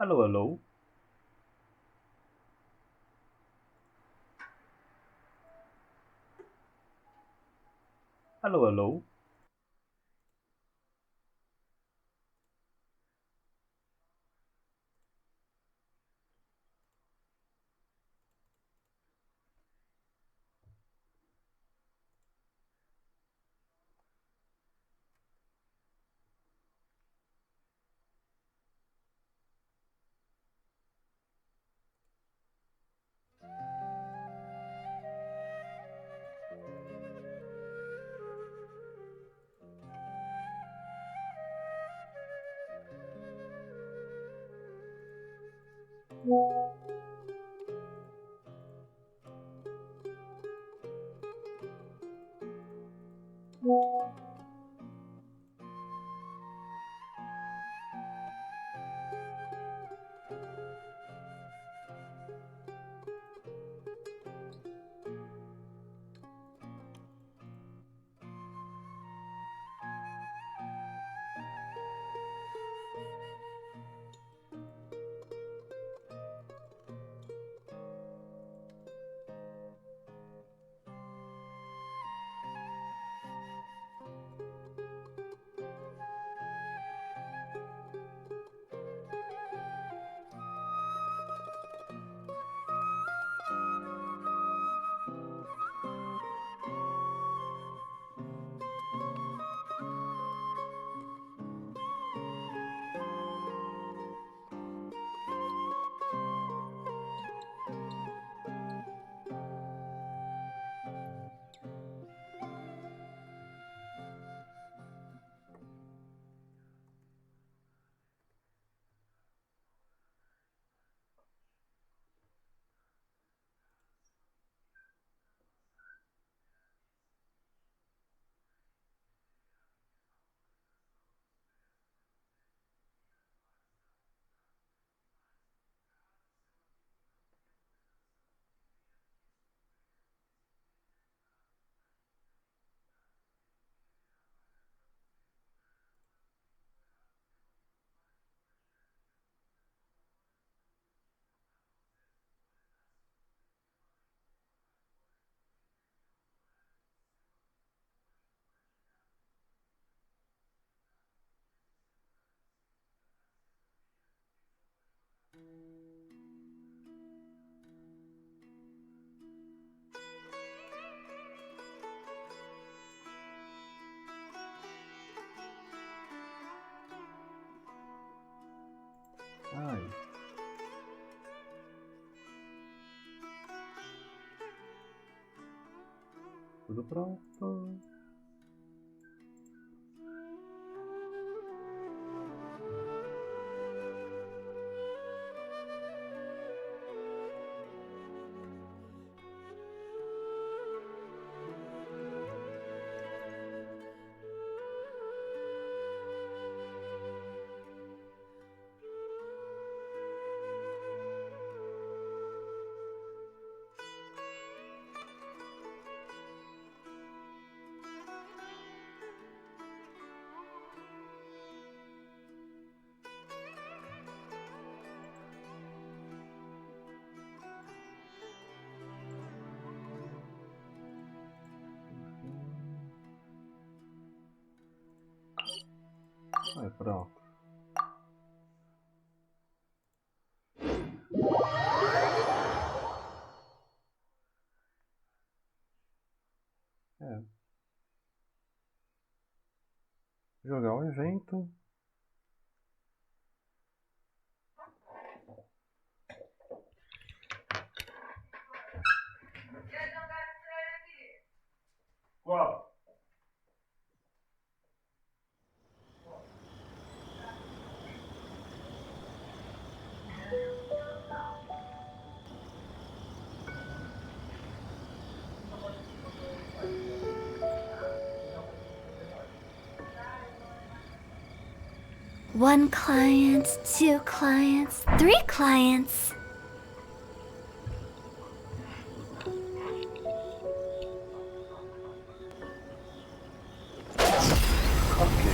Alô, alô. Alô, alô. Ai, tudo pronto. Ai, pronto. É. Jogar um evento. Qual? One client, two clients, three clients. Ok.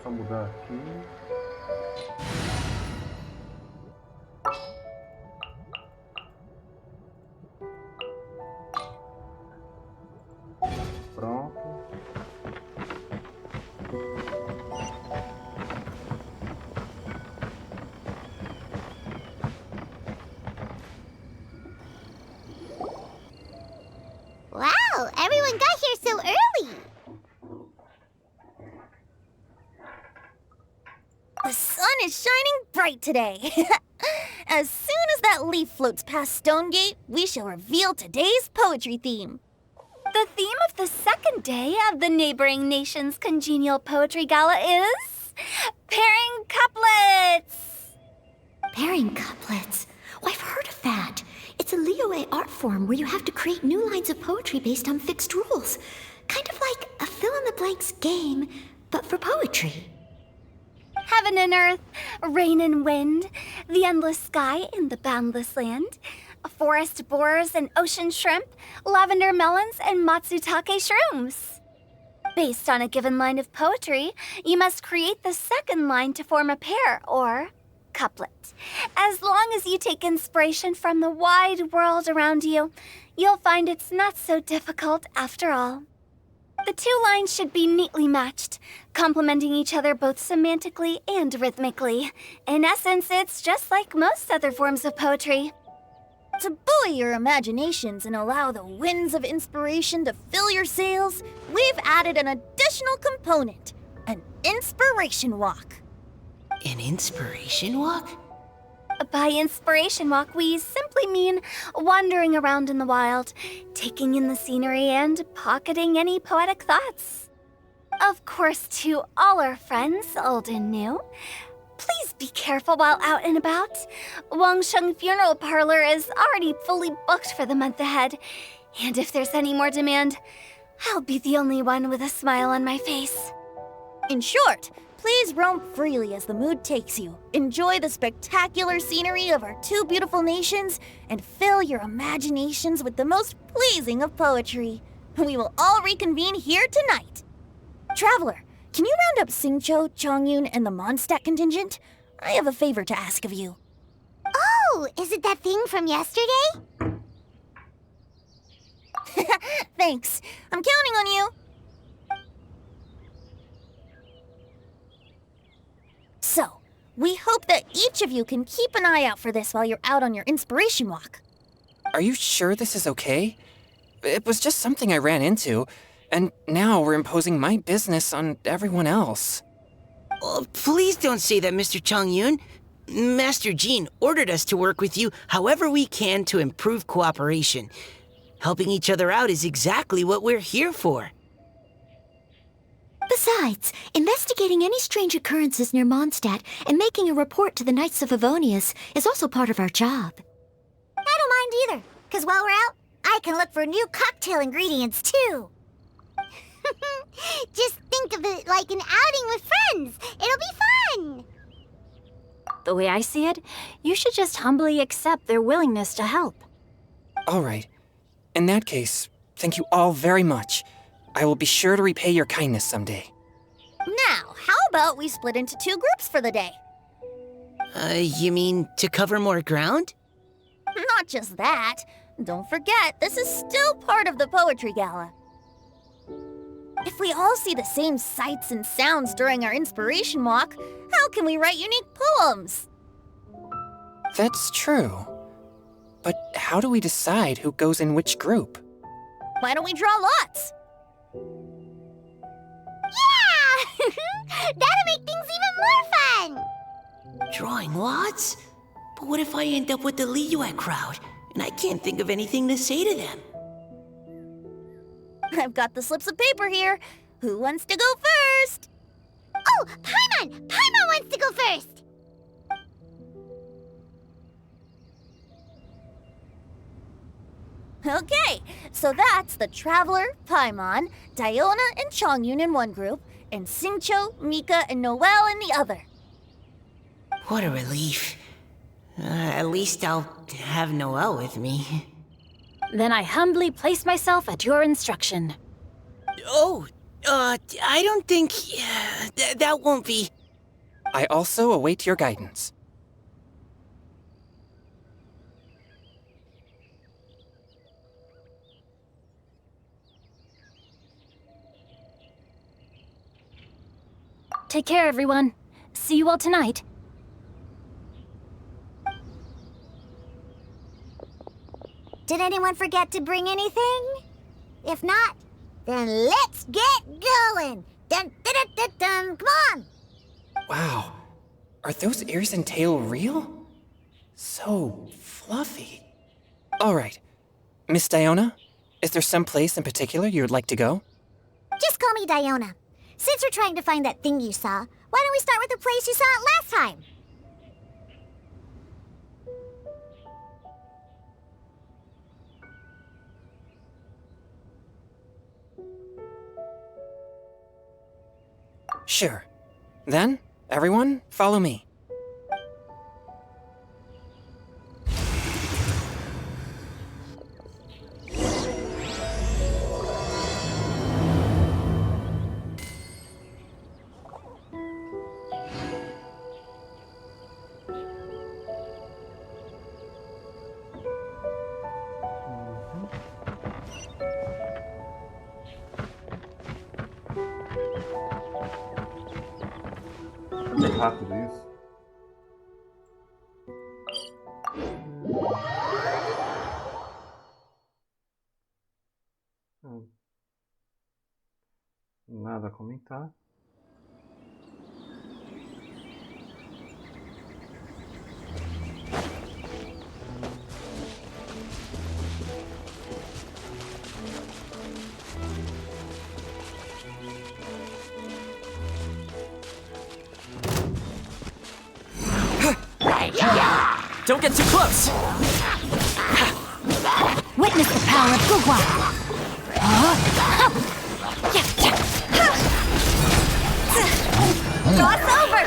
Só mudar aqui. Pronto. Wow, everyone got here so early. The sun is shining bright today. As soon as that leaf floats past Stonegate, we shall reveal today's poetry theme. The theme of the second day of the neighboring nation's congenial poetry gala is pairing couplets. Pairing couplets? Oh, I've heard of that. It's a Liyue art form where you have to create new lines of poetry based on fixed rules. Kind of like a fill-in-the-blanks game, but for poetry. Heaven and earth, rain and wind, the endless sky and the boundless land, forest borers and ocean shrimp, lavender melons and matsutake shrooms. Based on a given line of poetry, you must create the second line to form a pair, or couplet. As long as you take inspiration from the wide world around you, you'll find it's not so difficult after all. The two lines should be neatly matched, complementing each other both semantically and rhythmically. In essence, it's just like most other forms of poetry. To buoy your imaginations and allow the winds of inspiration to fill your sails, we've added an additional component, an inspiration walk. An inspiration walk? By inspiration walk, we simply mean wandering around in the wild, taking in the scenery and pocketing any poetic thoughts. Of course, to all our friends, old and new, please be careful while out and about. Wangsheng Funeral Parlor is already fully booked for the month ahead, and if there's any more demand, I'll be the only one with a smile on my face. In short, please roam freely as the mood takes you. Enjoy the spectacular scenery of our two beautiful nations and fill your imaginations with the most pleasing of poetry. We will all reconvene here tonight. Traveler, can you round up Singcho, Chongyun, and the Mondstadt contingent? I have a favor to ask of you. Oh, is it that thing from yesterday? Thanks. I'm counting on you. So, we hope that each of you can keep an eye out for this while you're out on your inspiration walk. Are you sure this is okay? It was just something I ran into, and now we're imposing my business on everyone else. Oh, please don't say that, Mr. Chongyun. Master Jean ordered us to work with you however we can to improve cooperation. Helping each other out is exactly what we're here for. Besides, investigating any strange occurrences near Mondstadt and making a report to the Knights of Avonius is also part of our job. I don't mind either, because while we're out, I can look for new cocktail ingredients too. Just think of it like an outing with friends. It'll be fun. The way I see it, you should just humbly accept their willingness to help. All right. In that case, thank you all very much. I will be sure to repay your kindness someday. Now, how about we split into two groups for the day? You mean to cover more ground? Not just that. Don't forget, this is still part of the Poetry Gala. If we all see the same sights and sounds during our inspiration walk, how can we write unique poems? That's true. But how do we decide who goes in which group? Why don't we draw lots? Yeah! That'll make things even more fun! Drawing lots? But what if I end up with the Liyue crowd, and I can't think of anything to say to them? I've got the slips of paper here. Who wants to go first? Oh, Paimon! Paimon wants to go first! Okay, so that's the Traveler, Paimon, Diona, and Chongyun in one group, and Singcho, Mika, and Noelle in the other. What a relief. At least I'll have Noelle with me. Then I humbly place myself at your instruction. Oh, I don't think... that won't be... I also await your guidance. Take care, everyone. See you all tonight. Did anyone forget to bring anything? If not, then let's get going! Dun, dun, dun, dun, dun. Come on! Wow. Are those ears and tail real? So fluffy. All right. Miss Diona, is there some place in particular you would like to go? Just call me Diona. Since we're trying to find that thing you saw, why don't we start with the place you saw it last time? Sure. Then, everyone, follow me. É rápido isso. Nada a comentar. Don't get too close! Witness the power of Gugwa! Cross over!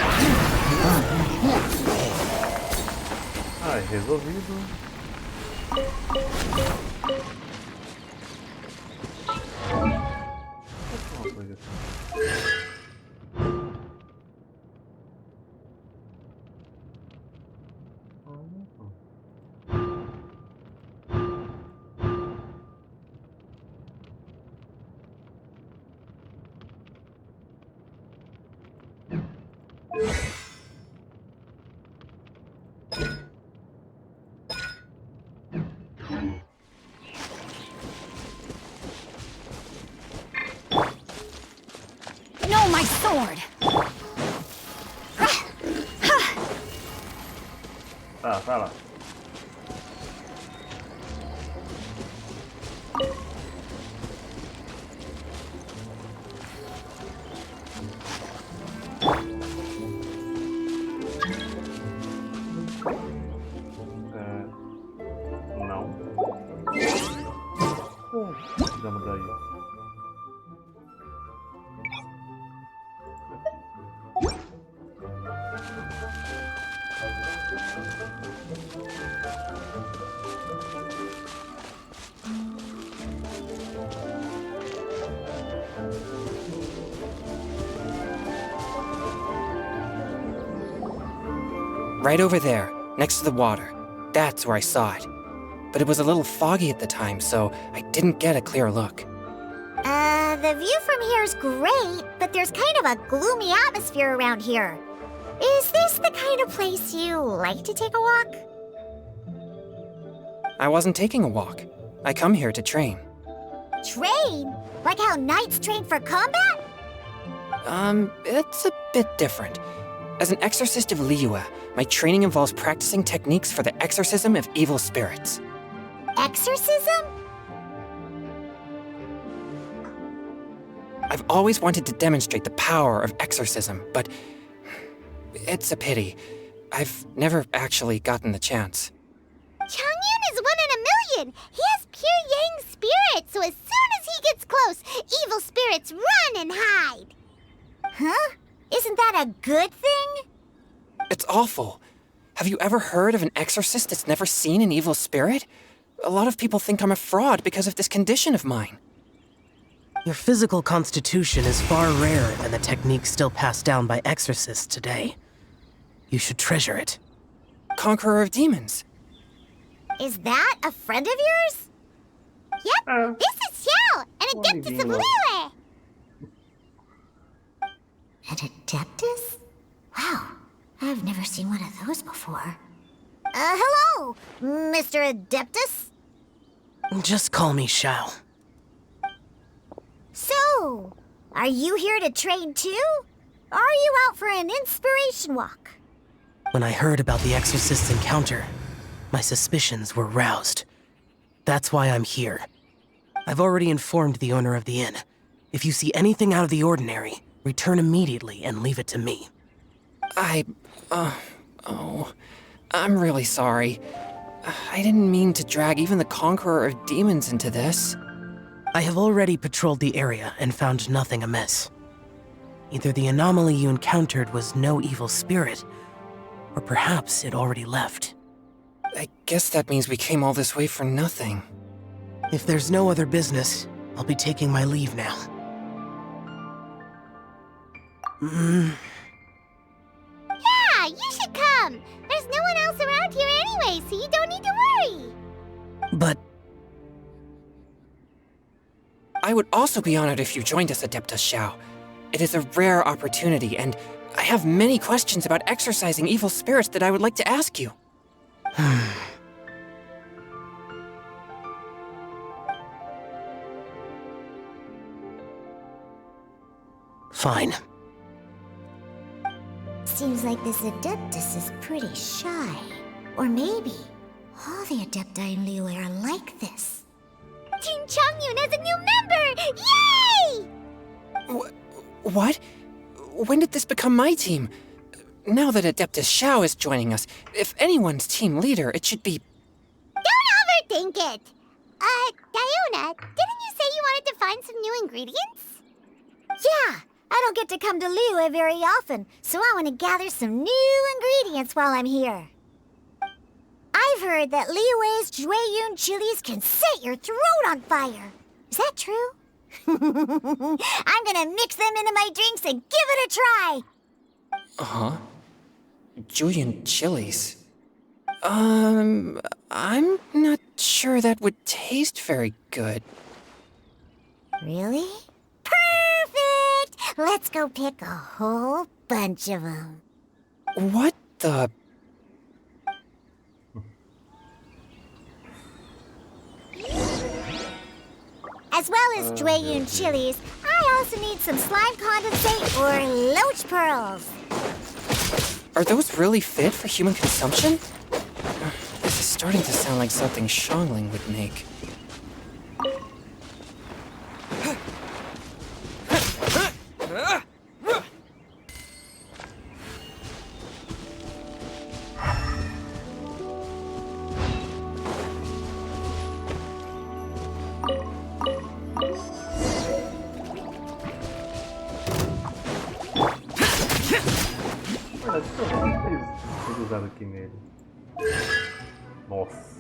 Ah, resolvido. Uma coisa assim. No, my sword! Tá, vai lá. Não. Precisamos daí. Right over there, next to the water. That's where I saw it. But it was a little foggy at the time, so I didn't get a clear look. The view from here is great, but there's kind of a gloomy atmosphere around here. Is this the kind of place you like to take a walk? I wasn't taking a walk. I come here to train. Train? Like how knights train for combat? It's a bit different. As an exorcist of Liyue, my training involves practicing techniques for the exorcism of evil spirits. Exorcism? I've always wanted to demonstrate the power of exorcism, but it's a pity. I've never actually gotten the chance. Changyun is 1 in a million! He has pure yang spirit, so as soon as he gets close, evil spirits run and hide! Huh? Isn't that a good thing? It's awful. Have you ever heard of an exorcist that's never seen an evil spirit? A lot of people think I'm a fraud because of this condition of mine. Your physical constitution is far rarer than the techniques still passed down by exorcists today. You should treasure it. Conqueror of demons. Is that a friend of yours? Yep, this is Xiao, an Adeptus of Liyue. An Adeptus? Wow, I've never seen one of those before. Hello, Mr. Adeptus? Just call me Xiao. So, are you here to train too? Or are you out for an inspiration walk? When I heard about the exorcist's encounter, my suspicions were roused. That's why I'm here. I've already informed the owner of the inn. If you see anything out of the ordinary, return immediately and leave it to me. I'm really sorry. I didn't mean to drag even the Conqueror of Demons into this. I have already patrolled the area and found nothing amiss. Either the anomaly you encountered was no evil spirit, or perhaps it already left. I guess that means we came all this way for nothing. If there's no other business, I'll be taking my leave now. Yeah, you should come. There's no one else around here anyway, so you don't need to worry. But I would also be honored if you joined us, Adeptus Xiao. It is a rare opportunity, and I have many questions about exorcising evil spirits that I would like to ask you. fine. Seems like this Adeptus is pretty shy. Or maybe all the Adepti in Liyue are like this. Team Changyun has a new member! Yay! What? When did this become my team? Now that Adeptus Xiao is joining us, if anyone's team leader, it should be... Don't overthink it! Diona, didn't you say you wanted to find some new ingredients? Yeah, I don't get to come to Liyue very often, so I want to gather some new ingredients while I'm here. I've heard that Liyue's Jueyun chilies can set your throat on fire. Is that true? I'm gonna mix them into my drinks and give it a try. Uh-huh. Julian chilies. I'm not sure that would taste very good. Really? Perfect! Let's go pick a whole bunch of them. What the... As well as Jueyun chilies, I also need some slime condensate or loach pearls. Are those really fit for human consumption? This is starting to sound like something Shangling would make. Usado aqui nele. Nossa.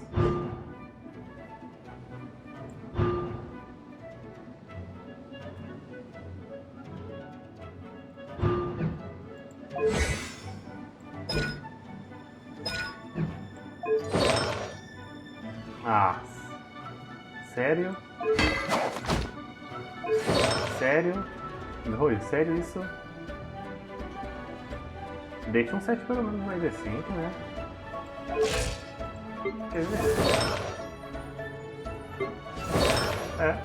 Ah. Sério? Sério? Rui, sério isso? Deixa um set pelo menos mais decente, né? Quer ver? É.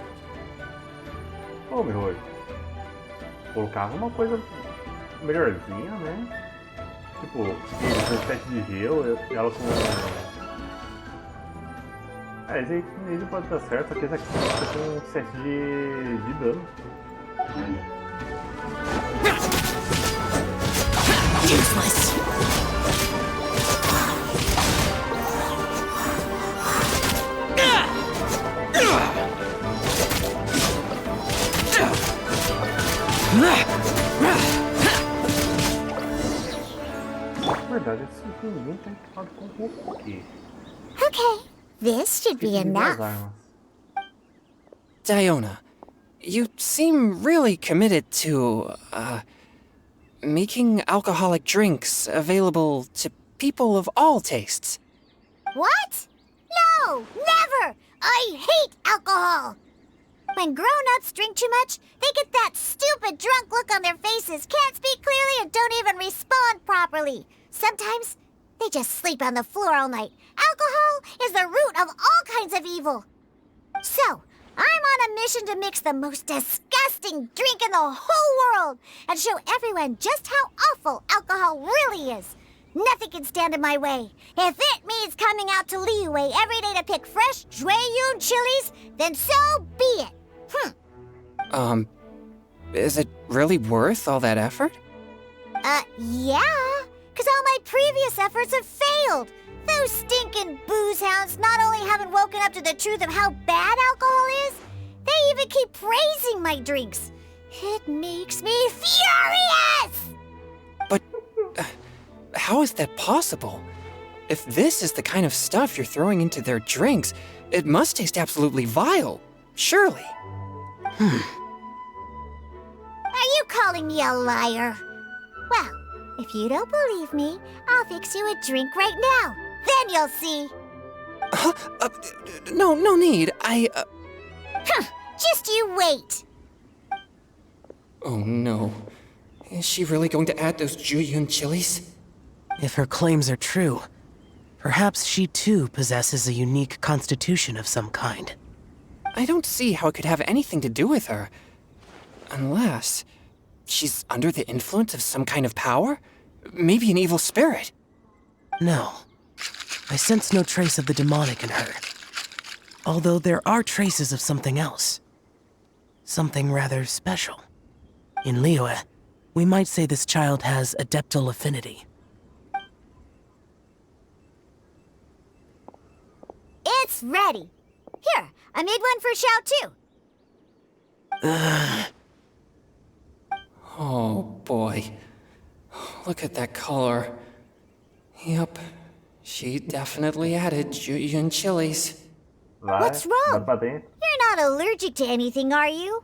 Ô, meu Rui. Colocava uma coisa melhorzinha, né? Tipo, ele com set de gelo, ela com... esse aí pode dar certo, só que esse aqui com um set de dano. Useless. Na verdade, esse ninguém tá equipado com o quê? Okay, this should be enough. Diona, You seem really committed to, making alcoholic drinks available to people of all tastes. What? No, never! I hate alcohol! When grown-ups drink too much, they get that stupid drunk look on their faces, can't speak clearly, and don't even respond properly. Sometimes, they just sleep on the floor all night. Alcohol is the root of all kinds of evil. So, I'm on a mission to mix the most disgusting drink in the whole world and show everyone just how awful alcohol really is. Nothing can stand in my way. If it means coming out to Liyue every day to pick fresh Jueyun chilies, then so be it. Is it really worth all that effort? Yeah. 'Cause all my previous efforts have failed. Those stinking booze hounds not only haven't woken up to the truth of how bad alcohol is, they even keep praising my drinks. It makes me furious! But how is that possible? If this is the kind of stuff you're throwing into their drinks, it must taste absolutely vile, surely. Are you calling me a liar? Well, if you don't believe me, I'll fix you a drink right now. Then you'll see. No need. Just you wait. Oh no. Is she really going to add those Jueyun chilies? If her claims are true, perhaps she too possesses a unique constitution of some kind. I don't see how it could have anything to do with her. Unless she's under the influence of some kind of power? Maybe an evil spirit. No. I sense no trace of the demonic in her. Although there are traces of something else. Something rather special. In Liyue, we might say this child has adeptal affinity. It's ready. Here, I made one for Xiao too. Oh boy. Look at that color. Yep. She definitely added Jueyun chilies. Vai, What's wrong? vai pra dentro. You're not allergic to anything, are you?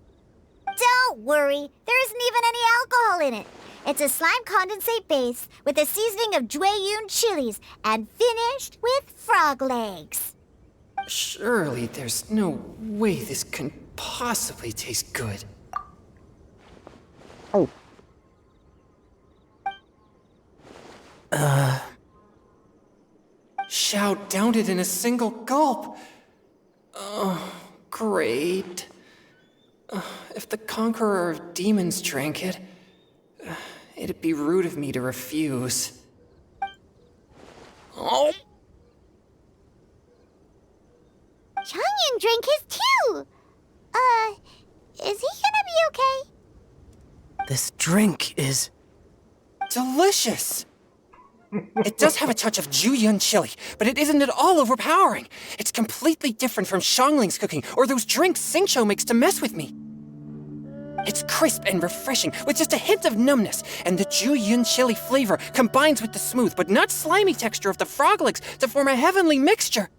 Don't worry, there isn't even any alcohol in it. It's a slime condensate base with a seasoning of Jueyun chilies and finished with frog legs. Surely there's no way this can possibly taste good. Xiao downed it in a single gulp. Oh, great. If the conqueror of demons drank it, it'd be rude of me to refuse. Oh! Changyan drank his too. Is he gonna be okay? This drink is... Delicious! It does have a touch of Jueyun chili, but it isn't at all overpowering. It's completely different from Xiangling's cooking or those drinks Xingqiu makes to mess with me. It's crisp and refreshing, with just a hint of numbness, and the Jueyun chili flavor combines with the smooth but not slimy texture of the frog legs to form a heavenly mixture.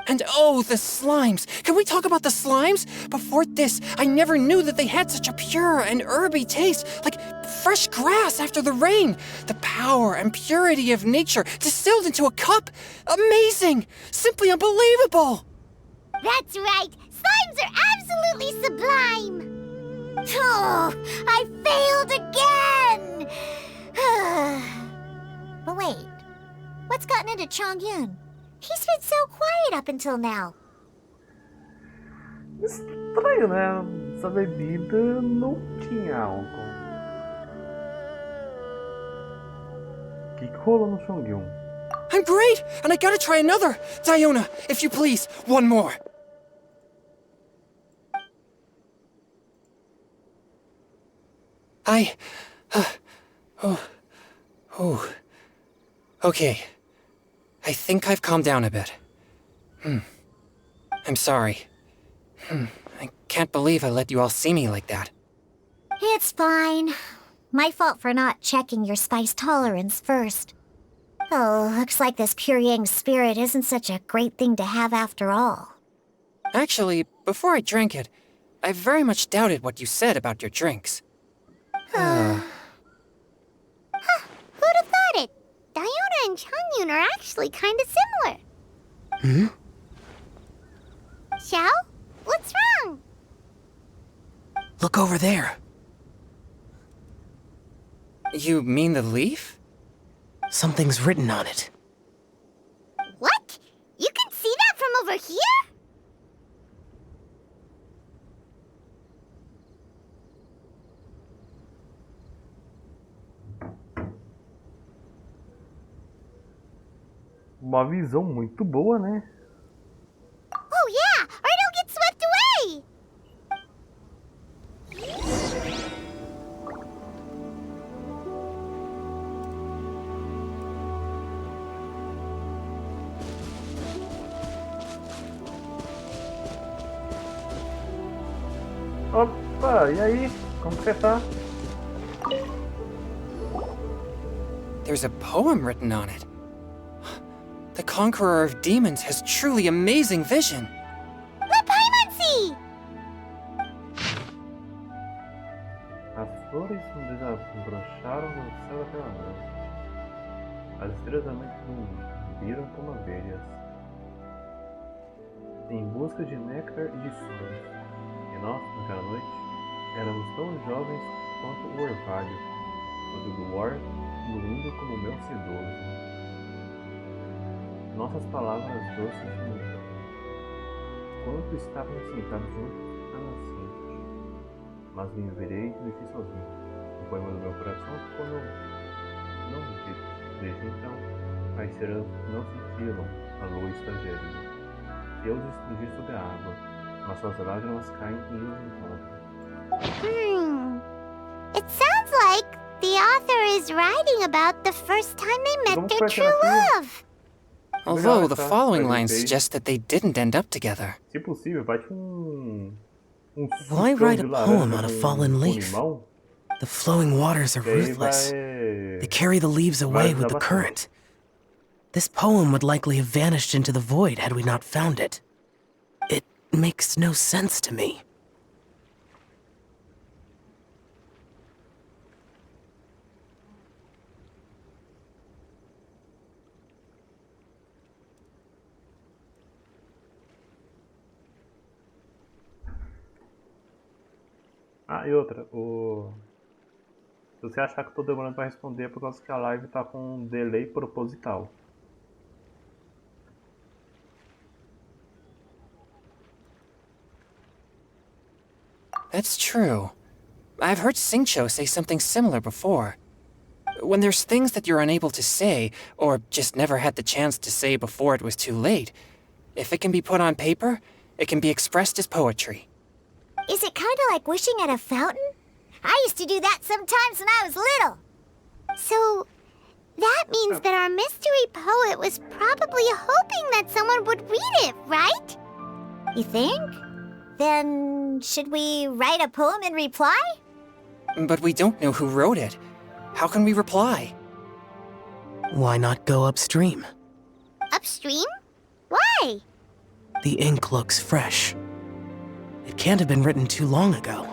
And oh, the slimes! Can we talk about the slimes? Before this, I never knew that they had such a pure and herby taste, like fresh grass after the rain. The power and purity of nature distilled into a cup. Amazing! Simply unbelievable! That's right. Slimes are absolutely sublime. Oh, I failed again. But wait, what's gotten into Chongyun? He's been so quiet up until now. Estranho, né? Essa bebida não tinha álcool. O que rolou no Chongyun? I'm great, and I gotta try another. Diona, if you please, one more. Okay. I think I've calmed down a bit. I'm sorry. I can't believe I let you all see me like that. It's fine. My fault for not checking your spice tolerance first. Oh, looks like this pure yang spirit isn't such a great thing to have after all. Actually, before I drank it, I very much doubted what you said about your drinks. Who'd have thought it? Diona and Changyun are actually kind of similar. Hmm? Xiao? What's wrong? Look over there. You mean the leaf? Something's written on it. What? You can see that from over here? Uma visão muito boa, né? Oh yeah, or it'll get swept away! Opa, e aí? Como que você tá? There's a poem written on it. The Conqueror of Demons has truly amazing vision. The Paimon! As flores desabrocharam no céu daquela noite. As estrelas da noite zumbiram como abelhas, em busca de néctar e de sonhos. E nós, naquela noite, éramos tão jovens quanto o orvalho, sob o luar fluindo como mel sedoso. Nossas palavras doces juntas, quanto estávamos sentados juntos na nascente. Mas me verei de ti sozinho. O poema do meu coração ficou não dito. Desde então, as sereias não sentiram a lua estagiaria. Deus explodir sobre a água, mas suas lágrimas caem em um encontro. It sounds like the author is writing about the first time they met Vamos their pra true terapia. love. Although the Graça, following mas lines ele suggest that they didn't end up together. Se possível, bate Why sucão write de a laranja poem on a com fallen leaf? limão. The flowing waters are Que aí ruthless. vai... They carry the leaves away with the bastante. current. This poem would likely have vanished into the void had we not found it. It makes no sense to me. Ah, e outra, se você achar que eu tô demorando pra responder é por causa que a live tá com um delay proposital. That's true. I've heard Singcho say something similar before. When there's things that you're unable to say, or just never had the chance to say before it was too late, if it can be put on paper, it can be expressed as poetry. Is it kind of like wishing at a fountain? I used to do that sometimes when I was little. So, that means that our mystery poet was probably hoping that someone would read it, right? You think? Then, should we write a poem in reply? But we don't know who wrote it. How can we reply? Why not go upstream? Upstream? Why? The ink looks fresh. It can't have been written too long ago.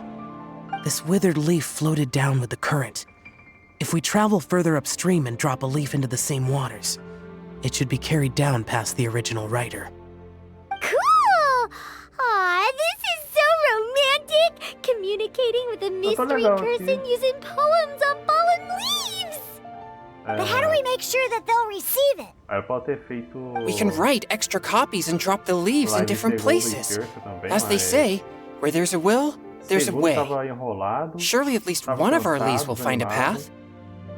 This withered leaf floated down with the current. If we travel further upstream and drop a leaf into the same waters, it should be carried down past the original writer. Cool! Aw, this is so romantic! Communicating with a mystery legal person aqui. using poems on fallen leaves! But how do we make sure that they'll receive it? Aí eu posso ter feito... We can write extra copies and drop the leaves in live different segunda e places. terça também, As they mas say, where there's a will, there's a segunda way. tava enrolado, Surely at least tava one of our cansado, leaves will find a desanimado, path.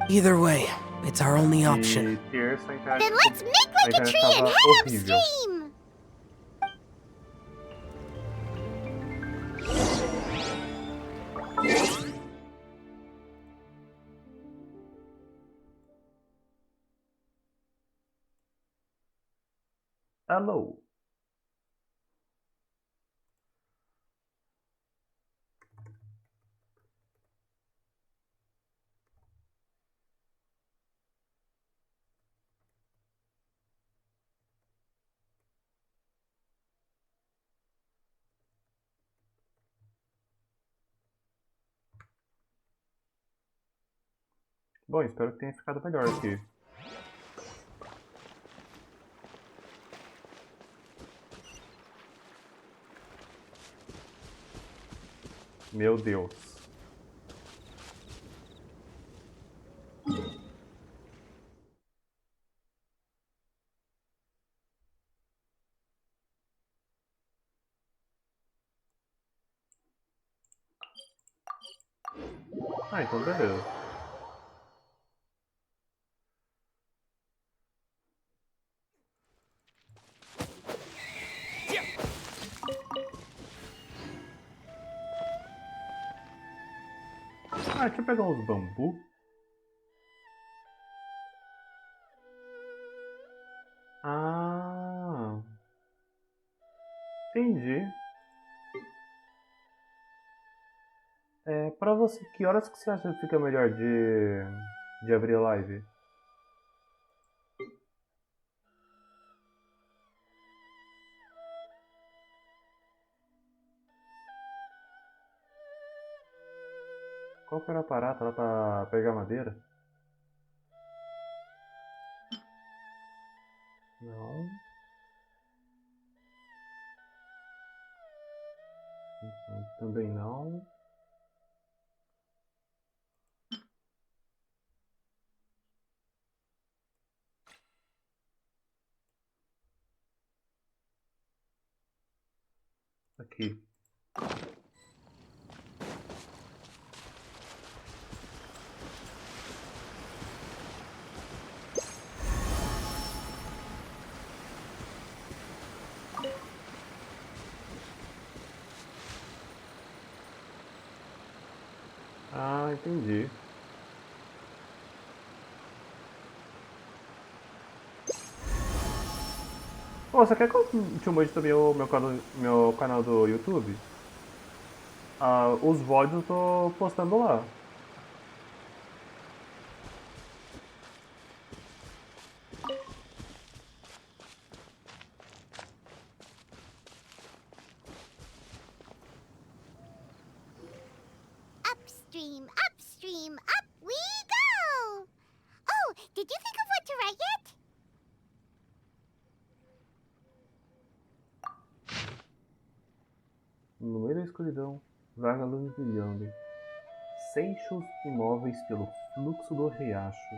Either way, it's our only option. E terça a internet, Then let's make like a internet tree and tava head horrível. upstream! Alô? Bom, espero que tenha ficado melhor aqui. Meu Deus. Ah, então beleza. Ah, deixa eu pegar uns bambu. Ah, entendi. É, pra você, que horas que você acha que fica melhor de abrir a live? Qual que era o aparato lá pra pegar madeira? Não. Também não. Aqui. Ah, entendi. Pô, você quer que eu te mude também o meu canal do YouTube? Ah, os VODs eu tô postando lá. Upstream, upstream, up we go! Oh, did you think of what to write yet? No meio da escuridão, vaga a luz brilhando. Seixos imóveis pelo fluxo do riacho.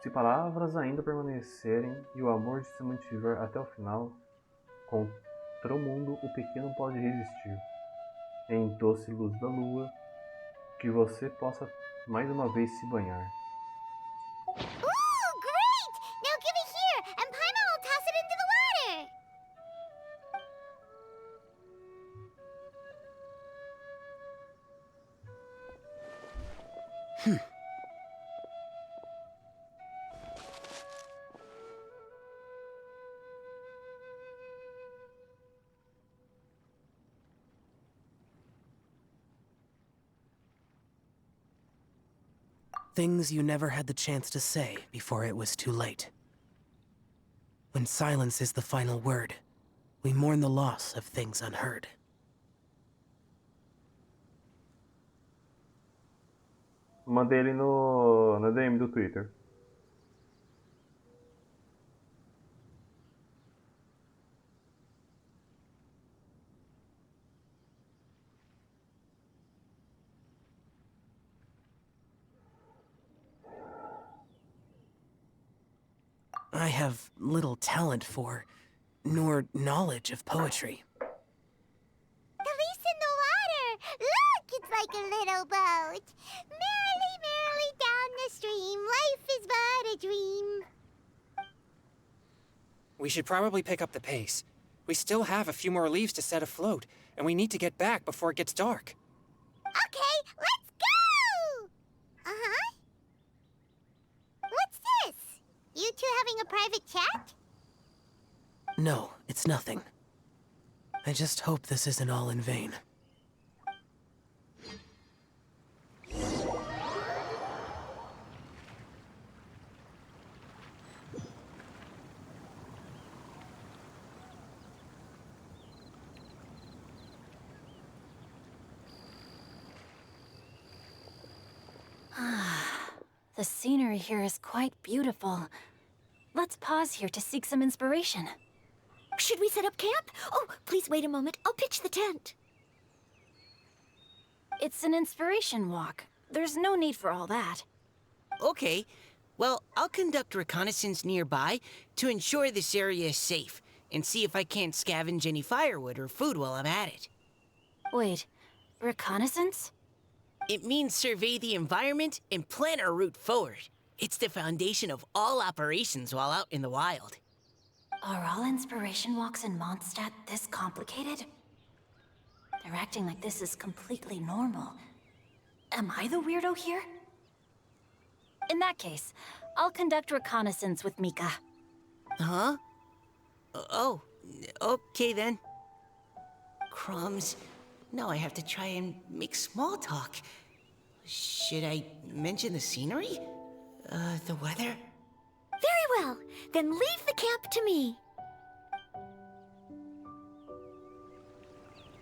Se palavras ainda permanecerem e o amor se mantiver até o final, contra o mundo o pequeno pode resistir. Em doce luz da lua, que você possa mais uma vez se banhar. Ooh, great! Now give it here, and Paimon will toss it into the water. Things you never had the chance to say before it was too late. When silence is the final word, we mourn the loss of things unheard. Mandei ele na DM do Twitter. I have little talent for, nor knowledge of poetry. The leaf's in the water. Look, it's like a little boat. Merrily, merrily down the stream. Life is but a dream. We should probably pick up the pace. We still have a few more leaves to set afloat, and we need to get back before it gets dark. Okay, let's go! Uh-huh. What's this? You two having a private chat? No, it's nothing. I just hope this isn't all in vain. The scenery here is quite beautiful. Let's pause here to seek some inspiration. Should we set up camp? Oh, please wait a moment. I'll pitch the tent. It's an inspiration walk. There's no need for all that. Okay. Well, I'll conduct reconnaissance nearby to ensure this area is safe and see if I can't scavenge any firewood or food while I'm at it. Wait, reconnaissance? It means survey the environment and plan our route forward. It's the foundation of all operations while out in the wild. Are all inspiration walks in Mondstadt this complicated? They're acting like this is completely normal. Am I the weirdo here? In that case, I'll conduct reconnaissance with Mika. Huh? Oh, okay then. Crumbs. Now I have to try and make small talk. Should I mention the scenery? The weather? Very well. Then leave the camp to me.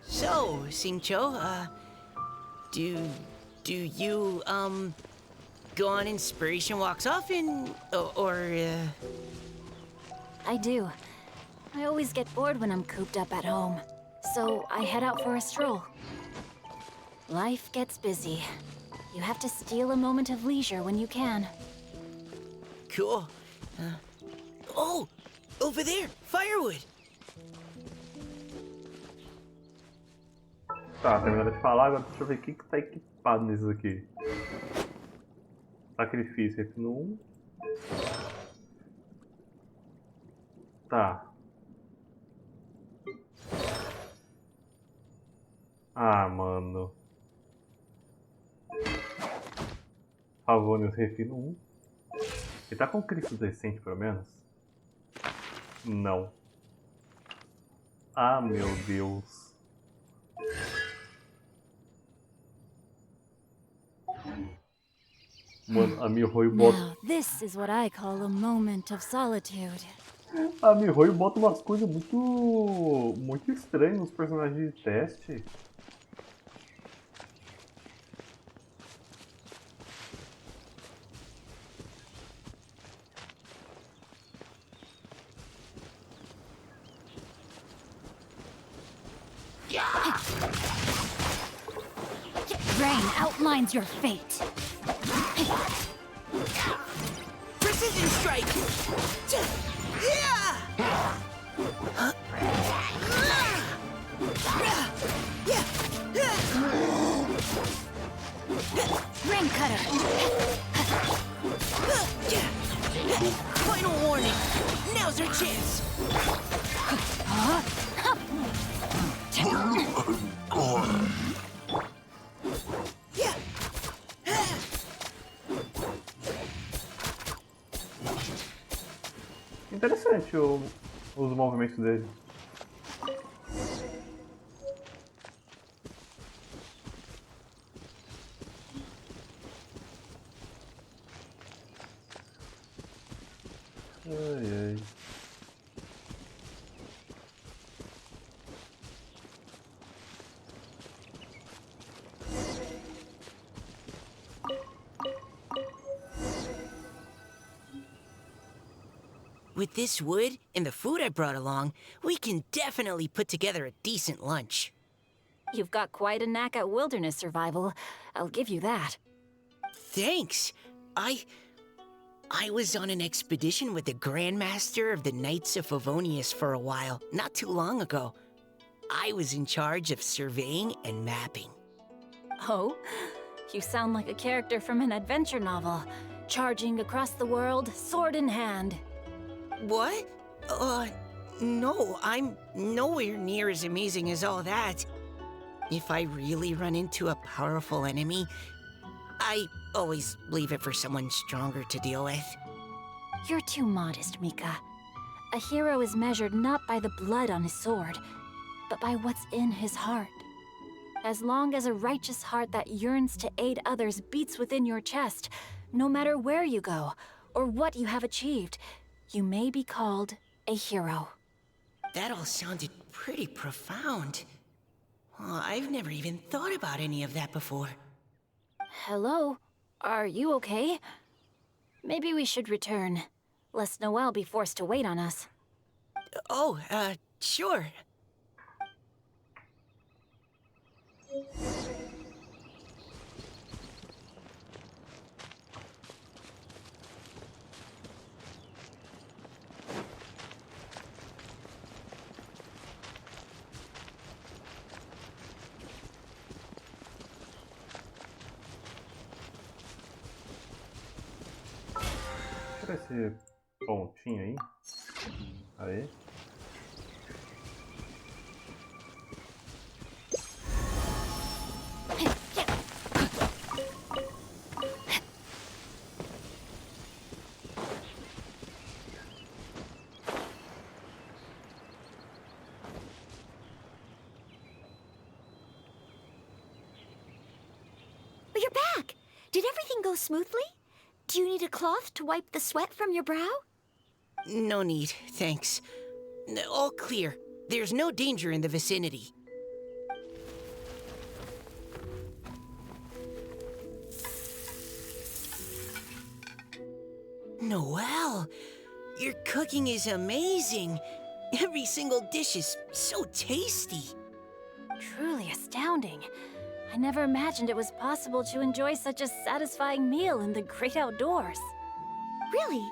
So, Singcho, do you, go on inspiration walks often, or I do. I always get bored when I'm cooped up at home, so I head out for a stroll. Life gets busy. You have to steal a moment of leisure when you can. Cool. Oh! Over there! Firewood! Tá, terminando de falar, agora deixa eu ver o que tá equipado nesses aqui. Sacrifício, refino 1. Tá. Ah, mano. Favônios, refino 1. Ele tá com Cristo decente, pelo menos? Não. Ah, meu Deus. Mano, a Mihoyo bota... Now, this is what I call a moment of solitude. A Mihoyo bota umas coisas muito estranhas nos personagens de teste. Rain outlines your fate. Precision strike! Rain cutter. Final warning! Now's our chance! Interessante os movimentos dele. Ai, ai. With this wood and the food I brought along, we can definitely put together a decent lunch. You've got quite a knack at wilderness survival. I'll give you that. Thanks. I was on an expedition with the Grandmaster of the Knights of Favonius for a while, not too long ago. I was in charge of surveying and mapping. Oh? You sound like a character from an adventure novel. Charging across the world, sword in hand. What? No, I'm nowhere near as amazing as all that. If I really run into a powerful enemy, I always leave it for someone stronger to deal with. You're too modest, Mika. A hero is measured not by the blood on his sword, but by what's in his heart. As long as a righteous heart that yearns to aid others beats within your chest, no matter where you go or what you have achieved, you may be called a hero. That all sounded pretty profound. Well, I've never even thought about any of that before. Hello? Are you okay? Maybe we should return, lest Noelle be forced to wait on us. Oh, sure. Tira esse pontinho aí. Aí. You're back! Did everything go smoothly? Do you need a cloth to wipe the sweat from your brow? No need, thanks. All clear. There's no danger in the vicinity. Noelle, your cooking is amazing. Every single dish is so tasty. Truly astounding. I never imagined it was possible to enjoy such a satisfying meal in the great outdoors. Really?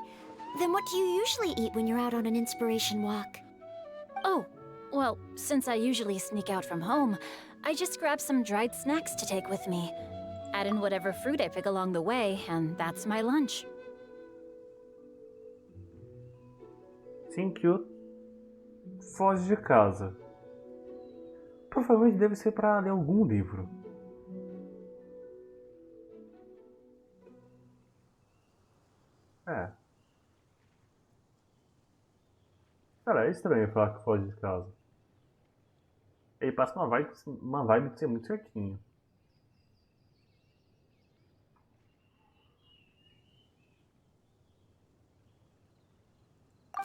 Then what do you usually eat when you're out on an inspiration walk? Oh, well, since I usually sneak out from home, I just grab some dried snacks to take with me. Add in whatever fruit I pick along the way, and that's my lunch. Shinkyu foge de casa. Provavelmente deve ser para ler algum livro. É. Cara, é estranho falar que foge de casa. Ele passa uma vibe de ser muito certinho.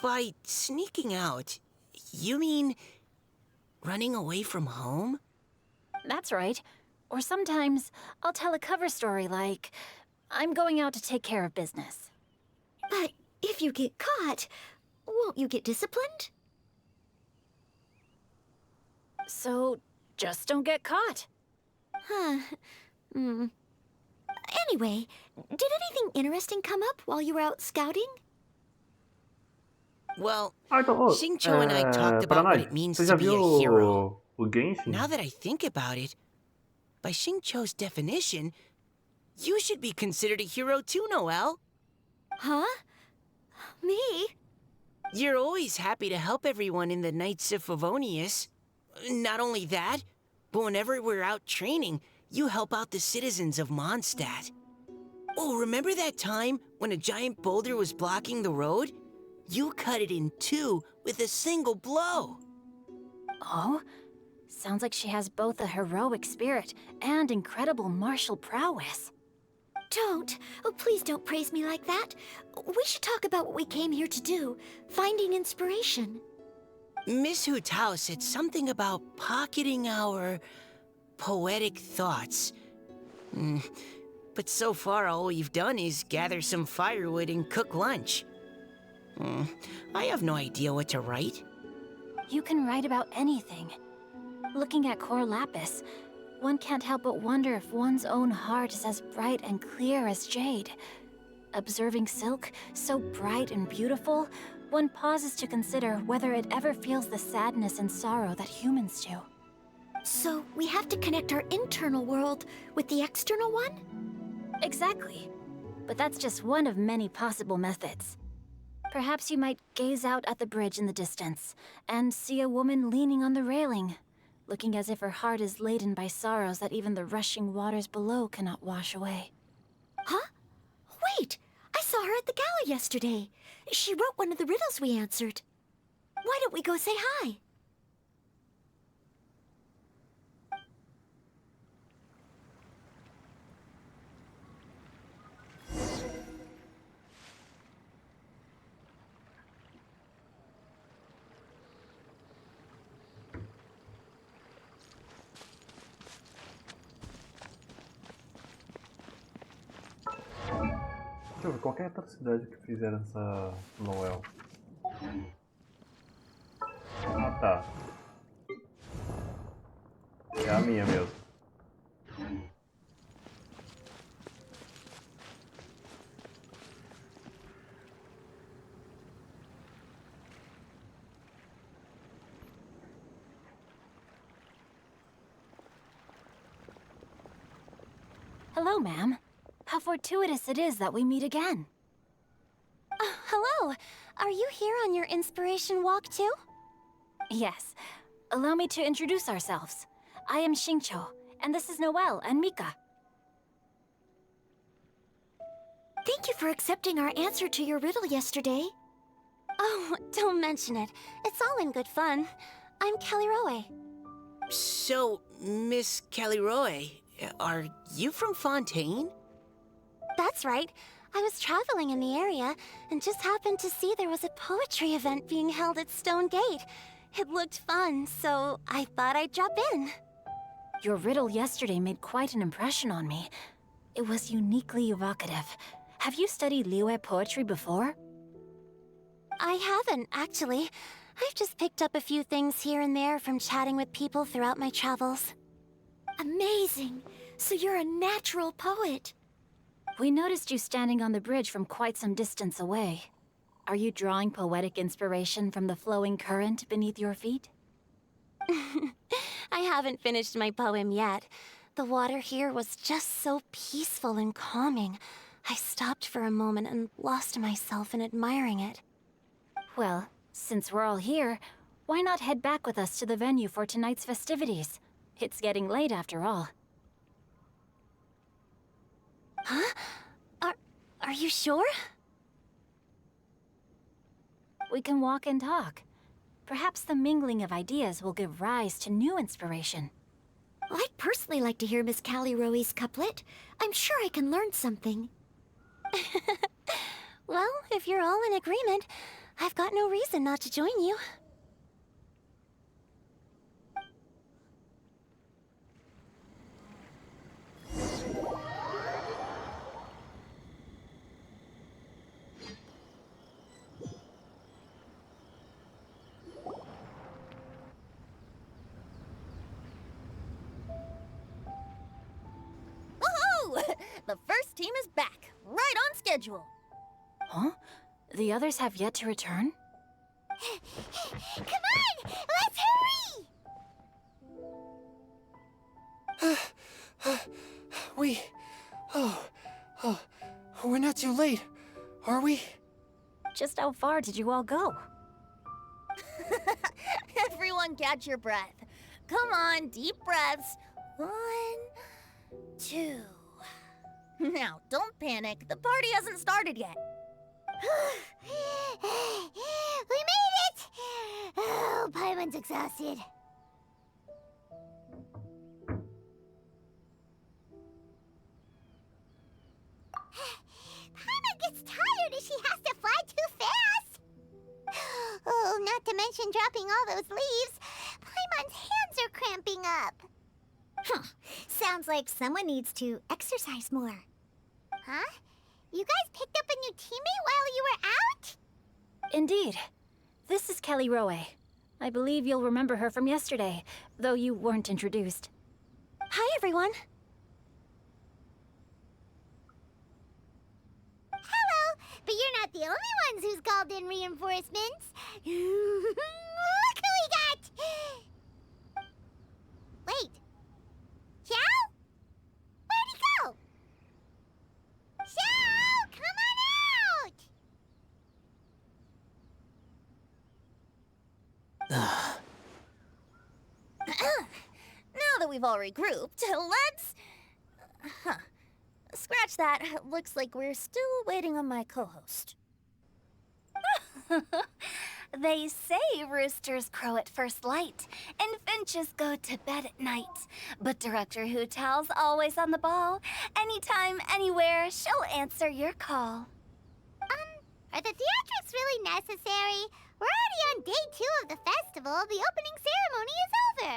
By sneaking out, you mean running away from home? That's right. Or sometimes I'll tell a cover story like, I'm going out to take care of business. But if you get caught, won't you get disciplined? So just don't get caught. Huh. Anyway, did anything interesting come up while you were out scouting? Well, Então, Xingqiu and I talked pra about what nós, it means você to já be a viu hero. o Genshin? Now that I think about it, by Xingqiu's definition, you should be considered a hero too, Noelle. Huh? Me? You're always happy to help everyone in the Knights of Favonius. Not only that, but whenever we're out training, you help out the citizens of Mondstadt. Oh, remember that time when a giant boulder was blocking the road? You cut it in two with a single blow. Oh? Sounds like she has both a heroic spirit and incredible martial prowess. Please don't praise me like that. We should talk about what we came here to do, finding inspiration. Miss Hu Tao said something about pocketing our poetic thoughts. But so far, all we've done is gather some firewood and cook lunch. I have no idea what to write. You can write about anything. Looking at Cor Lapis, one can't help but wonder if one's own heart is as bright and clear as jade. Observing silk, so bright and beautiful, one pauses to consider whether it ever feels the sadness and sorrow that humans do. So we have to connect our internal world with the external one? Exactly. But that's just one of many possible methods. Perhaps you might gaze out at the bridge in the distance and see a woman leaning on the railing, looking as if her heart is laden by sorrows that even the rushing waters below cannot wash away. Huh? Wait! I saw her at the gala yesterday. She wrote one of the riddles we answered. Why don't we go say hi? Deixa eu ver qual que é a atrocidade que fizeram essa Noel. Ah tá. É a minha mesmo. Hello, ma'am. How fortuitous it is that we meet again. Hello. Are you here on your inspiration walk too? Yes. Allow me to introduce ourselves. I am Xingqiu, and this is Noelle and Mika. Thank you for accepting our answer to your riddle yesterday. Oh, don't mention it. It's all in good fun. I'm Kelly Rowe. So, Miss Caliroy, are you from Fontaine? That's right. I was traveling in the area and just happened to see there was a poetry event being held at Stone Gate. It looked fun, so I thought I'd drop in. Your riddle yesterday made quite an impression on me. It was uniquely evocative. Have you studied Liyue poetry before? I haven't, actually. I've just picked up a few things here and there from chatting with people throughout my travels. Amazing! So you're a natural poet. We noticed you standing on the bridge from quite some distance away. Are you drawing poetic inspiration from the flowing current beneath your feet? I haven't finished my poem yet. The water here was just so peaceful and calming. I stopped for a moment and lost myself in admiring it. Well, since we're all here, why not head back with us to the venue for tonight's festivities? It's getting late after all. Huh? Are you sure? We can walk and talk. Perhaps the mingling of ideas will give rise to new inspiration. I'd personally like to hear Miss Callie Rowe's couplet. I'm sure I can learn something. Well, if you're all in agreement, I've got no reason not to join you. Woohoo! The first team is back, right on schedule. Huh? The others have yet to return? Come on! Let's hurry! We're not too late, are we? Just how far did you all go? Everyone catch your breath. Come on, deep breaths. 1, 2. Now, don't panic. The party hasn't started yet. We made it! Oh, Paimon's exhausted. Paimon gets tired if she has to fly too fast. Oh, not to mention dropping all those leaves. Paimon's hands are cramping up. Sounds like someone needs to exercise more. Huh? You guys picked up a new teammate while you were out? Indeed. This is Kelly Rowe. I believe you'll remember her from yesterday, though you weren't introduced. Hi, everyone. Hello, but you're not the only ones who's called in reinforcements. Look who we got! Wait. Xiao? Where'd he go? Xiao, come on out! Now that we've all regrouped, let's... Scratch that. Looks like we're still waiting on my co-host. They say roosters crow at first light, and finches go to bed at night. But Director Hu Tao's always on the ball. Anytime, anywhere, she'll answer your call. Are the theatrics really necessary? We're already on day 2 of the festival. The opening ceremony is over.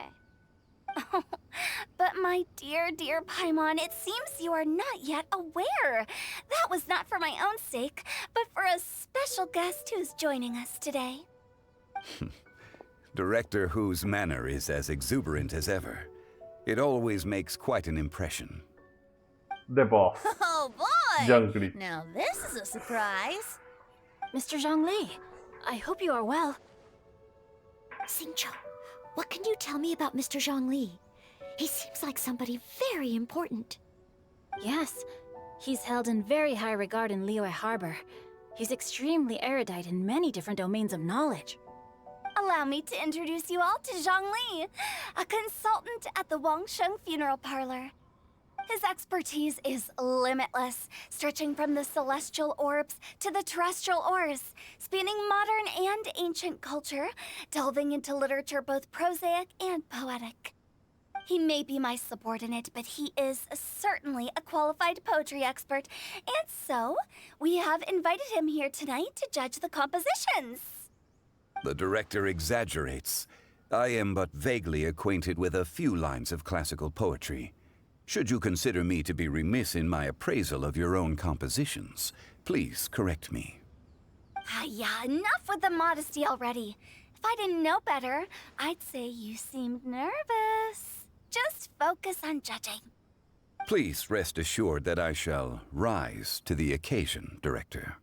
But my dear, dear Paimon, it seems you are not yet aware. That was not for my own sake, but for a special guest who's joining us today. Director Who's manner is as exuberant as ever. It always makes quite an impression. The boss. Oh boy! Zhangli. Now this is a surprise. Mr. Zhongli, I hope you are well. Xingqiu, what can you tell me about Mr. Zhongli? He seems like somebody very important. Yes, he's held in very high regard in Liyue Harbor. He's extremely erudite in many different domains of knowledge. Allow me to introduce you all to Zhongli, a consultant at the Wangsheng Funeral Parlor. His expertise is limitless, stretching from the celestial orbs to the terrestrial ores, spanning modern and ancient culture, delving into literature both prosaic and poetic. He may be my subordinate, but he is certainly a qualified poetry expert, and so we have invited him here tonight to judge the compositions. The director exaggerates. I am but vaguely acquainted with a few lines of classical poetry. Should you consider me to be remiss in my appraisal of your own compositions, please correct me. Yeah, enough with the modesty already. If I didn't know better, I'd say you seemed nervous. Just focus on judging. Please rest assured that I shall rise to the occasion, Director.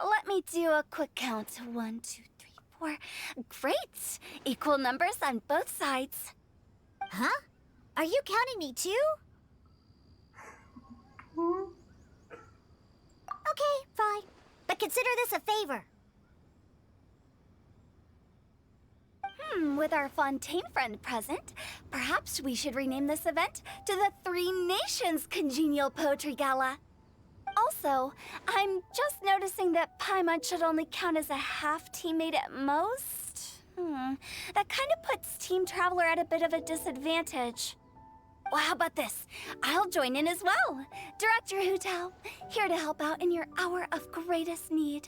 Let me do a quick count. 1, 2, 3, 4. Great! Equal numbers on both sides. Huh? Are you counting me too? Okay, fine. But consider this a favor. With our Fontaine friend present, perhaps we should rename this event to the Three Nations Congenial Poetry Gala. Also, I'm just noticing that Paimon should only count as a half teammate at most. That kind of puts Team Traveler at a bit of a disadvantage. Well, how about this? I'll join in as well. Director Hu Tao, here to help out in your hour of greatest need.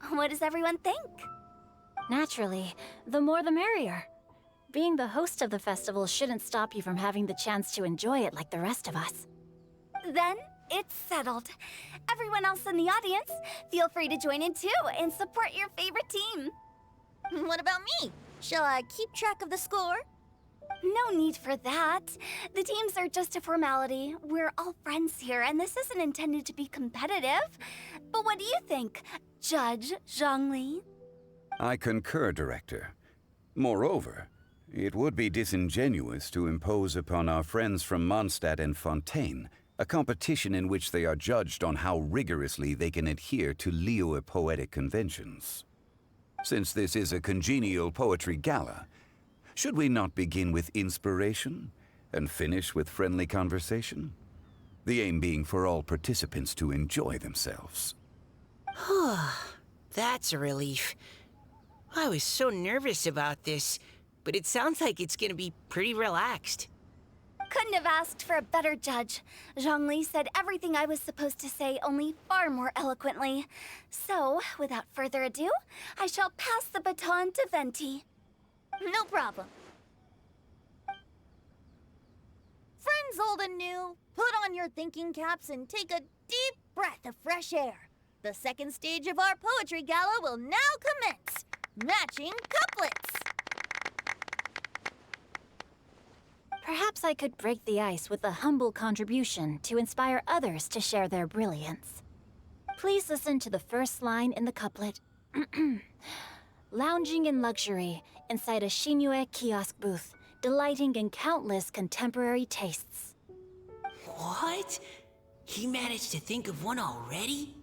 What does everyone think? Naturally, the more the merrier. Being the host of the festival shouldn't stop you from having the chance to enjoy it like the rest of us. Then it's settled. Everyone else in the audience, feel free to join in too and support your favorite team. What about me? Shall I keep track of the score? No need for that. The teams are just a formality. We're all friends here, and this isn't intended to be competitive. But what do you think, Judge Zhongli? I concur, Director. Moreover, it would be disingenuous to impose upon our friends from Mondstadt and Fontaine a competition in which they are judged on how rigorously they can adhere to Liyue poetic conventions. Since this is a congenial poetry gala, should we not begin with inspiration and finish with friendly conversation? The aim being for all participants to enjoy themselves. That's a relief. I was so nervous about this, but it sounds like it's gonna be pretty relaxed. Couldn't have asked for a better judge. Zhongli said everything I was supposed to say, only far more eloquently. So, without further ado, I shall pass the baton to Venti. No problem. Friends old and new, put on your thinking caps and take a deep breath of fresh air. The second stage of our poetry gala will now commence. Matching couplets. Perhaps I could break the ice with a humble contribution to inspire others to share their brilliance. Please listen to the first line in the couplet. Lounging in luxury inside a Shinue kiosk booth, delighting in countless contemporary tastes. What? He managed to think of one already?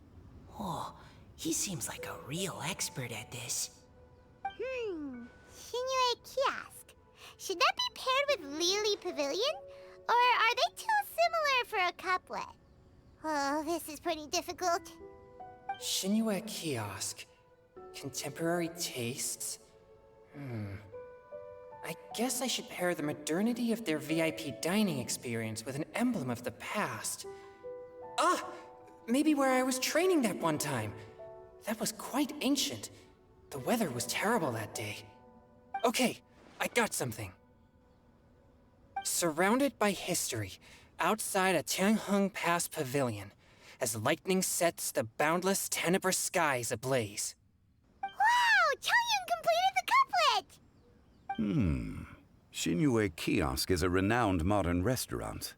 Oh, he seems like a real expert at this. Shinue Kiosk. Should that be paired with Lily Pavilion? Or are they too similar for a couplet? Oh, this is pretty difficult. Shinue Kiosk. Contemporary tastes? I guess I should pair the modernity of their VIP dining experience with an emblem of the past. Ah! Maybe where I was training that one time. That was quite ancient. The weather was terrible that day. Okay, I got something. Surrounded by history, outside a Tianheng Pass pavilion, as lightning sets the boundless tenebrous skies ablaze. Wow! Changyun completed the couplet! Xinyue Kiosk is a renowned modern restaurant,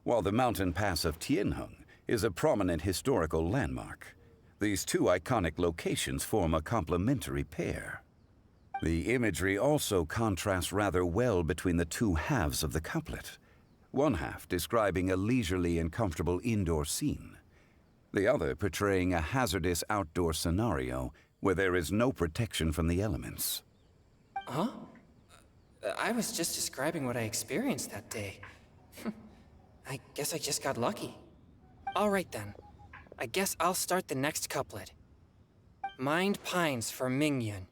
while the mountain pass of Tianheng is a prominent historical landmark. These two iconic locations form a complementary pair. The imagery also contrasts rather well between the two halves of the couplet. One half describing a leisurely and comfortable indoor scene, the other portraying a hazardous outdoor scenario where there is no protection from the elements. Huh? I was just describing what I experienced that day. I guess I just got lucky. All right then. I guess I'll start the next couplet. Mind pines for Mingyun,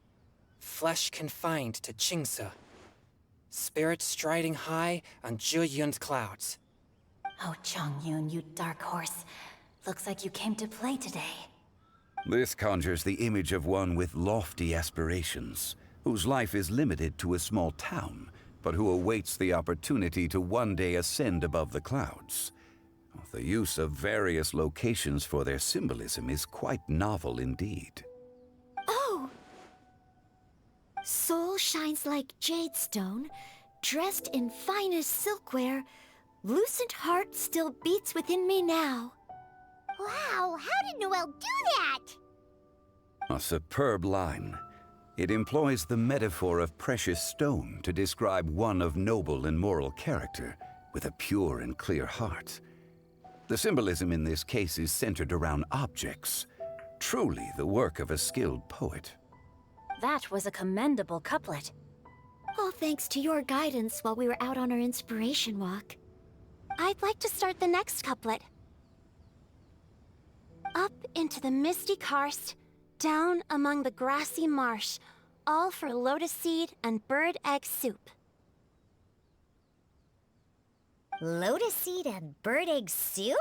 flesh confined to Qingse, spirit striding high on Zheyun's clouds. Oh, Changyun, you dark horse. Looks like you came to play today. This conjures the image of one with lofty aspirations, whose life is limited to a small town, but who awaits the opportunity to one day ascend above the clouds. The use of various locations for their symbolism is quite novel indeed. Oh! Soul shines like jade stone, dressed in finest silkware. Lucent heart still beats within me now. Wow, how did Noelle do that? A superb line. It employs the metaphor of precious stone to describe one of noble and moral character, with a pure and clear heart. The symbolism in this case is centered around objects, truly the work of a skilled poet. That was a commendable couplet. All thanks to your guidance while we were out on our inspiration walk. I'd like to start the next couplet. Up into the misty karst, down among the grassy marsh, all for lotus seed and bird egg soup. Lotus seed and bird egg soup?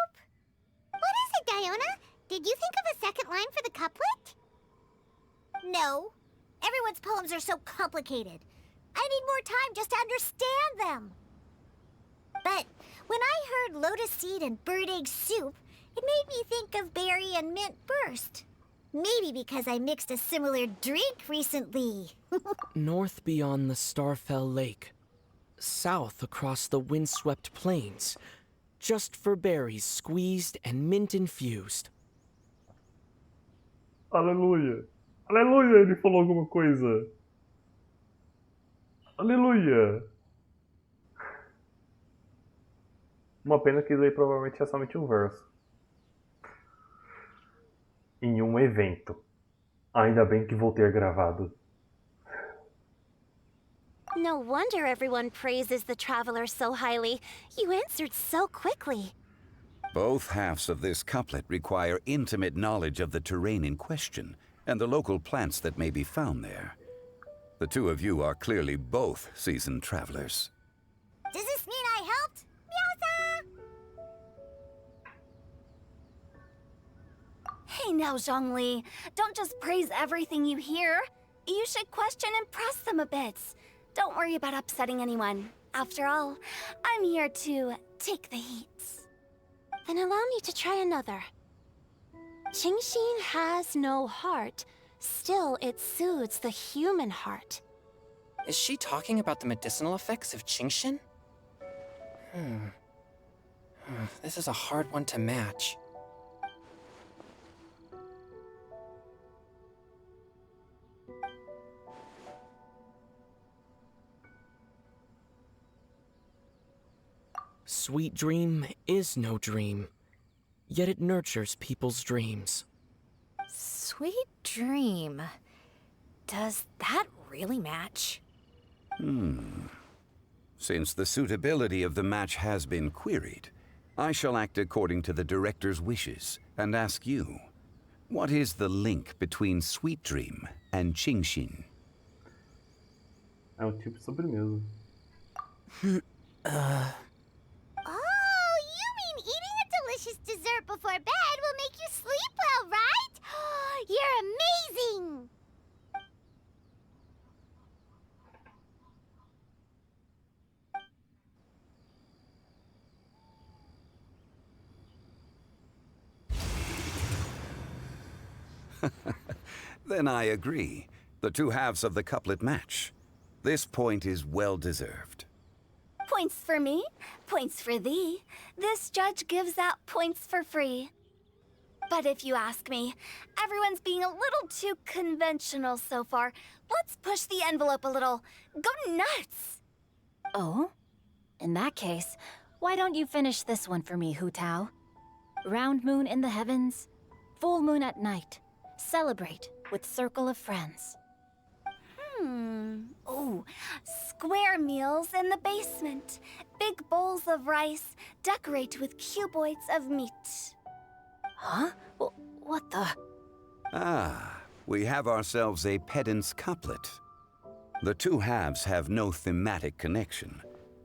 What is it, Diona? Did you think of a second line for the couplet? No. Everyone's poems are so complicated. I need more time just to understand them. But when I heard lotus seed and bird egg soup, it made me think of berry and mint burst. Maybe because I mixed a similar drink recently. North beyond the Starfell Lake. South across the windswept plains. Just for berries squeezed and mint infused. Aleluia. Aleluia, ele falou alguma coisa. Aleluia. Uma pena que isso aí provavelmente é somente um verso. Em um evento. Ainda bem que vou ter gravado. No wonder everyone praises the traveler so highly. You answered so quickly. Both halves of this couplet require intimate knowledge of the terrain in question and the local plants that may be found there. The two of you are clearly both seasoned travelers. Does this mean I helped? Meowsa! Hey now, Zhongli. Don't just praise everything you hear. You should question and press them a bit. Don't worry about upsetting anyone. After all, I'm here to take the heat. Then allow me to try another. Qingxin has no heart. Still, it soothes the human heart. Is she talking about the medicinal effects of Qingxin? This is a hard one to match. Sweet dream is no dream, yet it nurtures people's dreams. Sweet dream. Does that really match? Since the suitability of the match has been queried, I shall act according to the director's wishes and ask you, what is the link between Sweet Dream and Qingxin? É um tipo de sobremesa. Oh, you mean eating a delicious dessert before bed will make you sleep well, right? You're amazing! Then I agree. The two halves of the couplet match. This point is well deserved. Points for me, points for thee. This judge gives out points for free. But if you ask me, everyone's being a little too conventional so far. Let's push the envelope a little. Go nuts! Oh? In that case, why don't you finish this one for me, Hu Tao? Round moon in the heavens, full moon at night. Celebrate with circle of friends. Oh, square meals in the basement. Big bowls of rice. Decorate with cuboids of meat. Huh? What the? Ah, we have ourselves a pedant's couplet. The two halves have no thematic connection,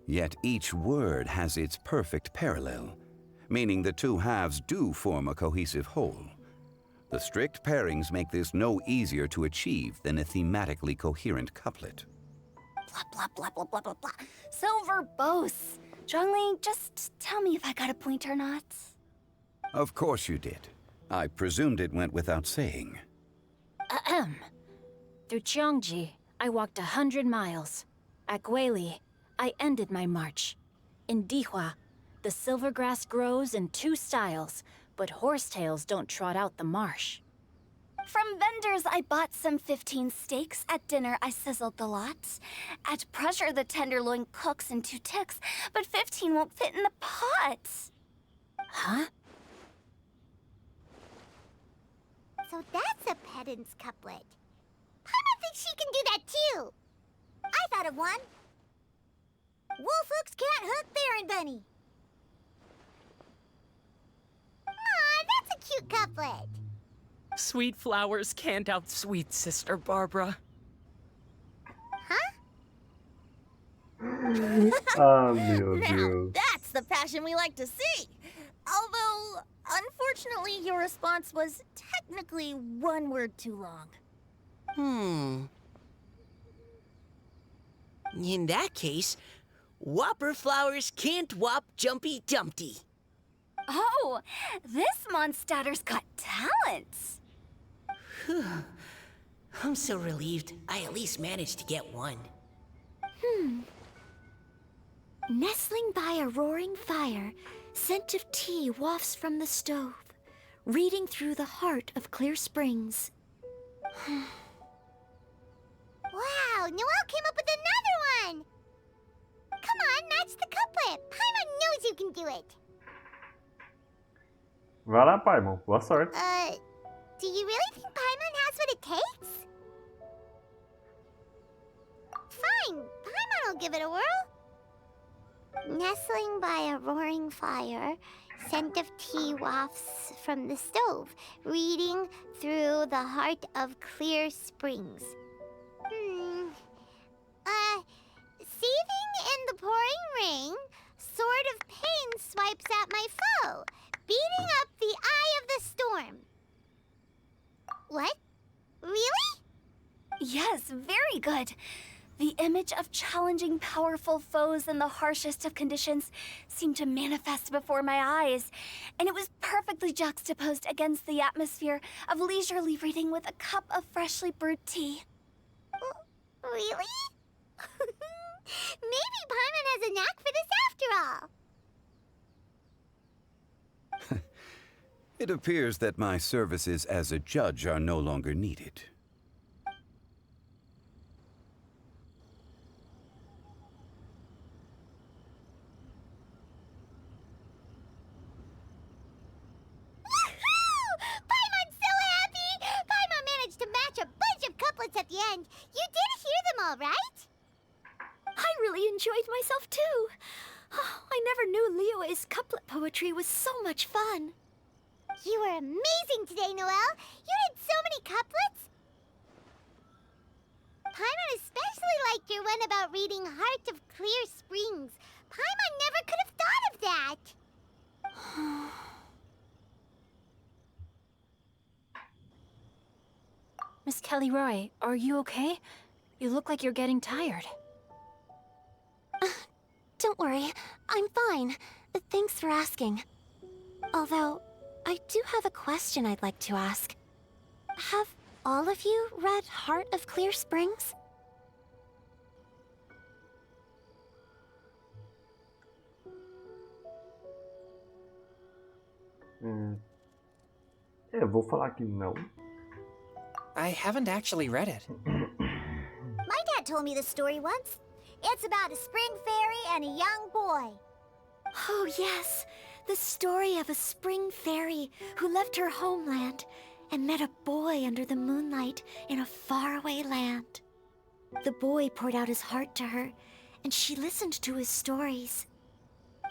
yet each word has its perfect parallel, meaning the two halves do form a cohesive whole. The strict pairings make this no easier to achieve than a thematically coherent couplet. Blah, blah, blah, blah, blah, blah, blah. So verbose. Zhongli, just tell me if I got a point or not. Of course you did. I presumed it went without saying. Ahem. Through Cheongji, I walked 100 miles. At Guili, I ended my march. In Dihua, the silver grass grows in 2 styles, but horsetails don't trot out the marsh. From vendors, I bought some 15 steaks. At dinner, I sizzled the lot. At pressure, the tenderloin cooks in 2 ticks, but 15 won't fit in the pot. Huh? So that's a pedant's couplet. Paimon thinks she can do that too. I thought of one. Wolf hooks can't hook Baron Bunny. Aw, that's a cute couplet. Sweet flowers can't outsweet Sister Barbara. Huh? Meu Now, Deus. that's the passion we like to see. Although, unfortunately, your response was technically 1 word too long. In that case, Whopper flowers can't whop Jumpy Dumpty. Oh, this Mondstadter's got talents. I'm so relieved I at least managed to get one. Nestling by a roaring fire, scent of tea wafts from the stove, reading through the heart of clear springs. Wow, Noelle came up with another one! Come on, match the couplet. Paimon knows you can do it. Vai lá, Paimon. Boa sorte. Do you really think Paimon has what it takes? Fine, Paimon will give it a whirl. Nestling by a roaring fire, scent of tea wafts from the stove, reading through the heart of clear springs. Seething in the pouring rain, sword of pain swipes at my foe, beating up the eye of the storm. What? Really? Yes, very good. The image of challenging powerful foes in the harshest of conditions seemed to manifest before my eyes, and it was perfectly juxtaposed against the atmosphere of leisurely reading with a cup of freshly brewed tea. Really? Maybe Paimon has a knack for this after all. It appears that my services as a judge are no longer needed. Paimon's so happy! Paimon managed to match a bunch of couplets at the end. You did hear them all, right? I really enjoyed myself too. I never knew Liyue's couplet poetry was so much fun. You were amazing today, Noelle. You did so many couplets. Paimon especially liked your one about reading Heart of Clear Springs. Paimon never could have thought of that. Miss Kelly Roy, are you okay? You look like you're getting tired. Don't worry, I'm fine. Thanks for asking. Although, I do have a question I'd like to ask. Have all of you read Heart of Clear Springs? Eu vou falar que não. I haven't actually read it. My dad told me the story once. It's about a spring fairy and a young boy. Oh, yes. The story of a spring fairy who left her homeland and met a boy under the moonlight in a faraway land. The boy poured out his heart to her, and she listened to his stories.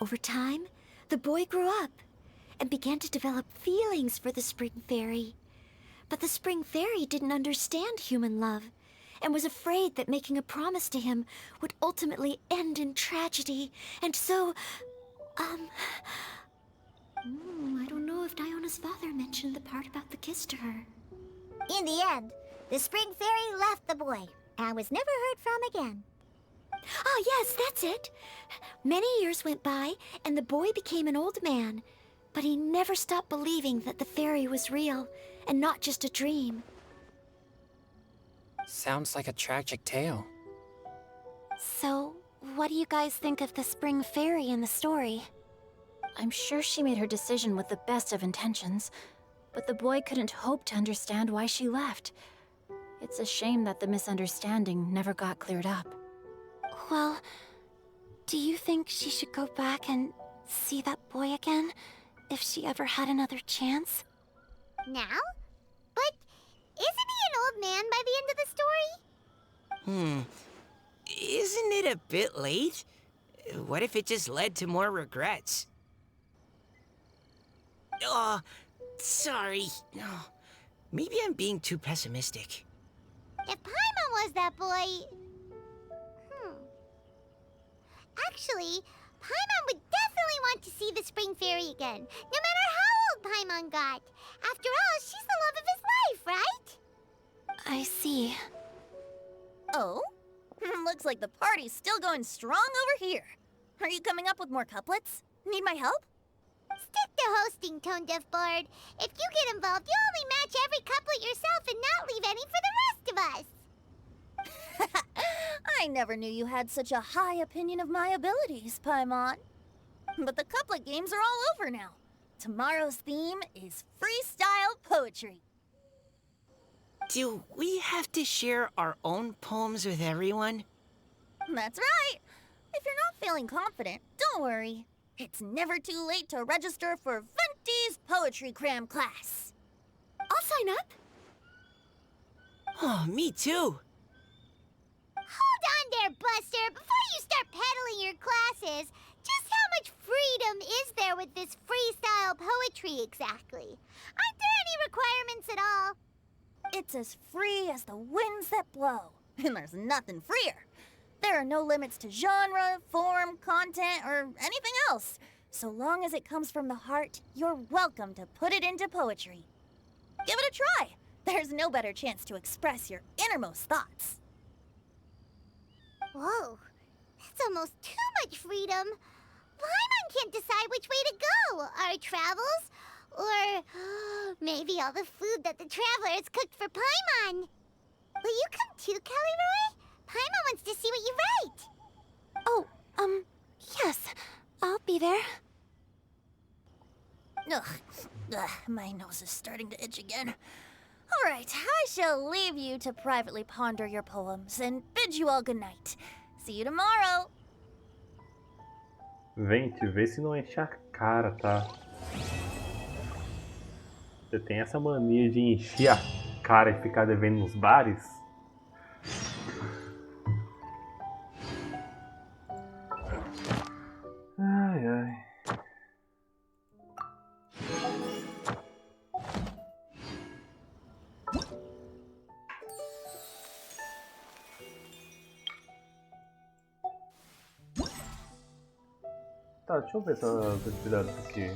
Over time, the boy grew up and began to develop feelings for the spring fairy. But the spring fairy didn't understand human love and was afraid that making a promise to him would ultimately end in tragedy. And so, I don't know if Diona's father mentioned the part about the kiss to her. In the end, the spring fairy left the boy and was never heard from again. Oh, yes, that's it. Many years went by, and the boy became an old man. But he never stopped believing that the fairy was real and not just a dream. Sounds like a tragic tale. So, what do you guys think of the spring fairy in the story? I'm sure she made her decision with the best of intentions, but the boy couldn't hope to understand why she left. It's a shame that the misunderstanding never got cleared up. Well, do you think she should go back and see that boy again if she ever had another chance? Now? But isn't he an old man by the end of the story? Isn't it a bit late? What if it just led to more regrets? Oh, sorry. Oh, maybe I'm being too pessimistic. If Paimon was that boy... Actually, Paimon would definitely want to see the spring fairy again, no matter how old Paimon got. After all, she's the love of his life, right? I see. Oh? Looks like the party's still going strong over here. Are you coming up with more couplets? Need my help? Stick to hosting, Tone Deaf Bard. If you get involved, you'll only match every couplet yourself and not leave any for the rest of us. I never knew you had such a high opinion of my abilities, Paimon. But the couplet games are all over now. Tomorrow's theme is freestyle poetry. Do we have to share our own poems with everyone? That's right. If you're not feeling confident, don't worry. It's never too late to register for Venti's Poetry Cram class. I'll sign up. Oh, me too. Hold on there, Buster. Before you start peddling your classes, just how much freedom is there with this freestyle poetry exactly? Aren't there any requirements at all? It's as free as the winds that blow, and there's nothing freer. There are no limits to genre, form, content, or anything else. So long as it comes from the heart, you're welcome to put it into poetry. Give it a try. There's no better chance to express your innermost thoughts. Whoa, that's almost too much freedom. Paimon can't decide which way to go. Our travels, or maybe all the food that the travelers cooked for Paimon. Will you come too, Kelly Roy? Paimon wants to see what you write. Oh, yes. I'll be there. Ugh, my nose is starting to itch again. All right, I shall leave you to privately ponder your poems and bid you all good night. See you tomorrow. Vente, vê se não enche a cara, tá? Você tem essa mania de encher a cara e ficar devendo nos bares? Ai, ai. Tá, deixa eu ver essas atividades aqui.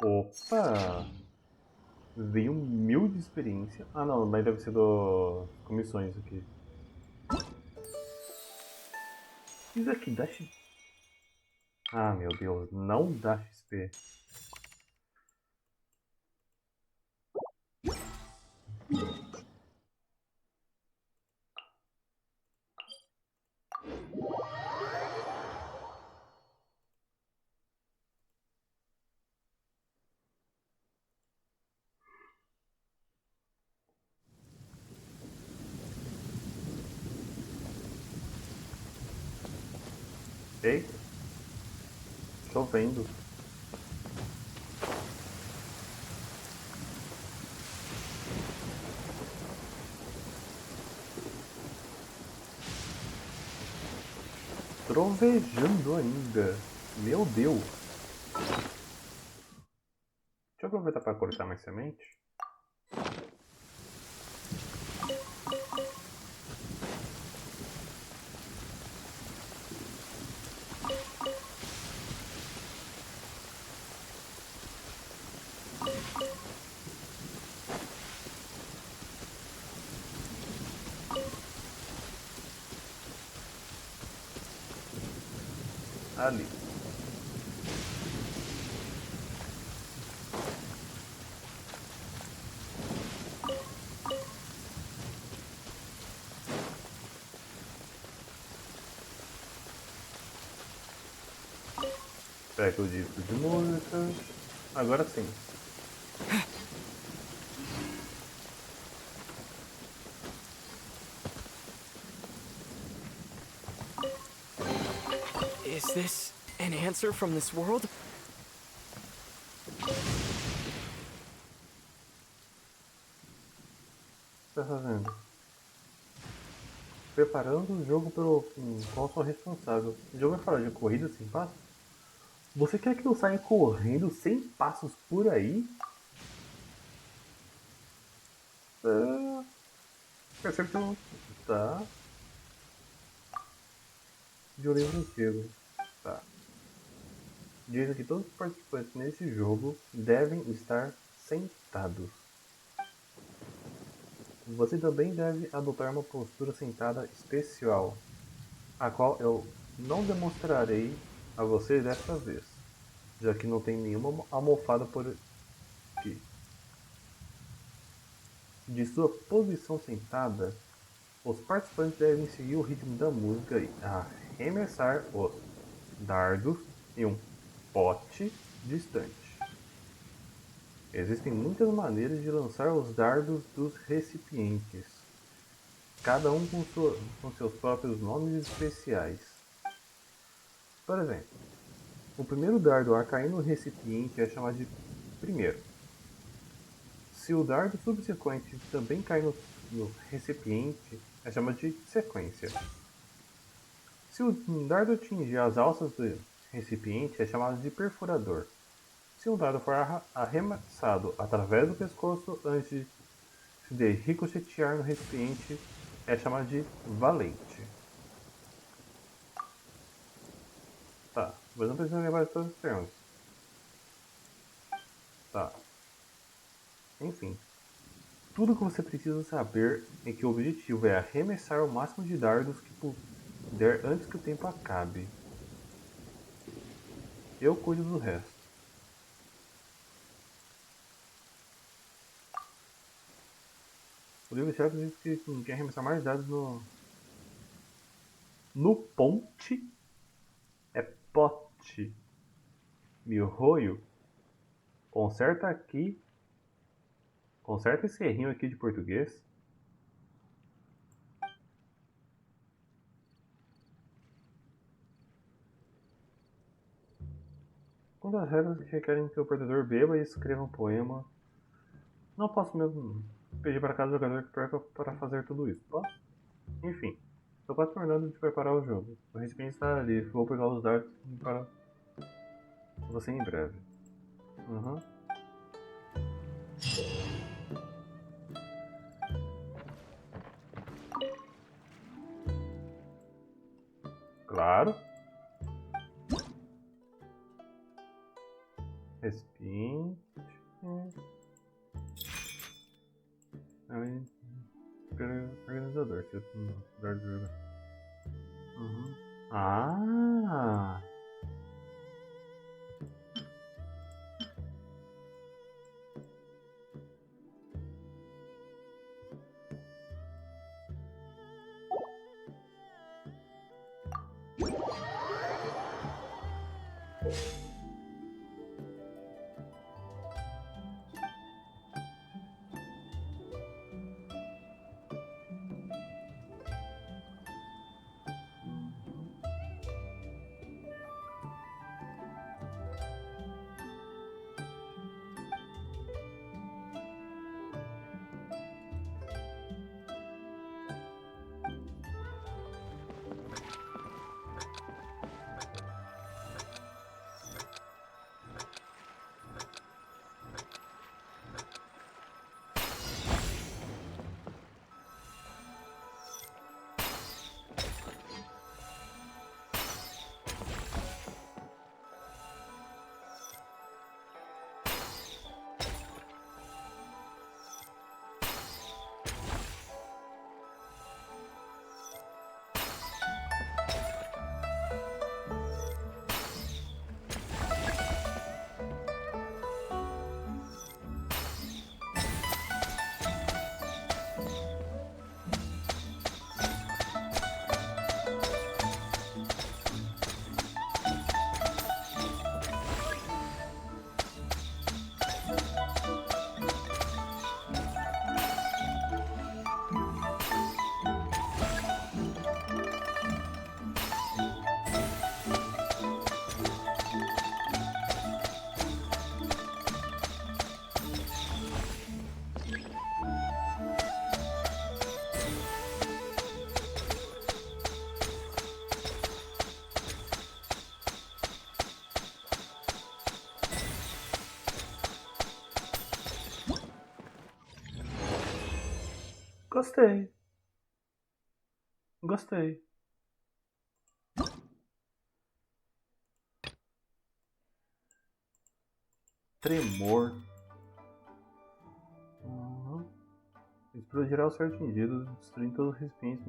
Opa! experiência. Ah não, mas deve ser do comissões aqui. Isso aqui dá XP. Ah meu Deus, não dá XP. Eita, chovendo. Trovejando ainda. Meu Deus. Deixa eu aproveitar para coletar mais semente. Ali. Pega o disco de música. Agora sim. Is this an answer from this world? O que tá fazendo? Preparando o jogo pelo qual sou responsável. O jogo vai falar de corrida sem passos? Você quer que eu saia correndo sem passos por aí? Percebe que não. Tá. De um livro antigo. Tá. Diz que todos os participantes nesse jogo devem estar sentados. Você também deve adotar uma postura sentada especial, a qual eu não demonstrarei a você desta vez, já que não tem nenhuma almofada por aqui. De sua posição sentada, os participantes devem seguir o ritmo da música e arremessar os dardos em um pote distante. Existem muitas maneiras de lançar os dardos dos recipientes, cada um com seus próprios nomes especiais. Por exemplo, o primeiro dardo a cair no recipiente é chamado de primeiro. Se o dardo subsequente também cair no recipiente, é chamado de sequência. Se o dardo atingir as alças do recipiente, é chamado de perfurador. Se um dardo for arremessado através do pescoço antes de ricochetear no recipiente, é chamado de valente. Tá, mas não precisa lembrar de todos os termos. Tá. Enfim. Tudo que você precisa saber é que o objetivo é arremessar o máximo de dardos que puder antes que o tempo acabe. Eu cuido do resto. O livro certo diz que quem arremessar mais dardos no ponte é pote. Miolho. Conserta esse errinho aqui de português. Quando as regras requerem que o portador beba e escreva um poema, não posso mesmo pedir para cada jogador que perca para fazer tudo isso, posso? Enfim, estou quase terminando de preparar o jogo. O recipiente está ali, vou pegar os dardos para você em breve. Uhum. Claro. Recipiente. É o organizador. Que uhum. Ah! Gostei. Gostei. Tremor. Uhum. Explodirá o ser atingido, destruindo todo o recipiente.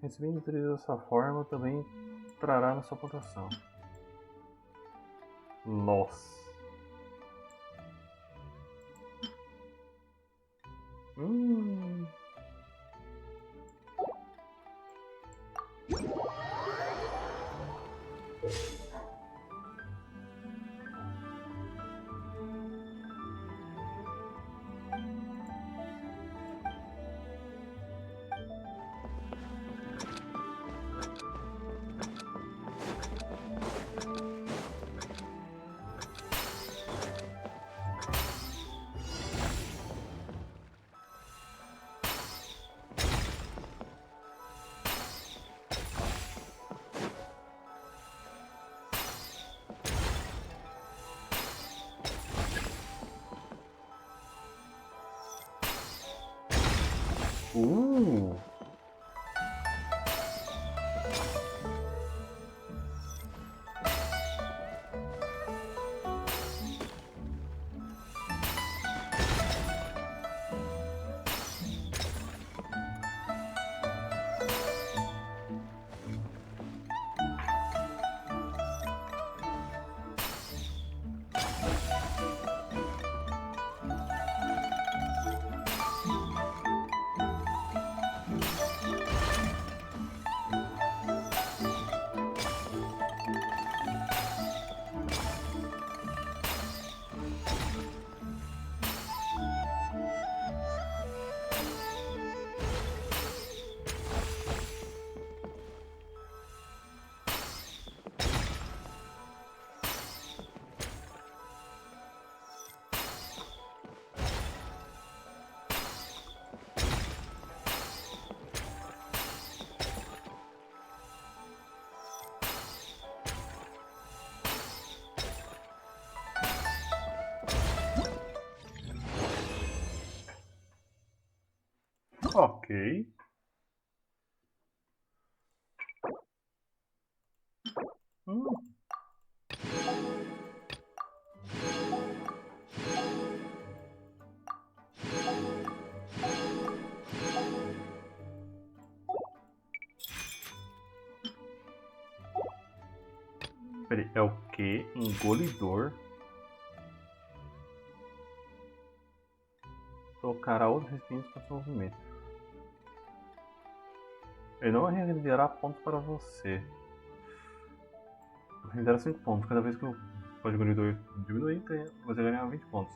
Recebendo dessa forma também trará na sua pontuação. Nossa. Hum. Uh. Ok. Hum. Peraí, é o que? Engolidor. Tocará outros espinhos com seu movimento. Ele não renderá pontos para você. Renderá 5 pontos. Cada vez que o engolidor diminuir, você ganha 20 pontos.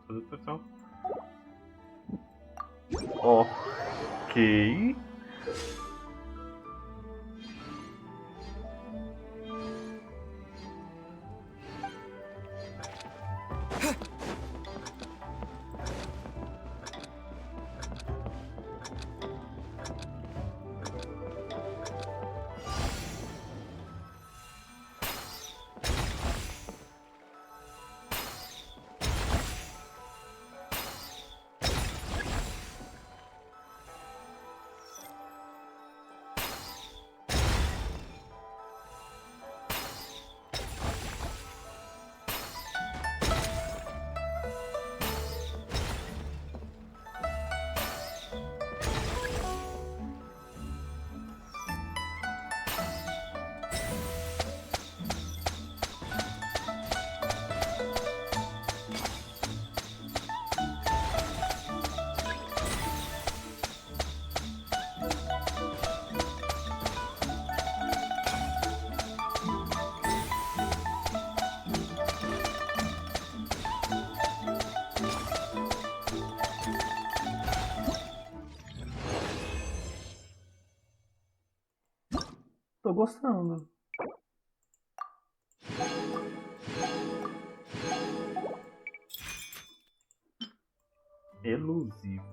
Sua descrição. Ok. Tô gostando. Elusivo.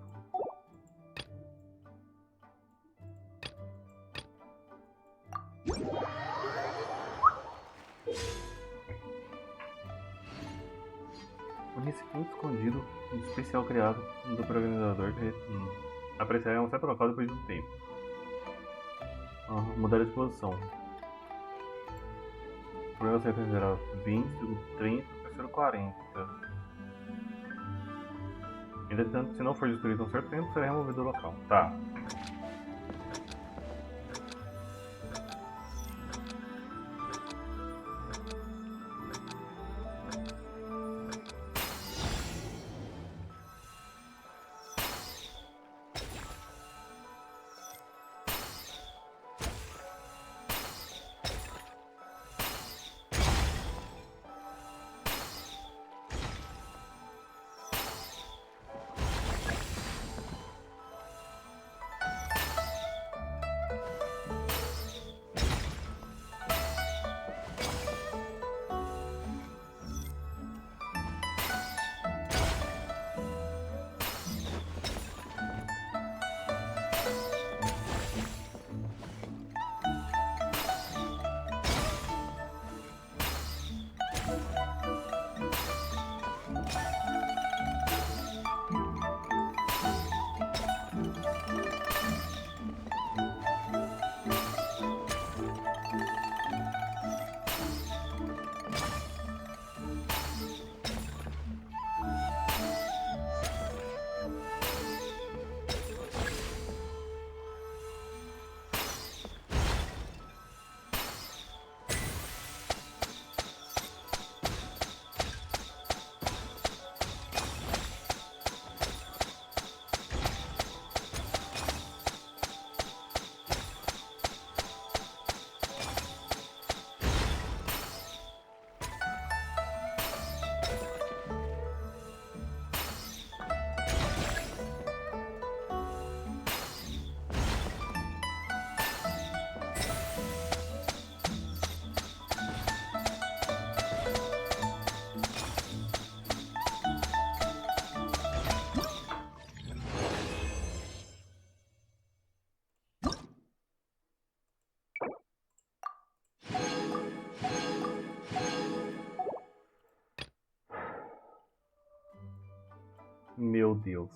Um recipiente escondido, um especial criado do organizador que apreciará um certo local depois de um tempo. Mudar a exposição. O primeiro você considerar 20, o 30, o terceiro 40. Entretanto, se não for destruído em um certo tempo, será removido do local. Tá. Meu Deus.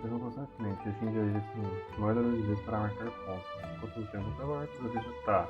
Eu constantemente, assim, já disse mais ou menos vezes para marcar pontos. Quanto tempo até agora, você já tá.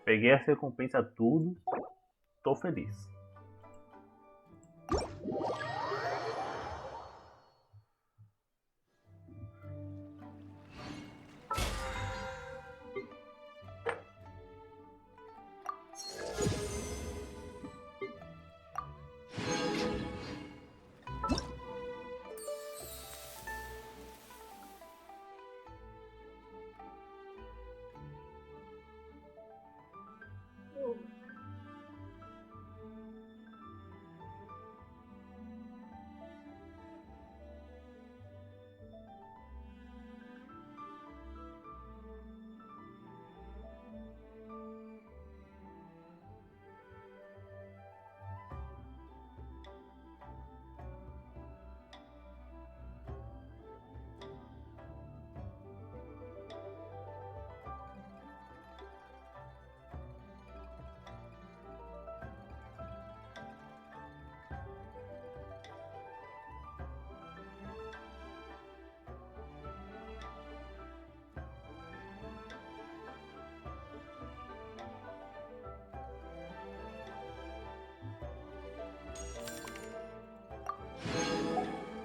Peguei essa recompensa tudo. Tô feliz.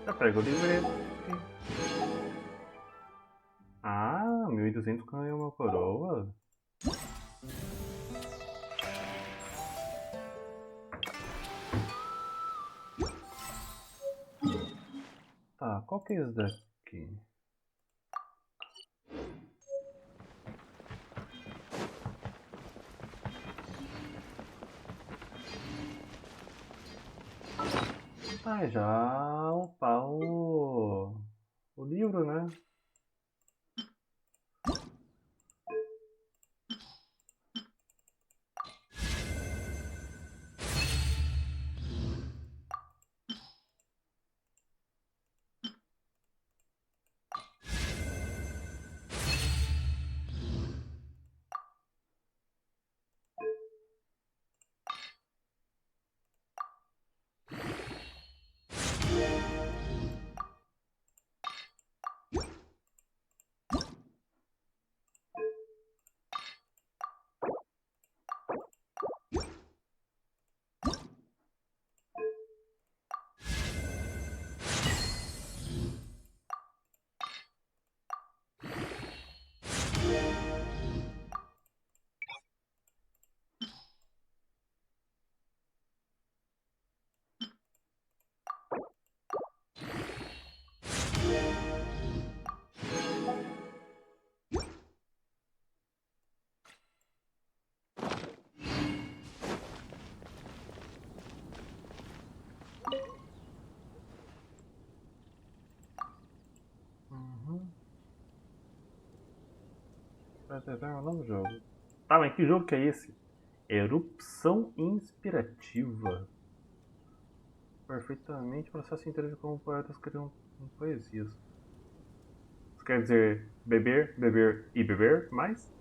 Já pega o livreto. Ah, 1.200 ganhou uma coroa. Tá, qual que é esse daqui? Ah, já upar o livro, né? É o nome do jogo. Tá, mas que jogo que é esse? Erupção inspirativa. Perfeitamente, processo inteiro de como poetas criam poesias. Isso quer dizer beber, beber e beber mais?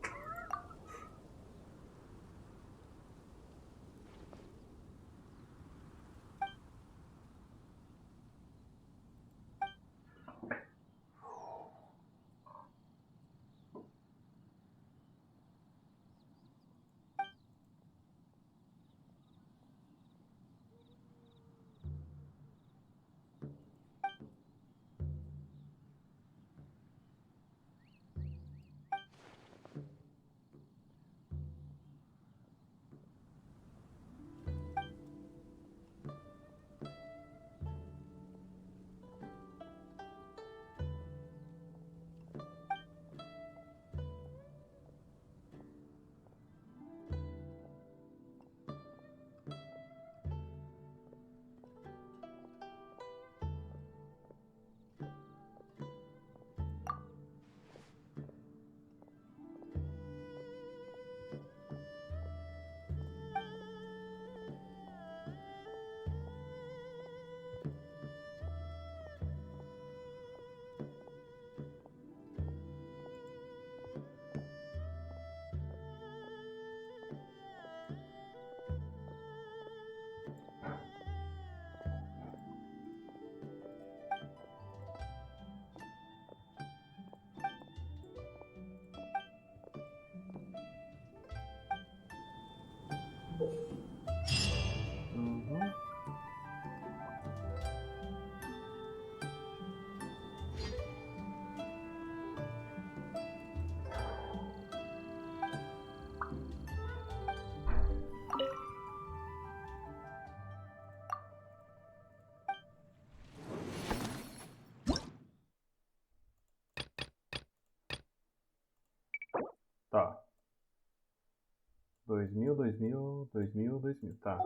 2000, 2000, 2000, 2000. Tá.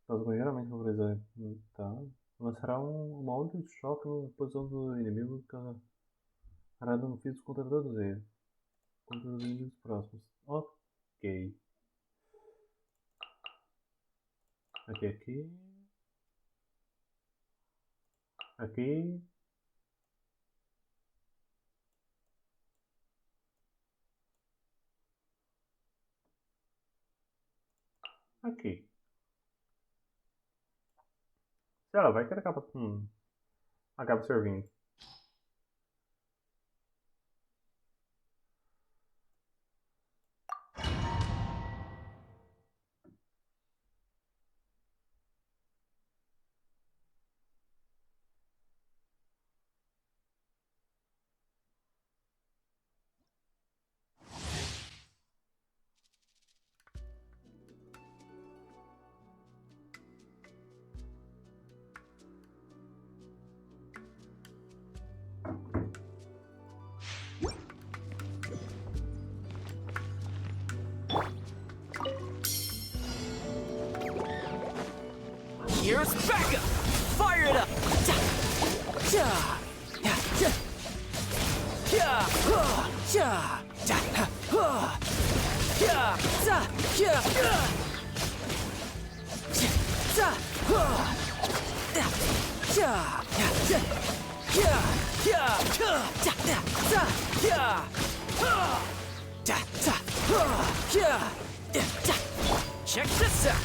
Caso geralmente valorizar. Tá. Lançará uma onda de choque na posição do inimigo. Hará dano físico contra todos eles. Contra os inimigos próximos. Ok. Aqui. Aqui. Aqui. Sei lá, vai que ele acaba servindo. Here's backup! Fire it up! Check this out!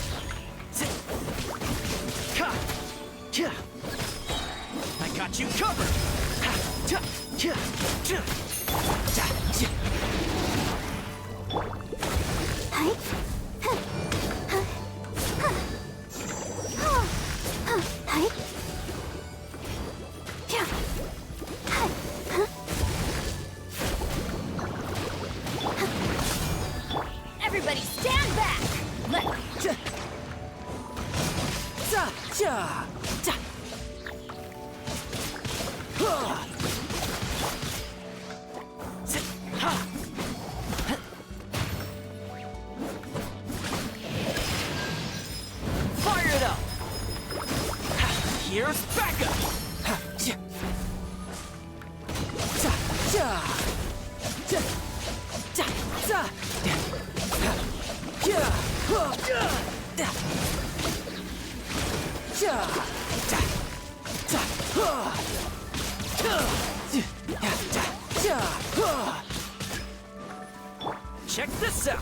I got you covered! Everybody stand back! Fire it up! Here's backup! Check this out!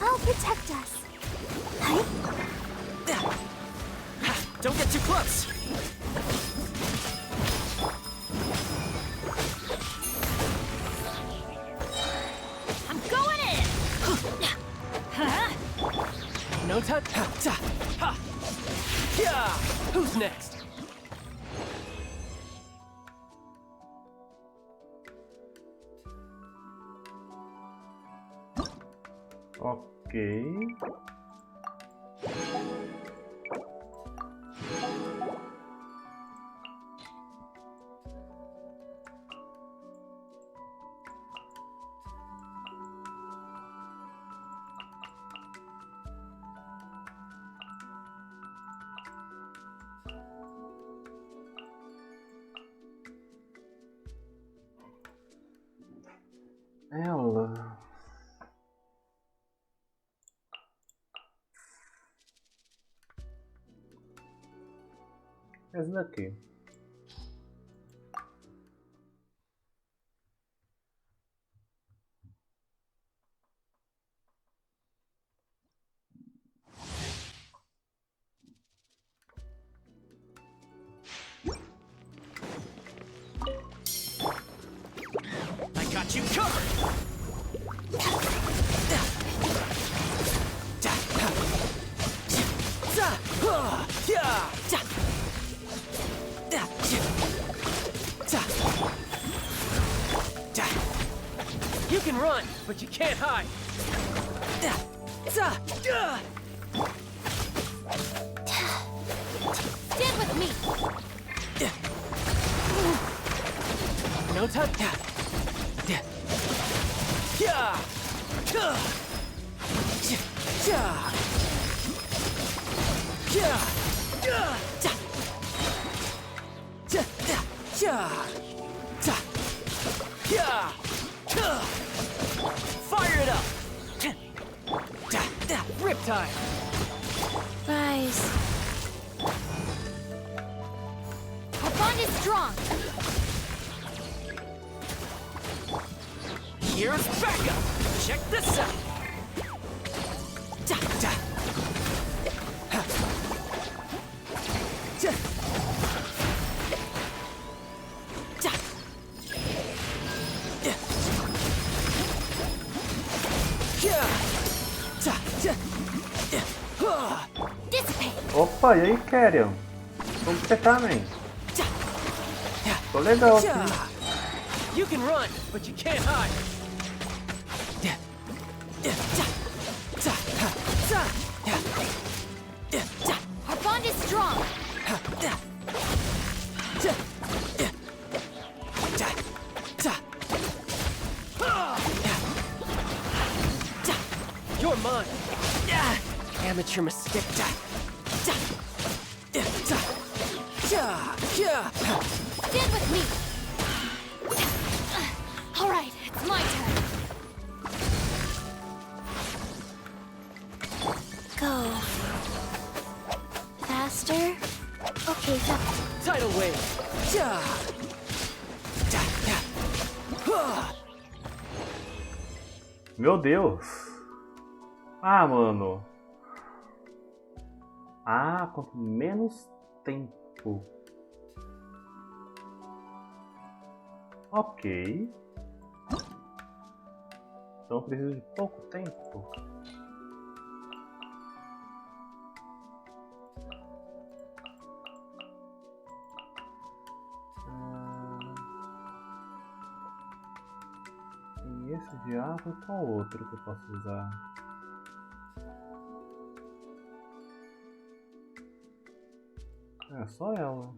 I'll protect us. Don't get too close! I'm going in! No time. Who's next? Ok. Ela. Esse daqui. I got you covered! You can run, but you can't hide. Stand with me! No touch. Fire it up! Riptide! Rise. Our bond is strong. Here's backup! Check this out! Opa, e aí, Carrion? Como que você tá, man? Tô legal aqui. You can run, but you can't hide. Our bond is strong. You're mine. Amateur mistake. Stand with me. All right, it's my turn. Go. Faster. Okay, Tidal wave. Meu Deus. Ah, mano. Ah, quanto menos tempo. Ok. Então eu preciso de pouco tempo. E esse de água, qual outro que eu posso usar? É só ela.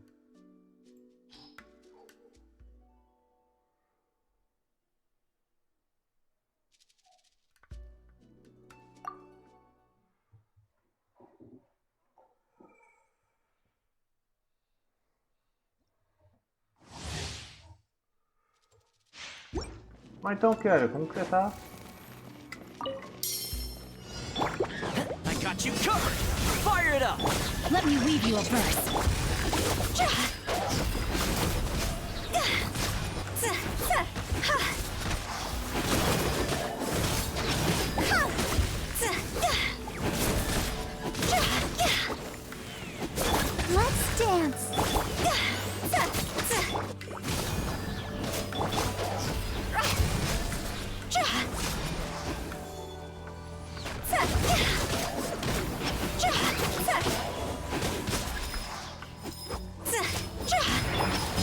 Mas então, Kiara, como que você tá? I got you covered. Fire it up. let me weave you a verse. Let's dance.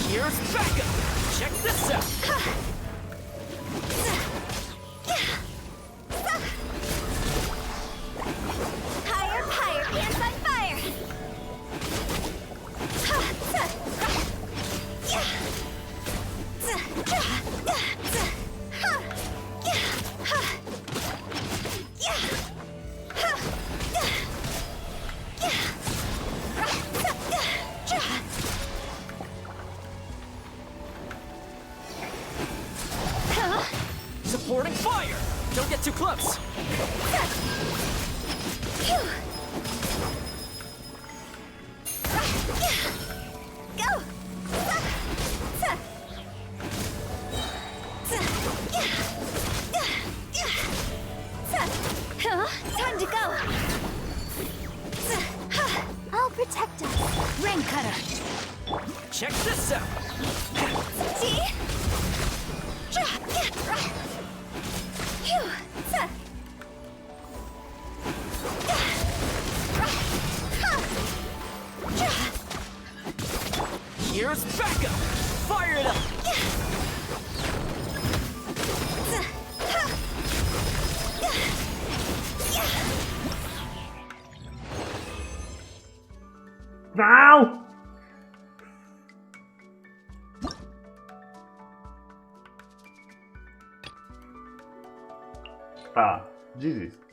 Here's backup. Check this out. Higher, higher, pants on fire. Supporting fire. Don't get too close. Go! Time to go! I'll protect us. Rain cutter. Check this out. See? Here's backup. Fire it up. Não! Tá, desista.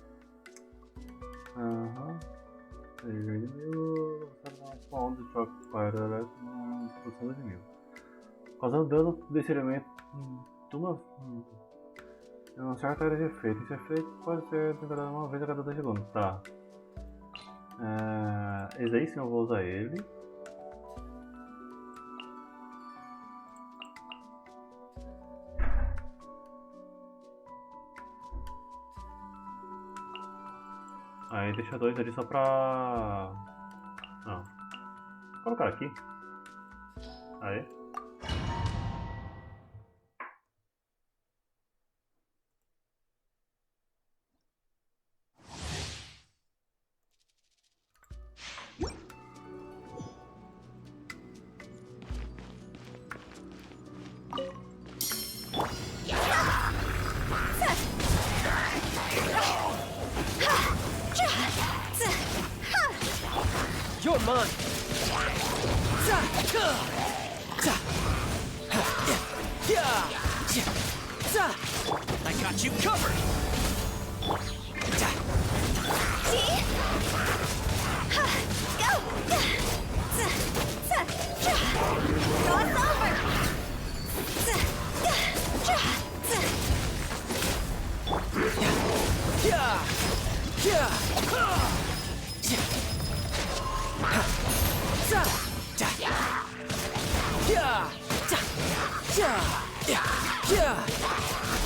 Aham. Uma onda de choque para posição de mil. Causando dano desse elemento de uma certa área de efeito. Esse efeito pode ser tentado uma vez a cada 2 segundos. Tá. Esse aí sim eu vou usar ele. Aí deixa 2 ali só pra... Não. Vou colocar aqui. Aí. You're mine. I got you covered.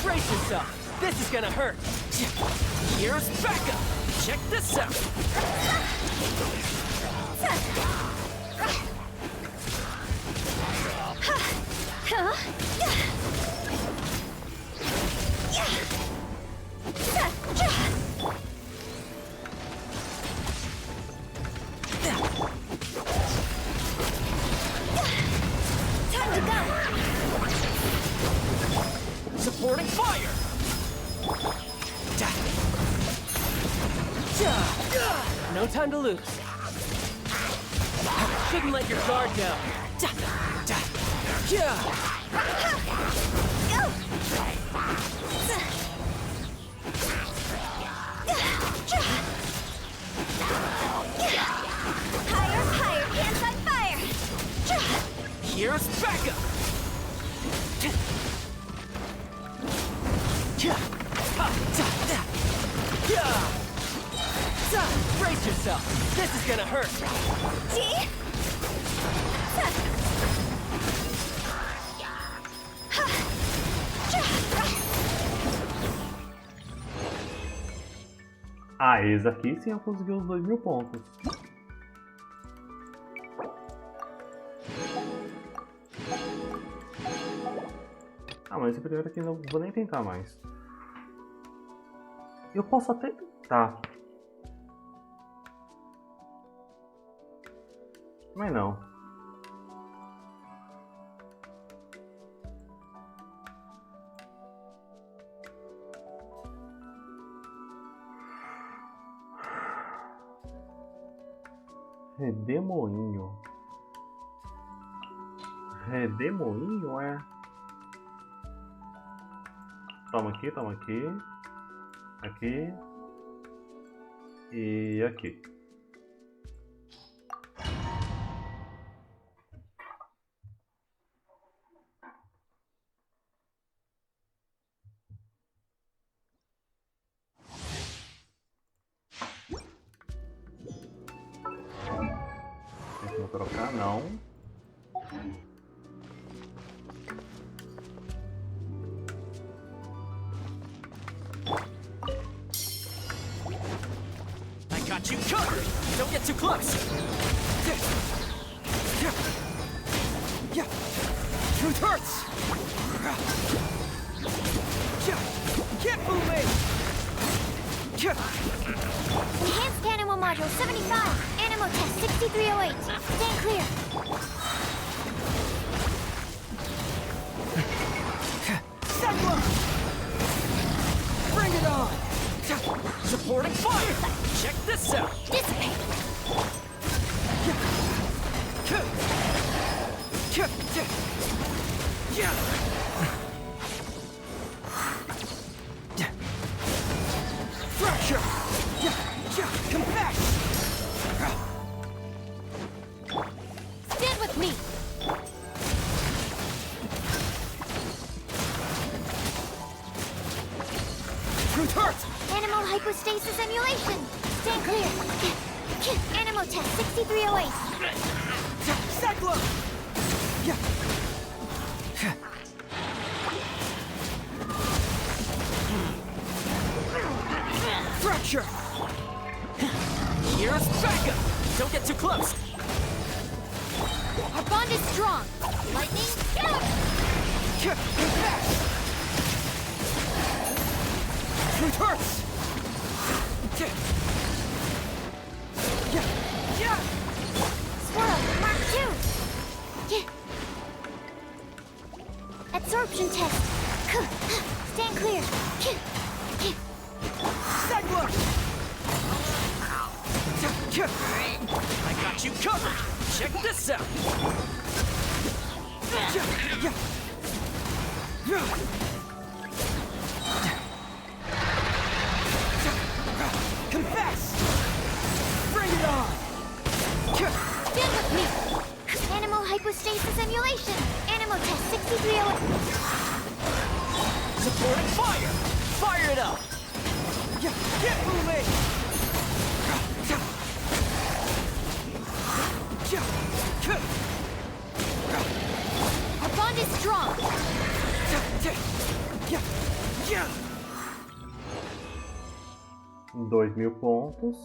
Brace yourself. This is gonna hurt. Here's backup. Check this out. Time to go! Supporting fire. No time to lose. Shouldn't let your guard down. Higher, higher, hands on fire! Here's backup. Brace yourself. This is gonna hurt. Ah, esse aqui sim eu consegui os 2.000 pontos. Ah, mas esse primeiro aqui não vou nem tentar mais. Eu posso até tentar. Mas não. Redemoinho. Redemoinho é... Toma aqui, toma aqui. Aqui. E aqui. Vou trocar, não. I got you covered. Don't get too close. Truth hurts. Can't fool me. Enhanced Animal Module 75. Animal Test 6308. Stand clear. Cyclone! Bring it on! Supporting fire! Check this out! Dissipate! hypostasis emulation. Stand clear. Animo test 6308. Cyclone! Fracture! Here's backup! Don't get too close! Our bond is strong. Lightning, Reverse! swirl, mark 2. Absorption test. Stand clear. Cyclone! I got you covered! Check this out! Confess! Bring it on! Stand with me. Animo hypostasis emulation. Animo test 6308. Supporting fire! Fire it up! Get moving! Our bond is strong. 2.000 pontos.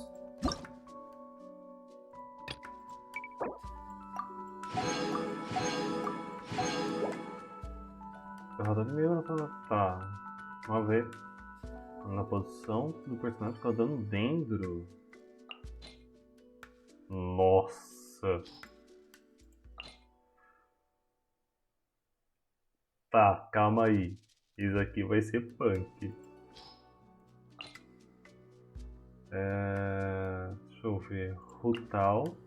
Ferrador de meio, tá. Vamos ver. Na posição do personagem causando dendro. Nossa. Tá, calma aí. Isso aqui vai ser punk. Deixa eu ver. Rutal.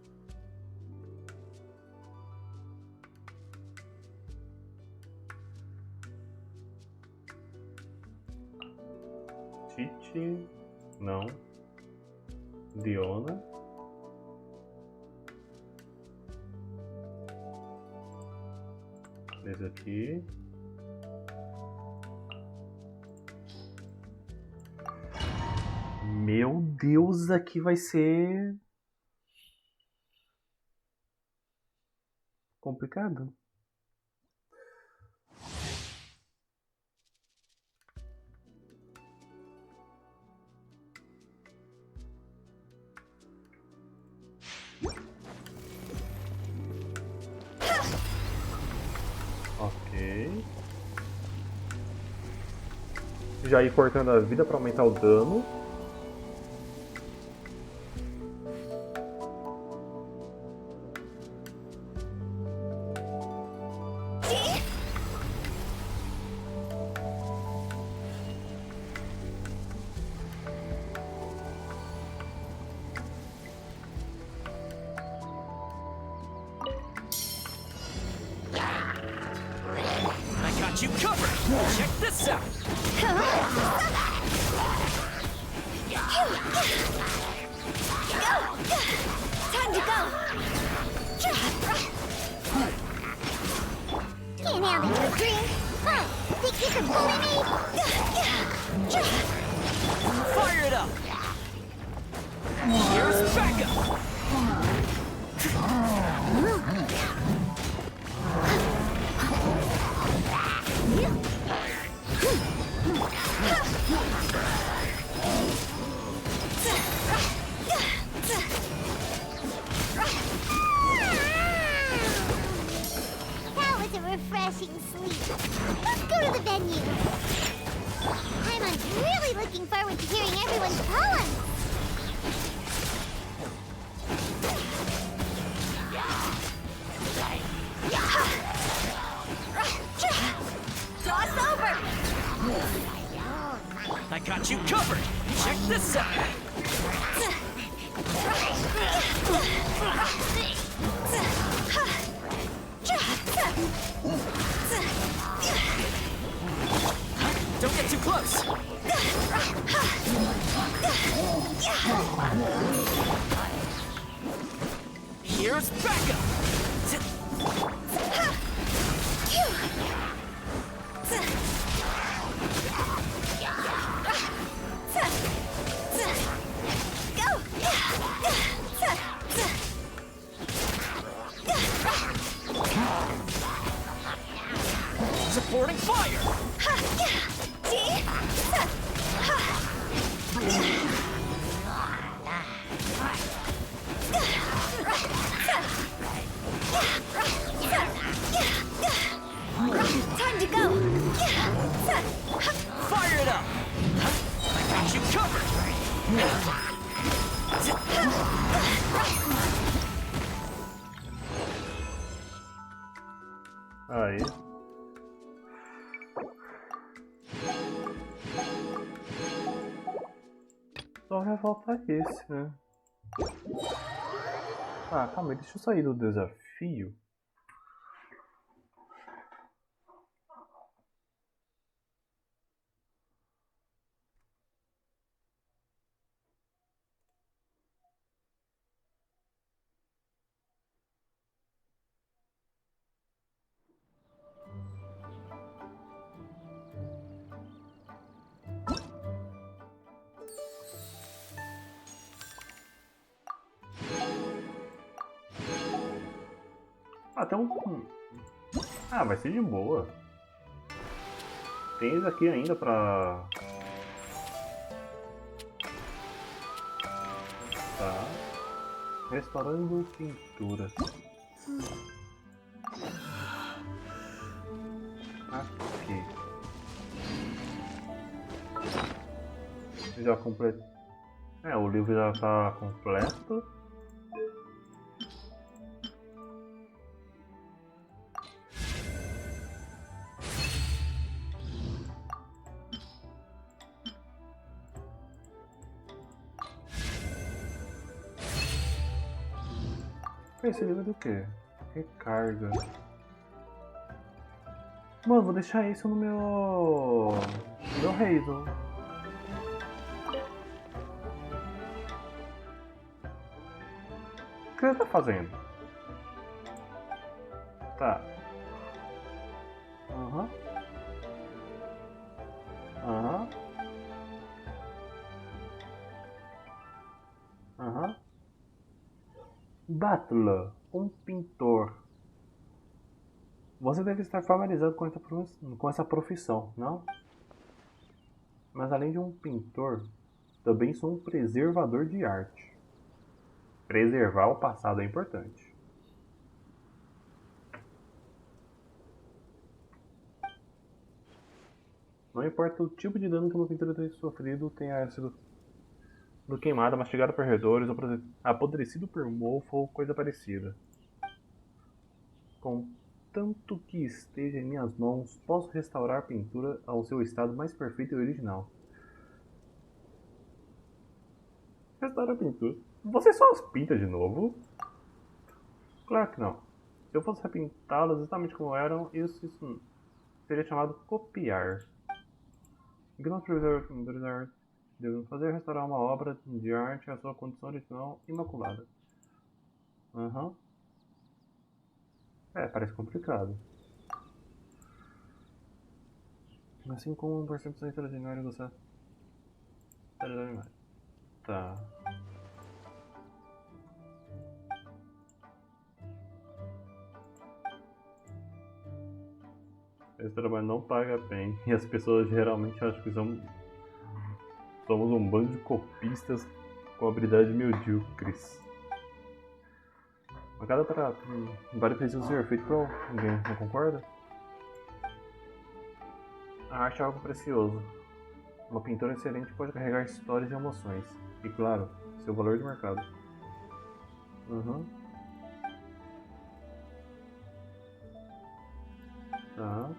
Titi. Não. Diona. Esse aqui. Meu Deus, aqui vai ser complicado. Ok. Já ir cortando a vida para aumentar o dano. I got you covered! Check this out! Time to go. Can't handle your drink. Huh? Think you can bully me? Fire it up! Here's backup! That was a refreshing sleep. Let's go to the venue. Paimon's really looking forward to hearing everyone's poems. Cross over. I got you covered! Check this out! Don't get too close! Here's backup! Reporting fire! Time to go! Fire it up! I got you covered! Aí. Só vai faltar esse, né? Ah, calma aí, deixa eu sair do desafio. Ah, tem um... Ah, vai ser de boa. Tem esse aqui ainda pra... Tá. Restaurando pinturas. Aqui. Já completo. É, o livro já tá completo. Esse livro é do quê? Recarga. Mano, vou deixar isso no meu... Razer. O que ele tá fazendo? Tá. Aham. Aham. Aham. Butler, um pintor. Você deve estar familiarizado com essa profissão, não? Mas além de um pintor, também sou um preservador de arte. Preservar o passado é importante. Não importa o tipo de dano que uma pintura tenha sofrido, tenha sido queimada, mastigada por redores, ou apodrecido por mofo ou coisa parecida. Contanto que esteja em minhas mãos, posso restaurar a pintura ao seu estado mais perfeito e original. Restaurar a pintura? Você só as pinta de novo? Claro que não. Se eu fosse repintá-las exatamente como eram, isso seria chamado copiar. O que nós precisamos devemos fazer é restaurar uma obra de arte à sua condição original imaculada. Aham. É, parece complicado. Assim como 1% extraordinário do céu. Tá. Esse trabalho não paga bem e as pessoas geralmente acham que somos um bando de copistas com habilidade medíocres. Mas cada trabalho precisa ser feito por alguém, não concorda? A arte é algo precioso. Uma pintura excelente pode carregar histórias e emoções. E claro, seu valor de mercado. Uhum. Tá.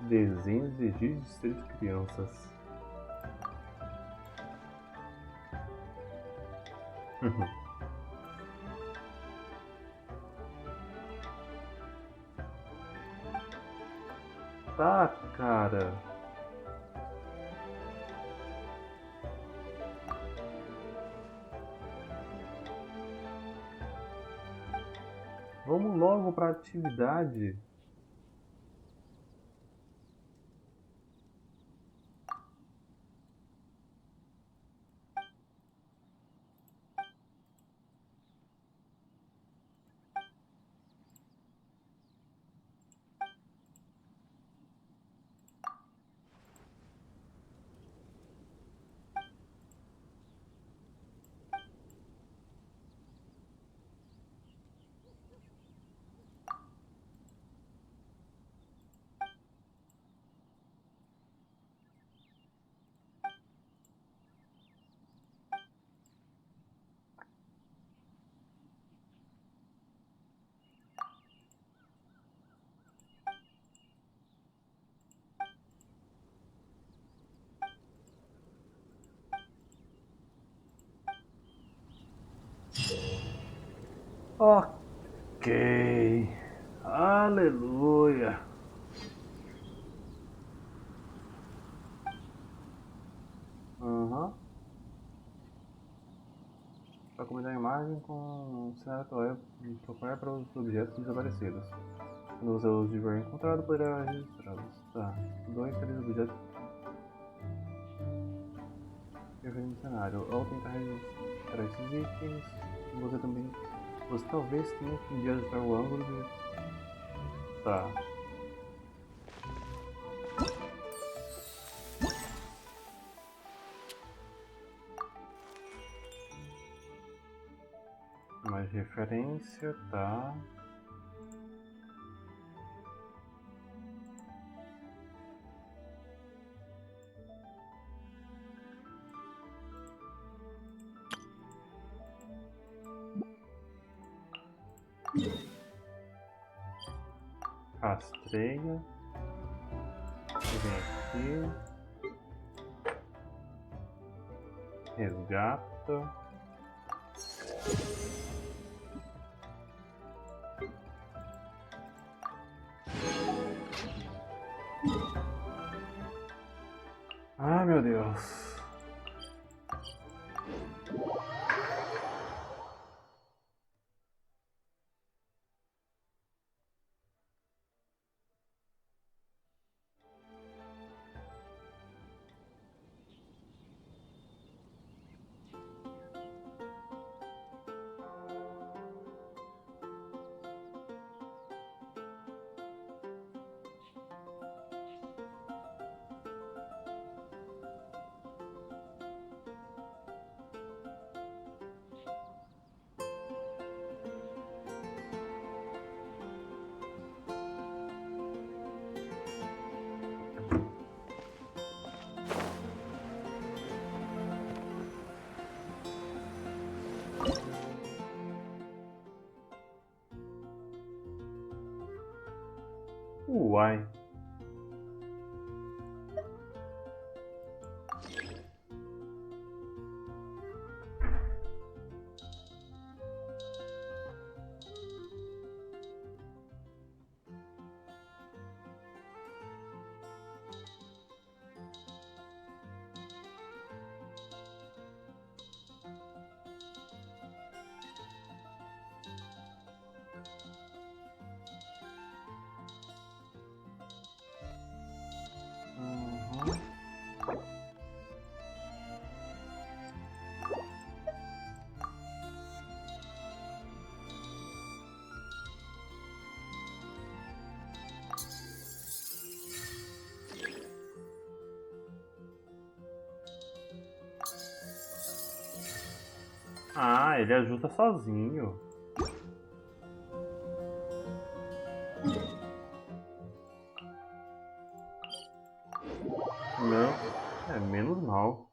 Desenhos de giz de ser de crianças. Tá, cara. Vamos logo pra atividade. Ok. Aleluia. Aham. Para combinar a imagem com o cenário atual e procurar para os objetos desaparecidos. Quando você os tiver encontrado, poderá registrá-los. Tá. 2, 3 objetos referentes no cenário. Ao tentar registrar esses itens, você talvez tenha que ajustar o ângulo de... Tá. Mais referência, tá. Rastreia. Vem aqui. Resgata. Ah, meu Deus. Uai. Ah, ele ajuda sozinho. Não, é menos mal.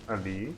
Ali.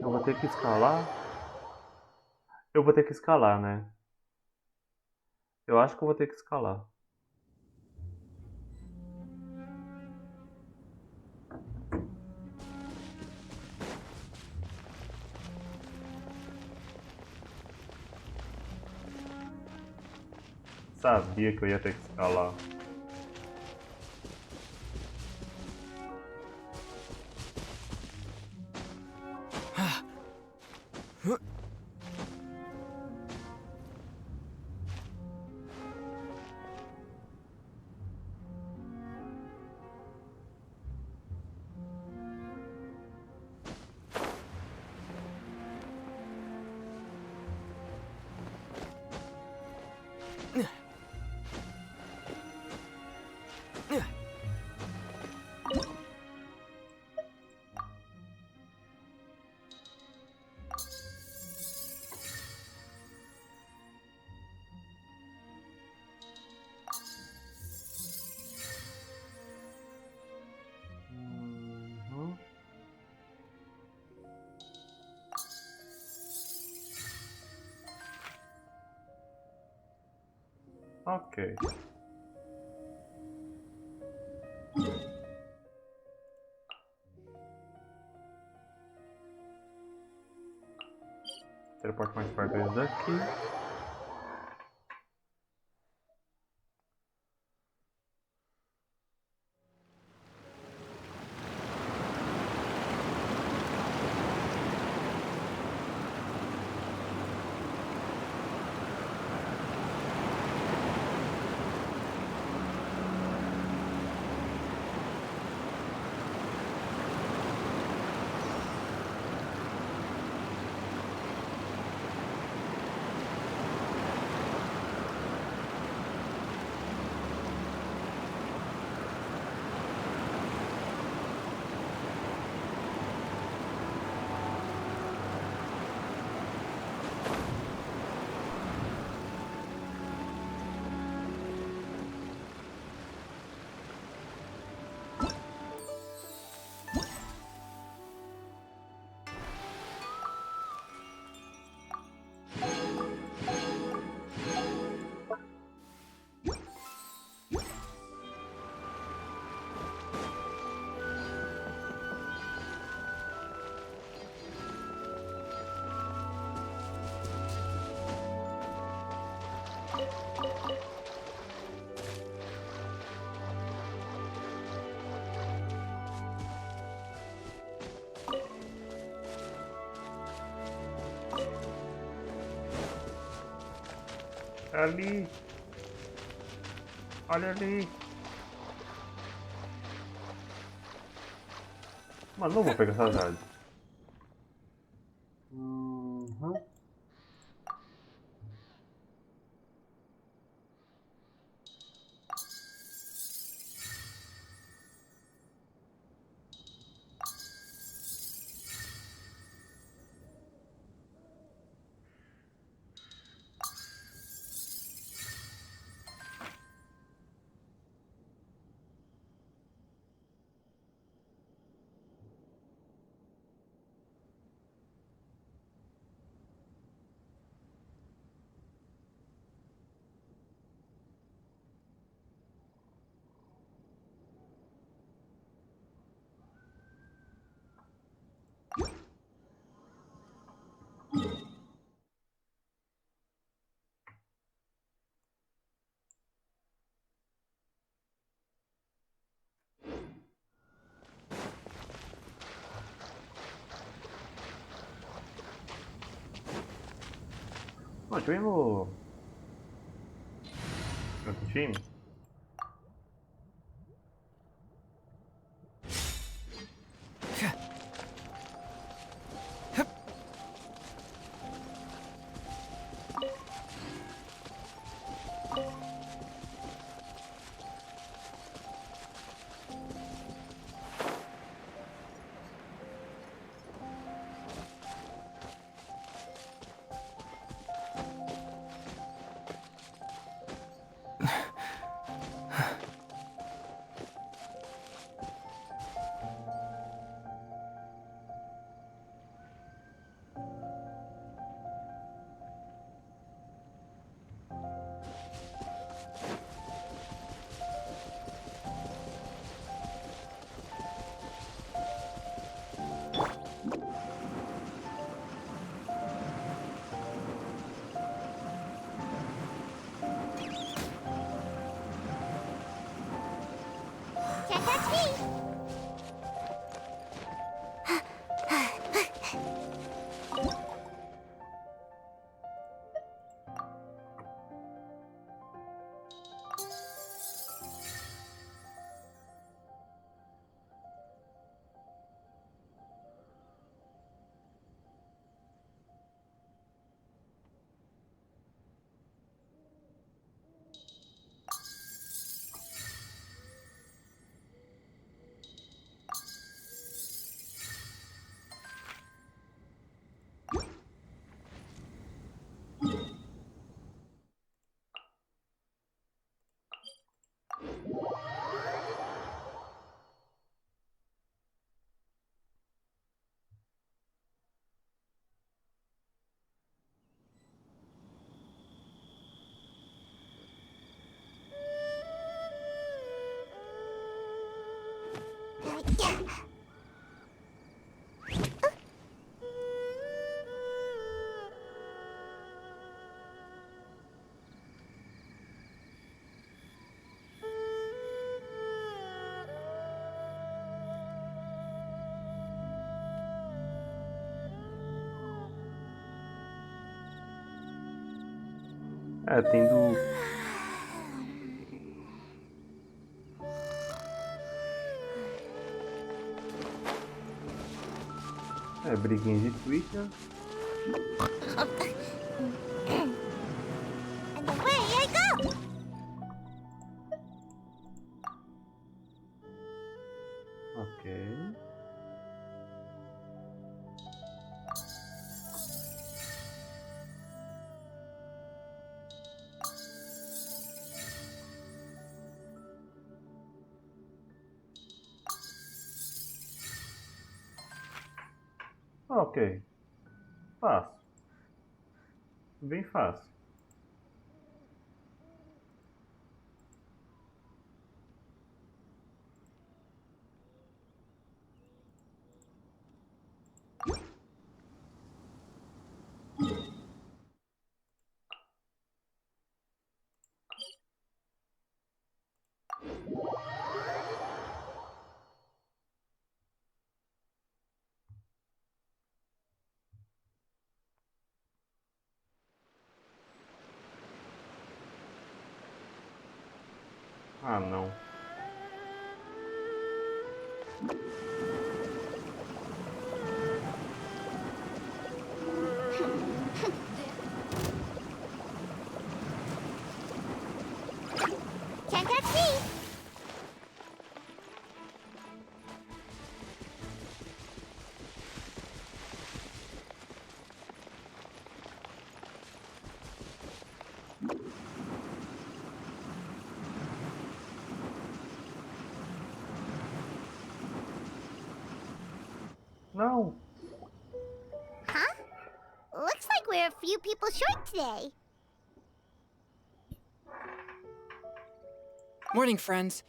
Eu vou ter que escalar? Eu vou ter que escalar, né? Eu acho que eu vou ter que escalar. Sabia que eu ia ter que escalar. Ok. Teleporte mais perto desse daqui. Ali. Olha ali. Mano, não vou pegar essas árvores. deixa eu ir no... outro time. Can't touch me! É, tendo... É, briguinha de Twitter. And away I go! Ok. Ok. Fácil. Bem fácil. Ah, não. Can't touch me! Não. Huh? Looks like we're a few people short today. Morning, friends.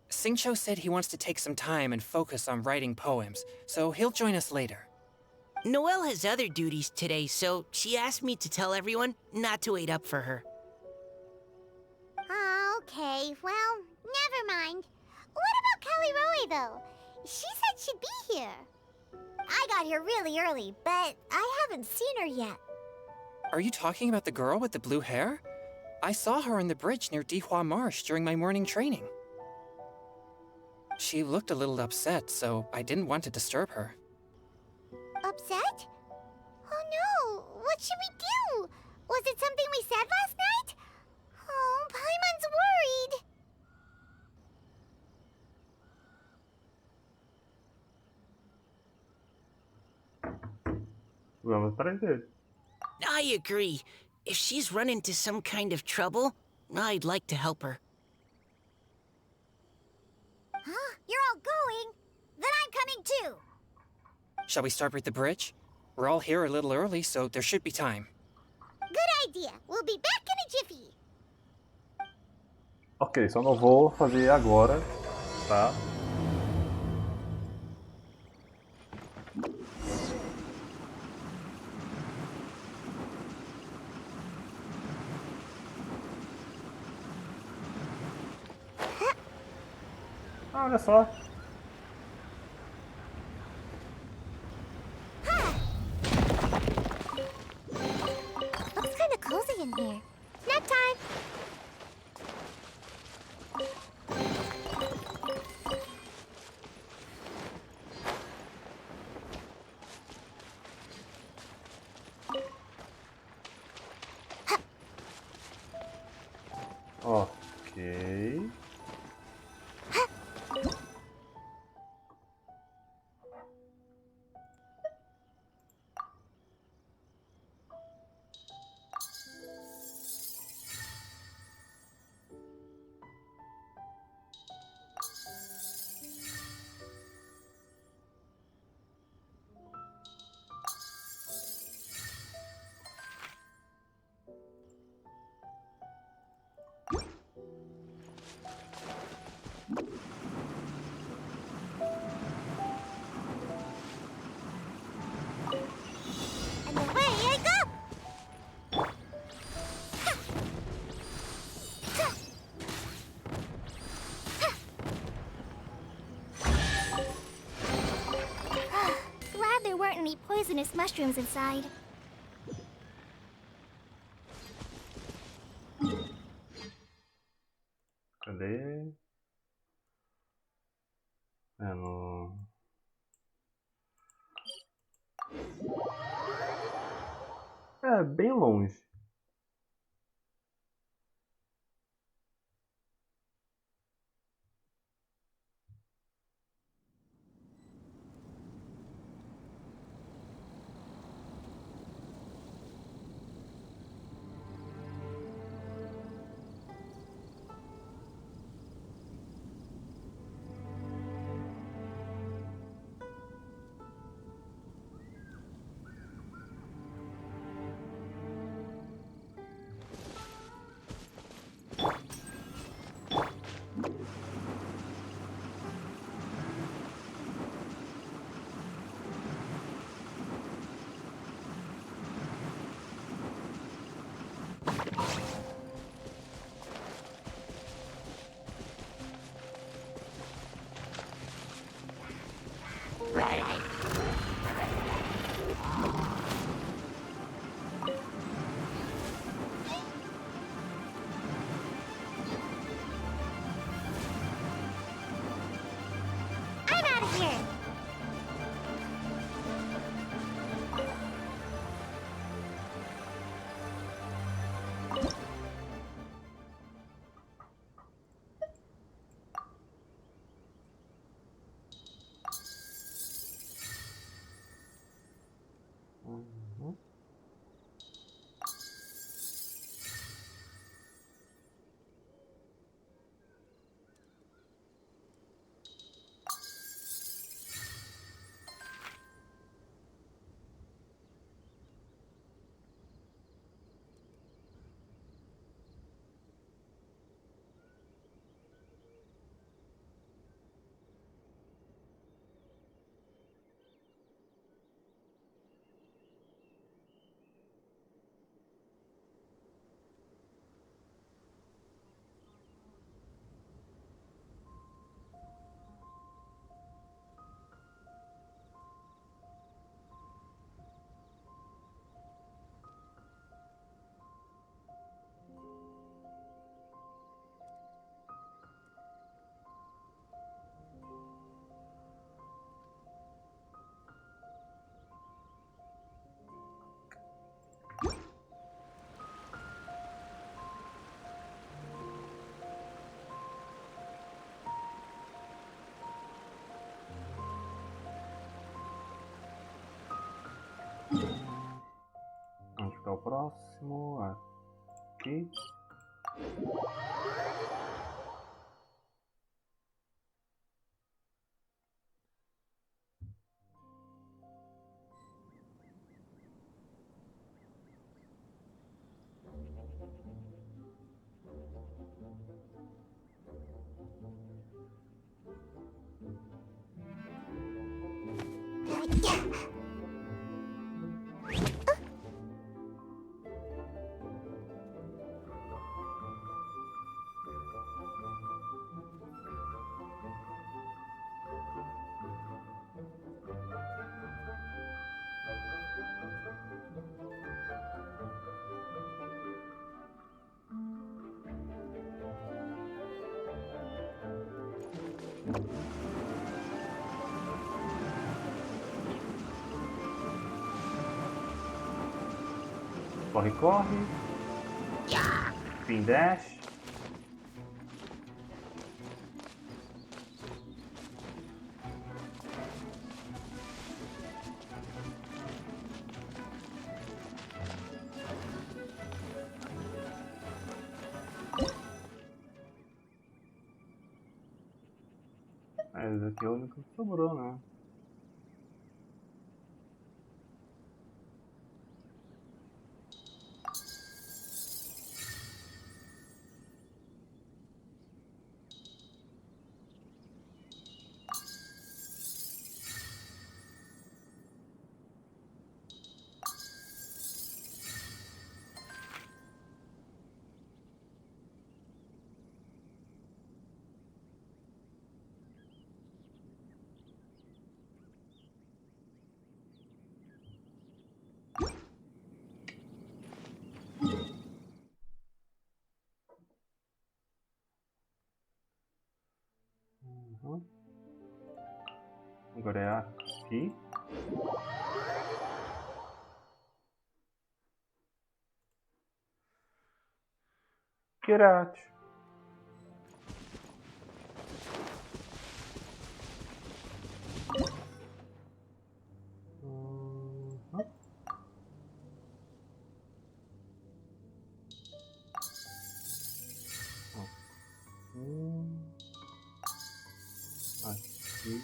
Singcho said he wants to take some time and focus on writing poems, so he'll join us later. Noelle has other duties today, so she asked me to tell everyone not to wait up for her. Oh, okay. Well, never mind. What about Kelly Rowe, though? She said she'd be here. I got here really early, but I haven't seen her yet. Are you talking about the girl with the blue hair? I saw her on the bridge near Dihua Marsh during my morning training. She looked a little upset, so I didn't want to disturb her. Upset? Oh no! What should we do? Was it something we said last night? Oh, Paimon's worried. Vamos atrás dele. I agree. If she's run into some kind of trouble, I'd like to help her. Huh? You're all going? Then I'm coming too. Shall we start with the bridge? We're all here a little early, so there should be time. Good idea. We'll be back in a jiffy. Ok, só não vou fazer agora, tá? Ah, olha só. Looks kind of cozy in here. Nap time. Ok. And away I go! Glad there weren't any poisonous mushrooms inside. Cadê? Não. É, bem longe. I'm out of here! é o próximo? Aqui. Corre, corre. Spin dash. Esse aqui é o único que sobrou, né? Agora é aqui. Get out. Aqui.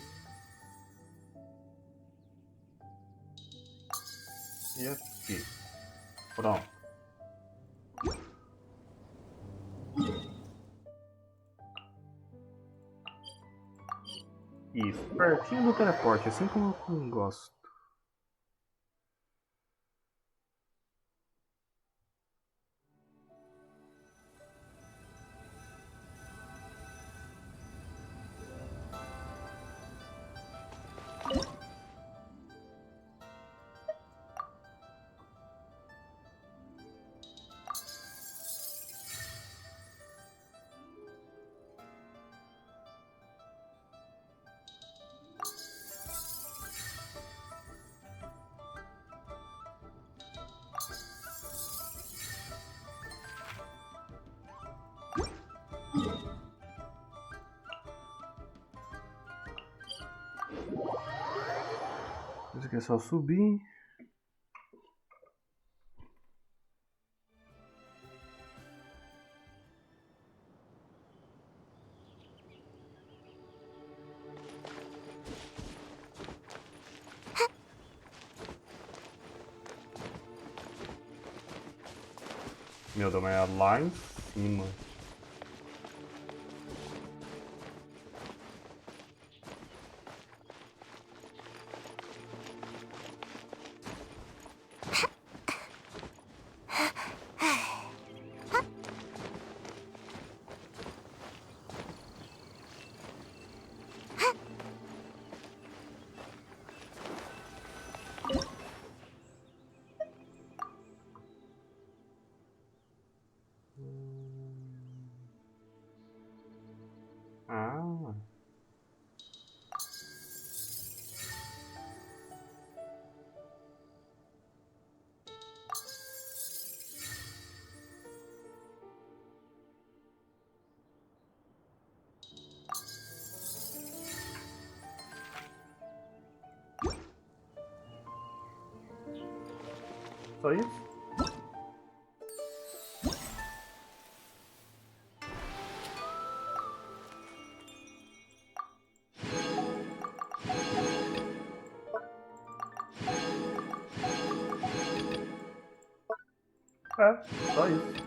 E aqui. Pronto. Isso, pertinho do teleporte, assim como eu gosto. Isso aqui é só subir. Meu Deus, mas é lá em cima. Ah. Só isso? É, só isso.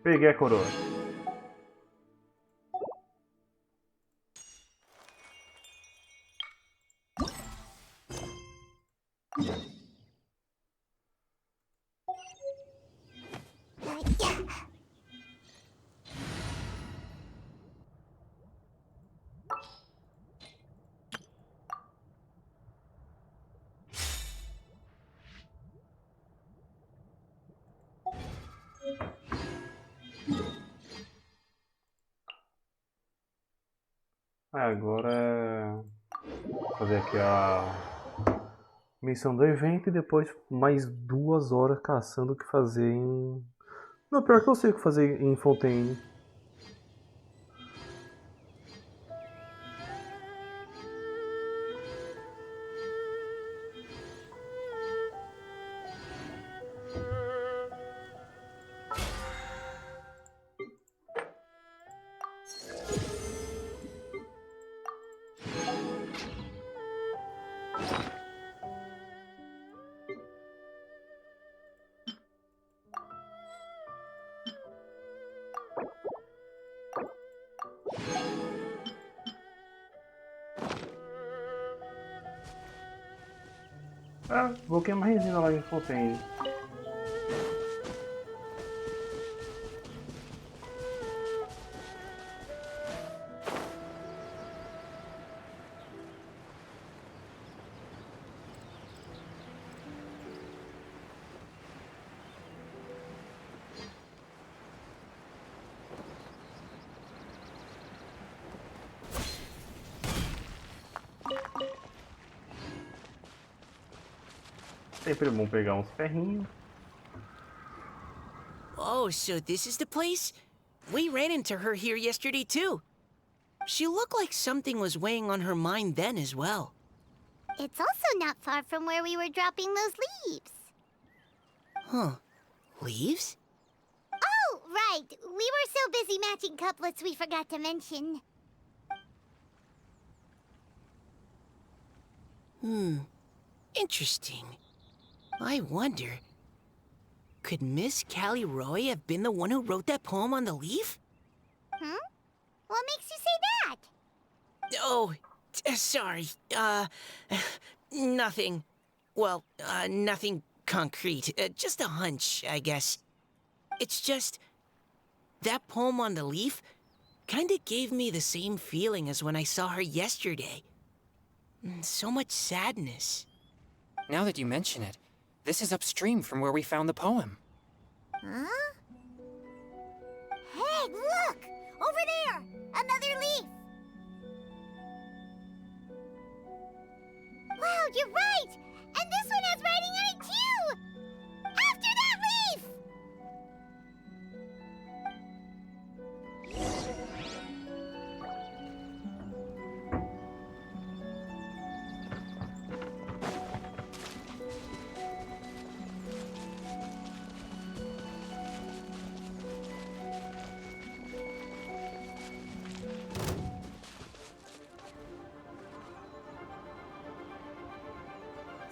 Peguei a coroa. Agora é fazer aqui a missão do evento e depois mais 2 horas caçando o que fazer em... Não, pior que eu sei o que fazer em Fontaine. Ah, vou queimar resina lá em Fontaine. Sempre bom pegar uns ferrinhos. Oh, so this is the place? We ran into her here yesterday, too. She looked like something was weighing on her mind then as well. It's also not far from where we were dropping those leaves. Huh. Leaves? Oh, right. We were so busy matching couplets we forgot to mention. Interesting. I wonder, could Miss Callie Roy have been the one who wrote that poem on the leaf? What makes you say that? Oh, sorry. Nothing. Well, nothing concrete. Just a hunch, I guess. It's just, that poem on the leaf kinda gave me the same feeling as when I saw her yesterday. So much sadness. Now that you mention it, this is upstream from where we found the poem. Huh? Hey, look! Over there! Another leaf! Wow, you're right! And this one has writing on it too! After that leaf!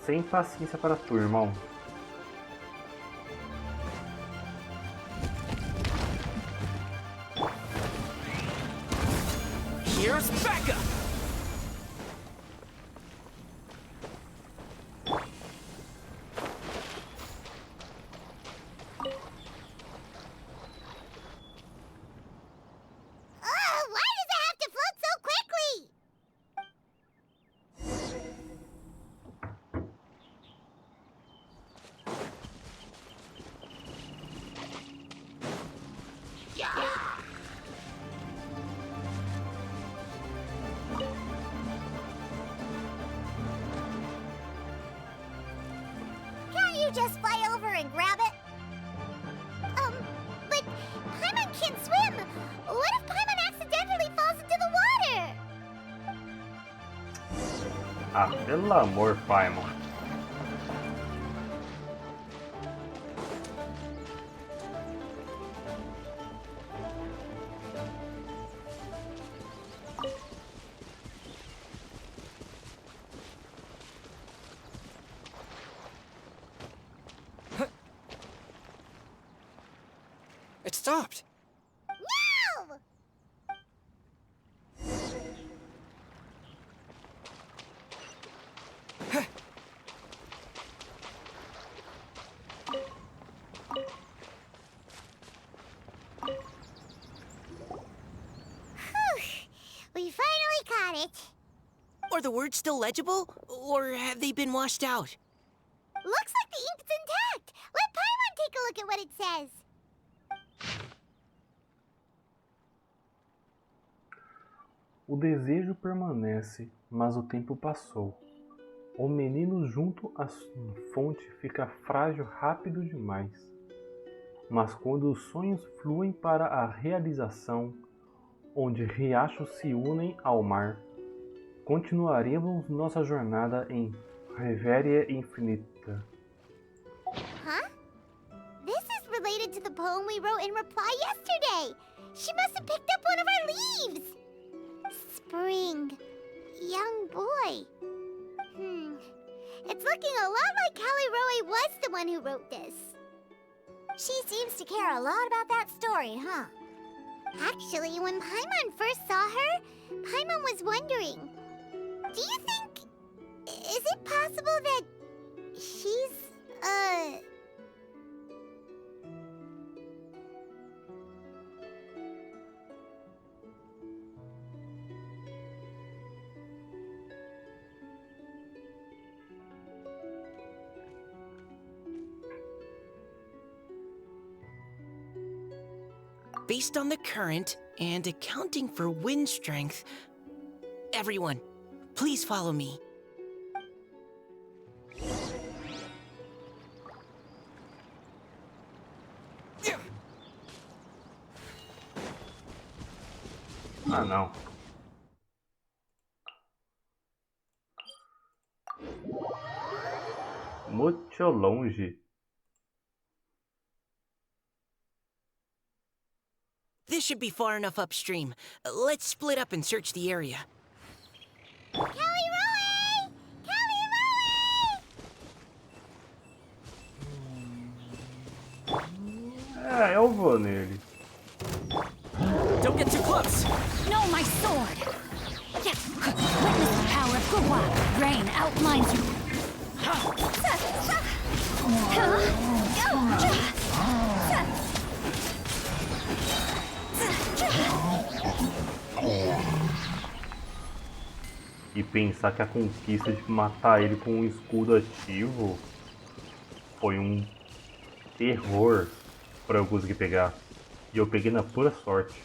Sem paciência para tu, irmão. Here's Becca! Why does it have to float so quickly? Can't you just fly over and grab it? But Paimon can't swim. What if Paimon accidentally falls into the water? Ah, pelo amor, Paimon. It stopped. No! We finally caught it. Are the words still legible, or have they been washed out? Looks like the ink's intact. Let Paimon take a look at what it says. O desejo permanece, mas o tempo passou. O menino junto à fonte fica frágil rápido demais. Mas quando os sonhos fluem para a realização, onde riachos se unem ao mar, continuaremos nossa jornada em Reverie Infinita. Huh? This is related to the poem we wrote in reply yesterday. She must have picked up one of our leaves. Spring. Young boy. It's looking a lot like Callie Roe was the one who wrote this. She seems to care a lot about that story, huh? Actually, when Paimon first saw her, Paimon was wondering, do you think... is it possible that she's, Based on the current and accounting for wind strength, everyone, please follow me. Ah, não. Muito longe. This should be far enough upstream. Let's split up and search the area. Callie Roe! Callie É, eu vou nele. Don't get too close! No, my sword! Yes! Witness the power of Gua! Rain outlines you! E pensar que a conquista de matar ele com um escudo ativo foi um terror para eu conseguir pegar. E eu peguei na pura sorte.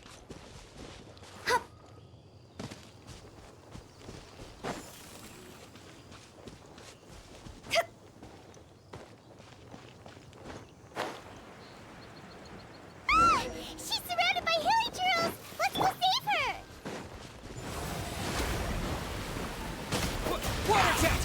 She's surrounded by hilly churros! Let's go save her! Water jet!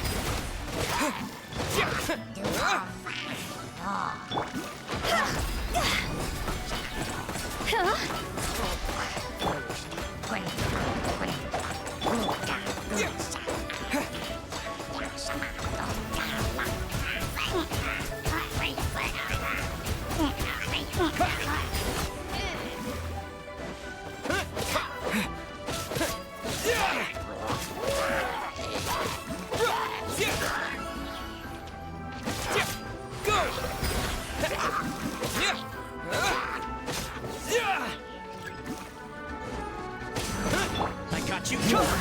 I got you covered!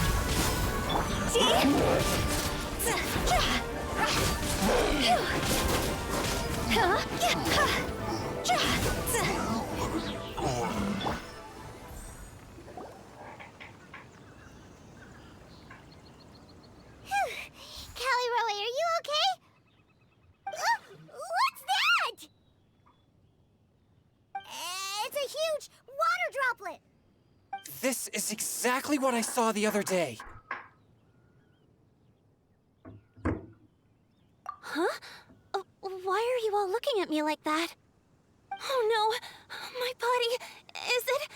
Callie Roe, are you okay? What's that? It's a huge water droplet. This is exactly what I saw the other day. Huh? Why are you all looking at me like that? Oh no! My body... is it...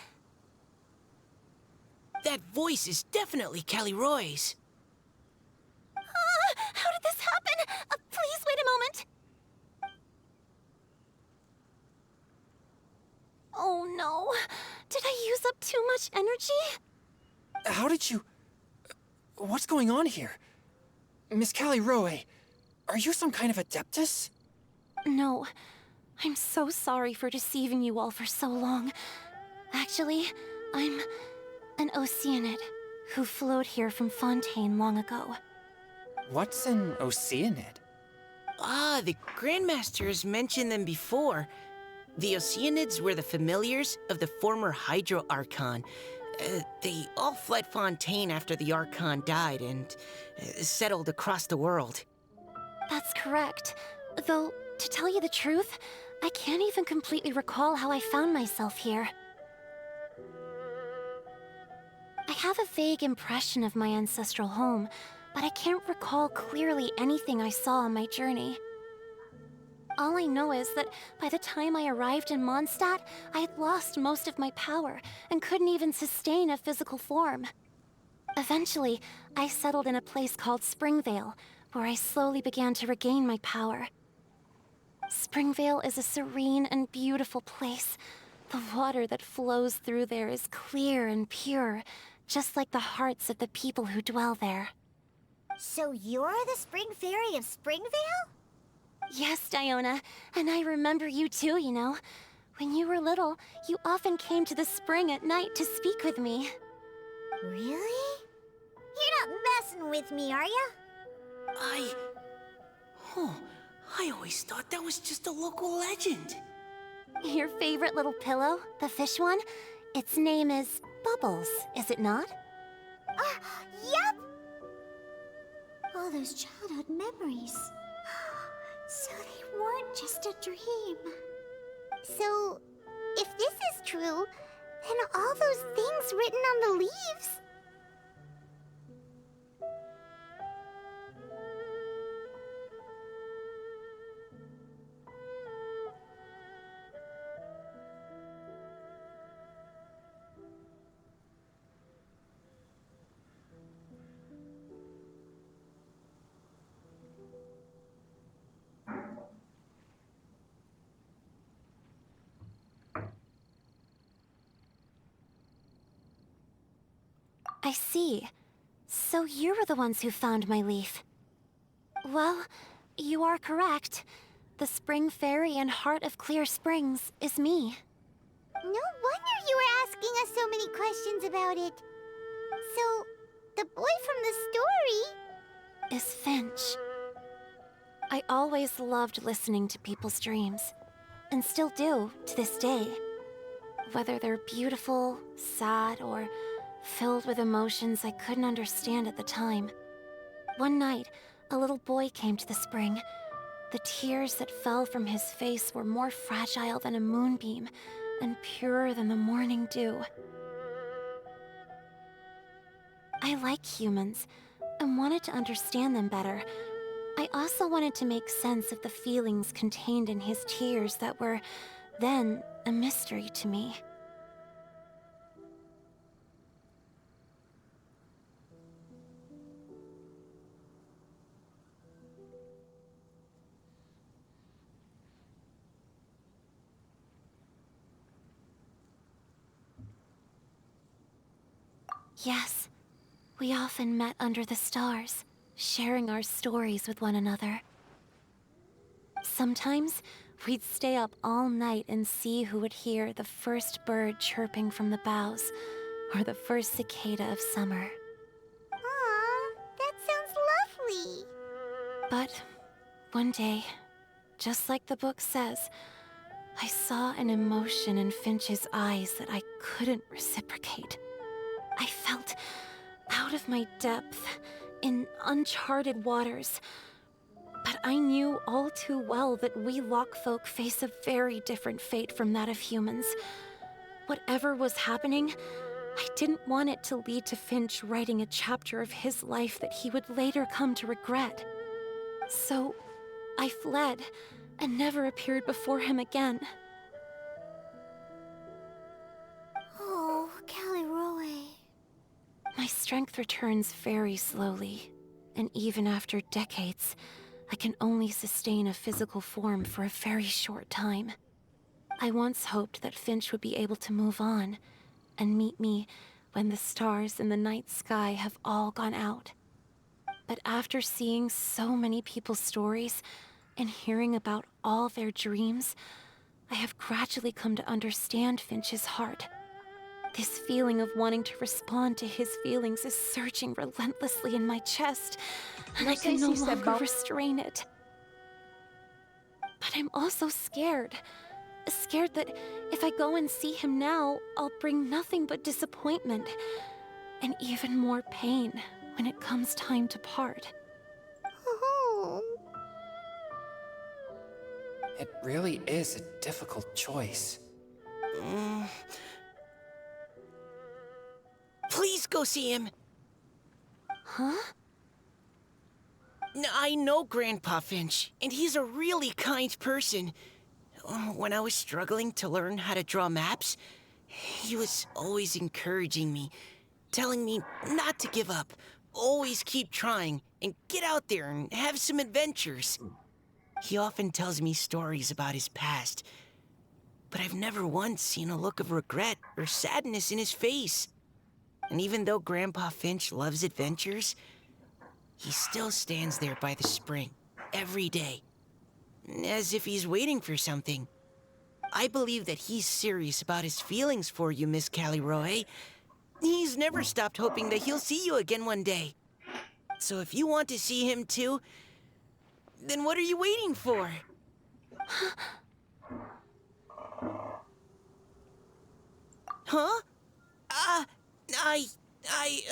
That voice is definitely Callie Roy's. How did this happen? Please wait a moment. Oh no. Did I use up too much energy? How did you... What's going on here? Miss Callie Roe, are you some kind of adeptus? No. I'm so sorry for deceiving you all for so long. Actually, I'm an Oceanid who flowed here from Fontaine long ago. What's an Oceanid? Ah, the Grandmaster has mentioned them before. The Oceanids were the familiars of the former Hydro Archon. They all fled Fontaine after the Archon died and settled across the world. That's correct. Though, to tell you the truth, I can't even completely recall how I found myself here. I have a vague impression of my ancestral home, but I can't recall clearly anything I saw on my journey. All I know is that by the time I arrived in Mondstadt, I had lost most of my power and couldn't even sustain a physical form. Eventually, I settled in a place called Springvale, where I slowly began to regain my power. Springvale is a serene and beautiful place. The water that flows through there is clear and pure, just like the hearts of the people who dwell there. So you're the Spring Fairy of Springvale? Yes, Diona, and I remember you too, you know. When you were little, you often came to the spring at night to speak with me. Really? You're not messing with me, are ya? I always thought that was just a local legend. Your favorite little pillow, the fish one? Its name is Bubbles, is it not? Yep! All those childhood memories. So they weren't just a dream. So, if this is true, then all those things written on the leaves... I see. So you were the ones who found my leaf. Well, you are correct. The Spring Fairy and Heart of Clear Springs is me. No wonder you were asking us so many questions about it. So, the boy from the story... Is Finch. I always loved listening to people's dreams, and still do to this day. Whether they're beautiful, sad, or filled with emotions I couldn't understand at the time. One night, a little boy came to the spring. The tears that fell from his face were more fragile than a moonbeam, and purer than the morning dew. I like humans, and wanted to understand them better. I also wanted to make sense of the feelings contained in his tears that were, then, a mystery to me. Yes, we often met under the stars, sharing our stories with one another. Sometimes, we'd stay up all night and see who would hear the first bird chirping from the boughs, or the first cicada of summer. Aw, that sounds lovely. But one day, just like the book says, I saw an emotion in Finch's eyes that I couldn't reciprocate. I felt out of my depth, in uncharted waters. But I knew all too well that we Lockfolk face a very different fate from that of humans. Whatever was happening, I didn't want it to lead to Finch writing a chapter of his life that he would later come to regret. So, I fled, and never appeared before him again. Oh, Callie Roe. My strength returns very slowly, and even after decades, I can only sustain a physical form for a very short time. I once hoped that Finch would be able to move on and meet me when the stars in the night sky have all gone out. But after seeing so many people's stories and hearing about all their dreams, I have gradually come to understand Finch's heart. This feeling of wanting to respond to his feelings is surging relentlessly in my chest, and I can no longer restrain it. But I'm also scared. Scared that if I go and see him now, I'll bring nothing but disappointment and even more pain when it comes time to part. Oh. It really is a difficult choice. Please go see him. Huh? I know Grandpa Finch, and he's a really kind person. When I was struggling to learn how to draw maps, he was always encouraging me, telling me not to give up, always keep trying, and get out there and have some adventures. He often tells me stories about his past, but I've never once seen a look of regret or sadness in his face. And even though Grandpa Finch loves adventures, he still stands there by the spring, every day, as if he's waiting for something. I believe that he's serious about his feelings for you, Miss Callie-Roe. He's never stopped hoping that he'll see you again one day. So if you want to see him too, then what are you waiting for? Huh?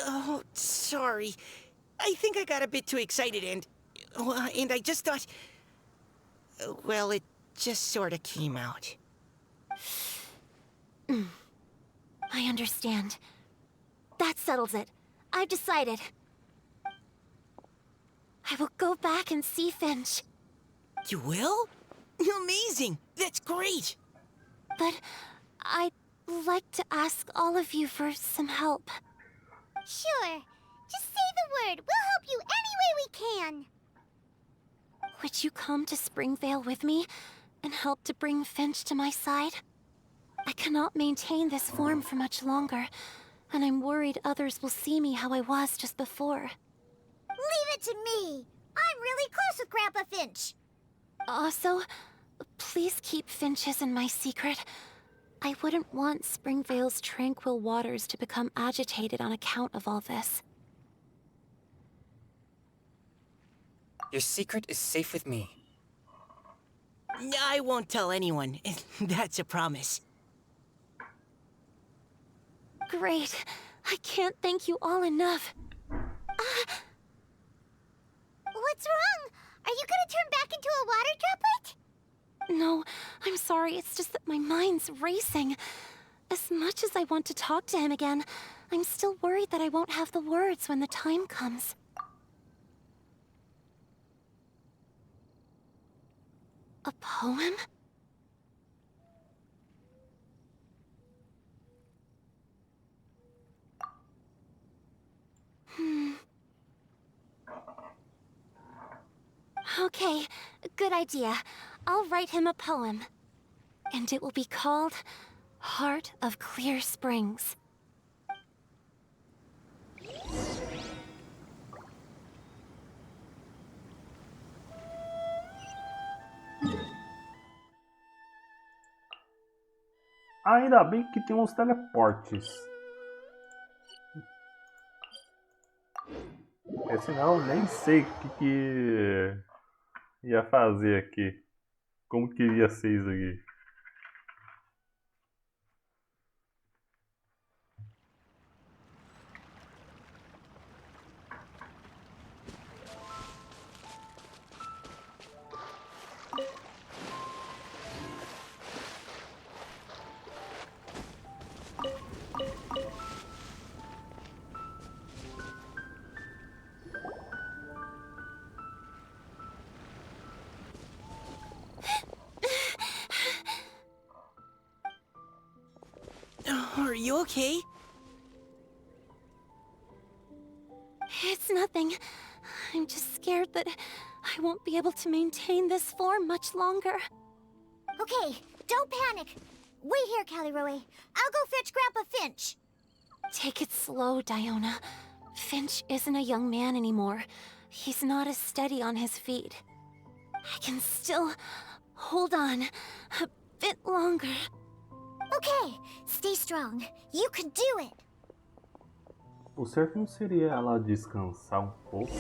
Oh, sorry. I think I got a bit too excited and I just thought, well, it just sort of came out. I understand. That settles it. I've decided. I will go back and see Finch. You will? Amazing! That's great! But I'd like to ask all of you for some help. Sure. Just say the word. We'll help you any way we can. Would you come to Springvale with me and help to bring Finch to my side? I cannot maintain this form for much longer, and I'm worried others will see me how I was just before. Leave it to me. I'm really close with Grandpa Finch. Also, please keep Finch's in my secret. I wouldn't want Springvale's tranquil waters to become agitated on account of all this. Your secret is safe with me. I won't tell anyone. That's a promise. Great. I can't thank you all enough. What's wrong? Are you gonna turn back into a water droplet? No, I'm sorry. It's just that my mind's racing. As much as I want to talk to him again, I'm still worried that I won't have the words when the time comes. A poem? Okay, good idea. I'll write him a poem. And it will be called Heart of Clear Springs. Ainda bem que tem uns teleportes. Porque senão eu nem sei o que ia fazer aqui. Como que iria ser isso aqui. Are you okay? It's nothing. I'm just scared that I won't be able to maintain this form much longer. Okay, Don't panic. Wait here, Caliroe. I'll go fetch Grandpa Finch. Take it slow, Diona. Finch isn't a young man anymore. He's not as steady on his feet. I can still hold on a bit longer. Okay, stay strong. You can do it. O certo não seria ela descansar um pouco?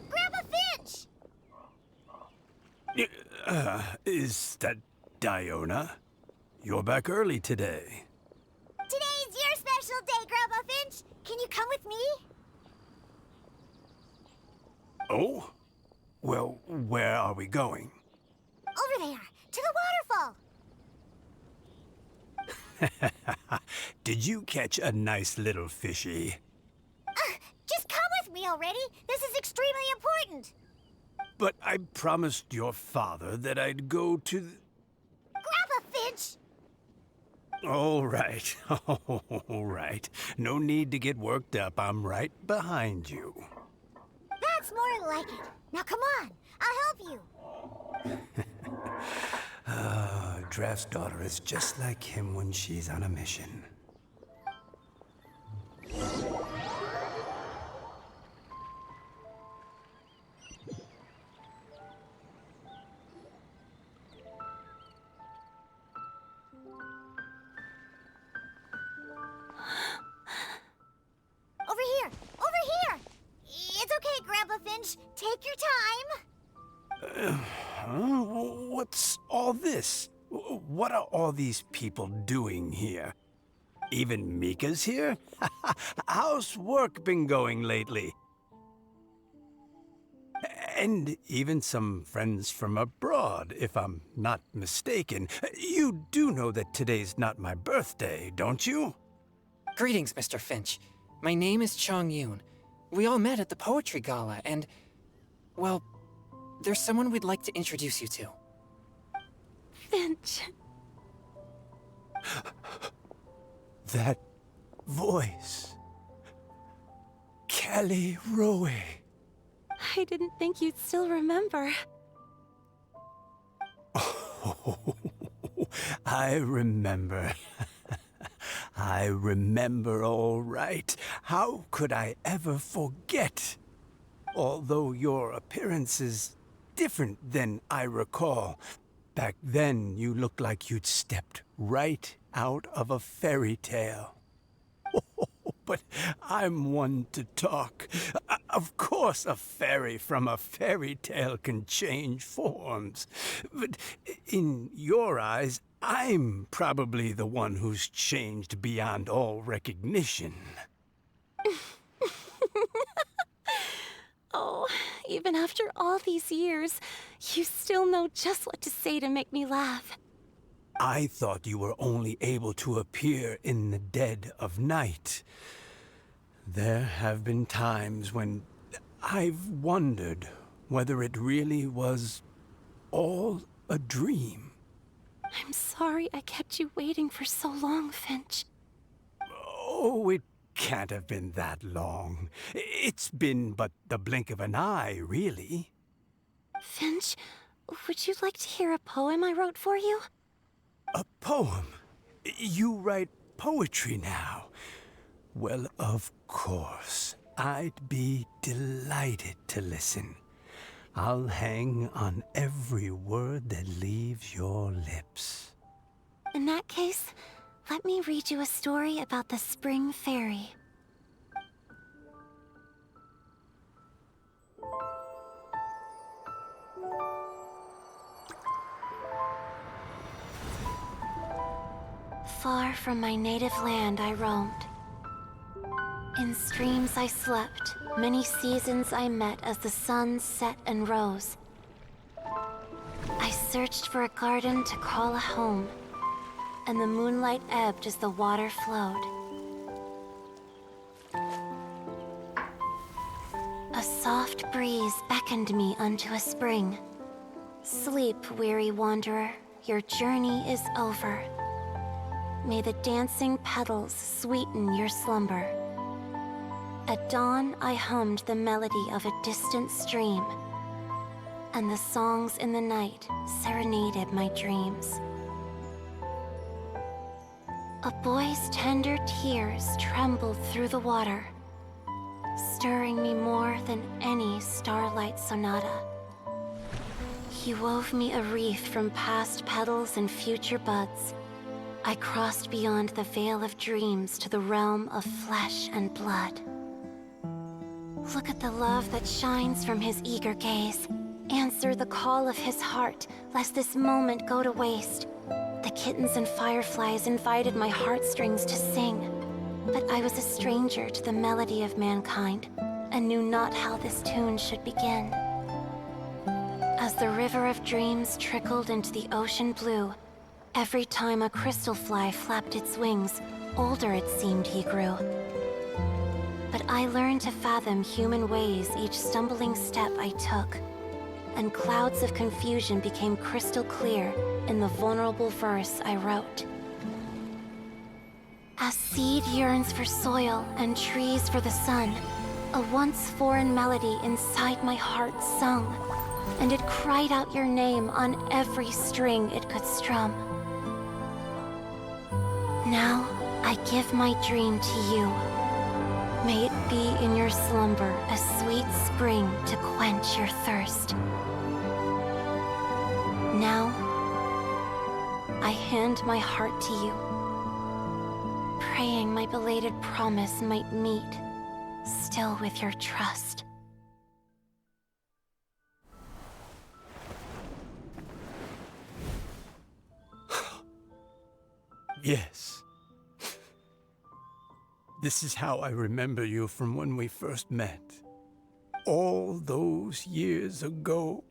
Grandpa Finch! Is that Diona? You're back early today. Today's your special day, Grandpa Finch. Can you come with me? Oh? Well, where are we going? Over there, to the waterfall. Did you catch a nice little fishy? Just come with me already. This is extremely important. But I promised your father that I'd go to the... Grandpa Finch! All right. All right. No need to get worked up. I'm right behind you. That's more like it. Now come on, I'll help you. Draft's daughter is just like him when she's on a mission. Over here! Over here! It's okay, Grandpa Finch. Take your time. Huh? What's all this? What are all these people doing here? Even Mika's here? How's work been going lately? And even some friends from abroad, if I'm not mistaken. You do know that today's not my birthday, don't you? Greetings, Mr. Finch. My name is Chong Yoon. We all met at the poetry gala, and... well, there's someone we'd like to introduce you to. Finch. That voice. Kelly Rowe. I didn't think you'd still remember. Oh, I remember. I remember all right. How could I ever forget? Although your appearance is different than I recall. Back then, you looked like you'd stepped right out of a fairy tale. But I'm one to talk. Of course a fairy from a fairy tale can change forms. But in your eyes, I'm probably the one who's changed beyond all recognition. Oh, even after all these years, you still know just what to say to make me laugh. I thought you were only able to appear in the dead of night. There have been times when I've wondered whether it really was all a dream. I'm sorry I kept you waiting for so long, Finch. Oh, it can't have been that long. It's been but the blink of an eye, really. Finch, would you like to hear a poem I wrote for you? A poem? You write poetry now? Well, of course. I'd be delighted to listen. I'll hang on every word that leaves your lips. In that case, let me read you a story about the Spring Fairy. Far from my native land I roamed. In streams I slept, many seasons I met as the sun set and rose. I searched for a garden to call a home, and the moonlight ebbed as the water flowed. A soft breeze beckoned me unto a spring. Sleep, weary wanderer, your journey is over. May the dancing petals sweeten your slumber. At dawn, I hummed the melody of a distant stream, and the songs in the night serenaded my dreams. A boy's tender tears trembled through the water, stirring me more than any starlight sonata. He wove me a wreath from past petals and future buds. I crossed beyond the veil of dreams to the realm of flesh and blood. Look at the love that shines from his eager gaze. Answer the call of his heart, lest this moment go to waste. The kittens and fireflies invited my heartstrings to sing, but I was a stranger to the melody of mankind, and knew not how this tune should begin. As the river of dreams trickled into the ocean blue, every time a crystal fly flapped its wings, older it seemed he grew. But I learned to fathom human ways each stumbling step I took, and clouds of confusion became crystal clear in the vulnerable verse I wrote. As seed yearns for soil and trees for the sun, a once foreign melody inside my heart sung, and it cried out your name on every string it could strum. Now I give my dream to you. May it be in your slumber a sweet spring to quench your thirst. Now, I hand my heart to you, praying my belated promise might meet, still with your trust. Yes. This is how I remember you from when we first met. All those years ago.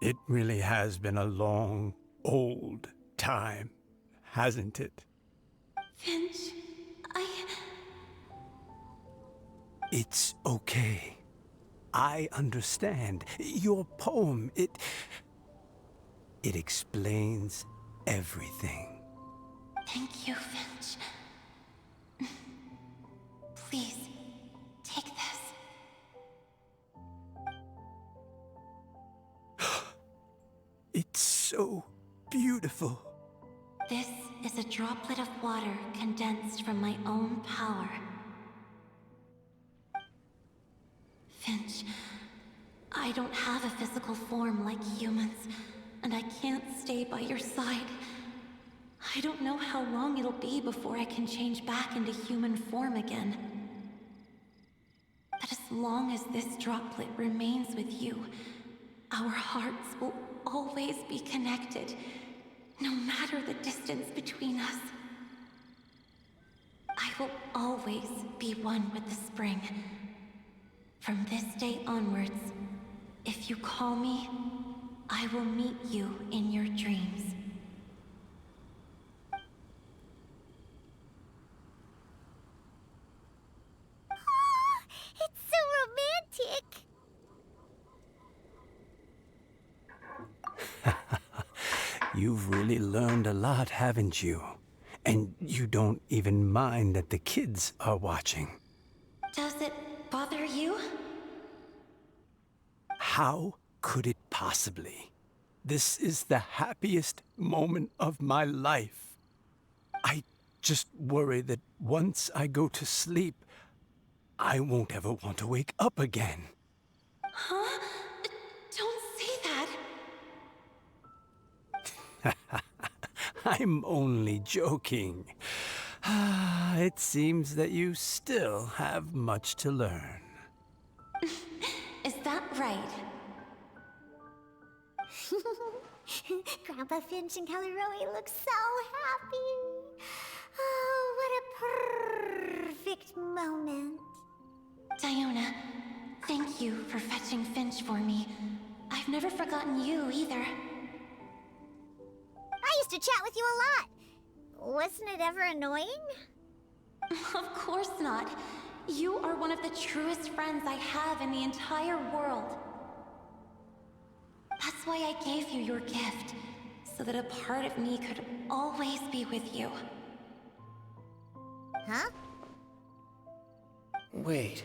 It really has been a long, old time, hasn't it? Finch, It's okay. I understand. Your poem, it explains everything. Thank you, Finch. Please, take this. It's so beautiful. This is a droplet of water condensed from my own power. Finch, I don't have a physical form like humans, and I can't stay by your side. I don't know how long it'll be before I can change back into human form again. But as long as this droplet remains with you, our hearts will always be connected, no matter the distance between us. I will always be one with the spring. From this day onwards, if you call me, I will meet you in your dreams. It's so romantic! You've really learned a lot, haven't you? And you don't even mind that the kids are watching. Does it bother you? How could it possibly? This is the happiest moment of my life. I just worry that once I go to sleep, I won't ever want to wake up again. Huh? Don't say that. I'm only joking. It seems that you still have much to learn. Is that right? Grandpa Finch and Kelly Rowie look so happy. Oh, what a perfect moment. Diona, thank you for fetching Finch for me. I've never forgotten you either. I used to chat with you a lot. Wasn't it ever annoying? Of course not. You are one of the truest friends I have in the entire world. That's why I gave you your gift, so that a part of me could always be with you. Huh? Wait.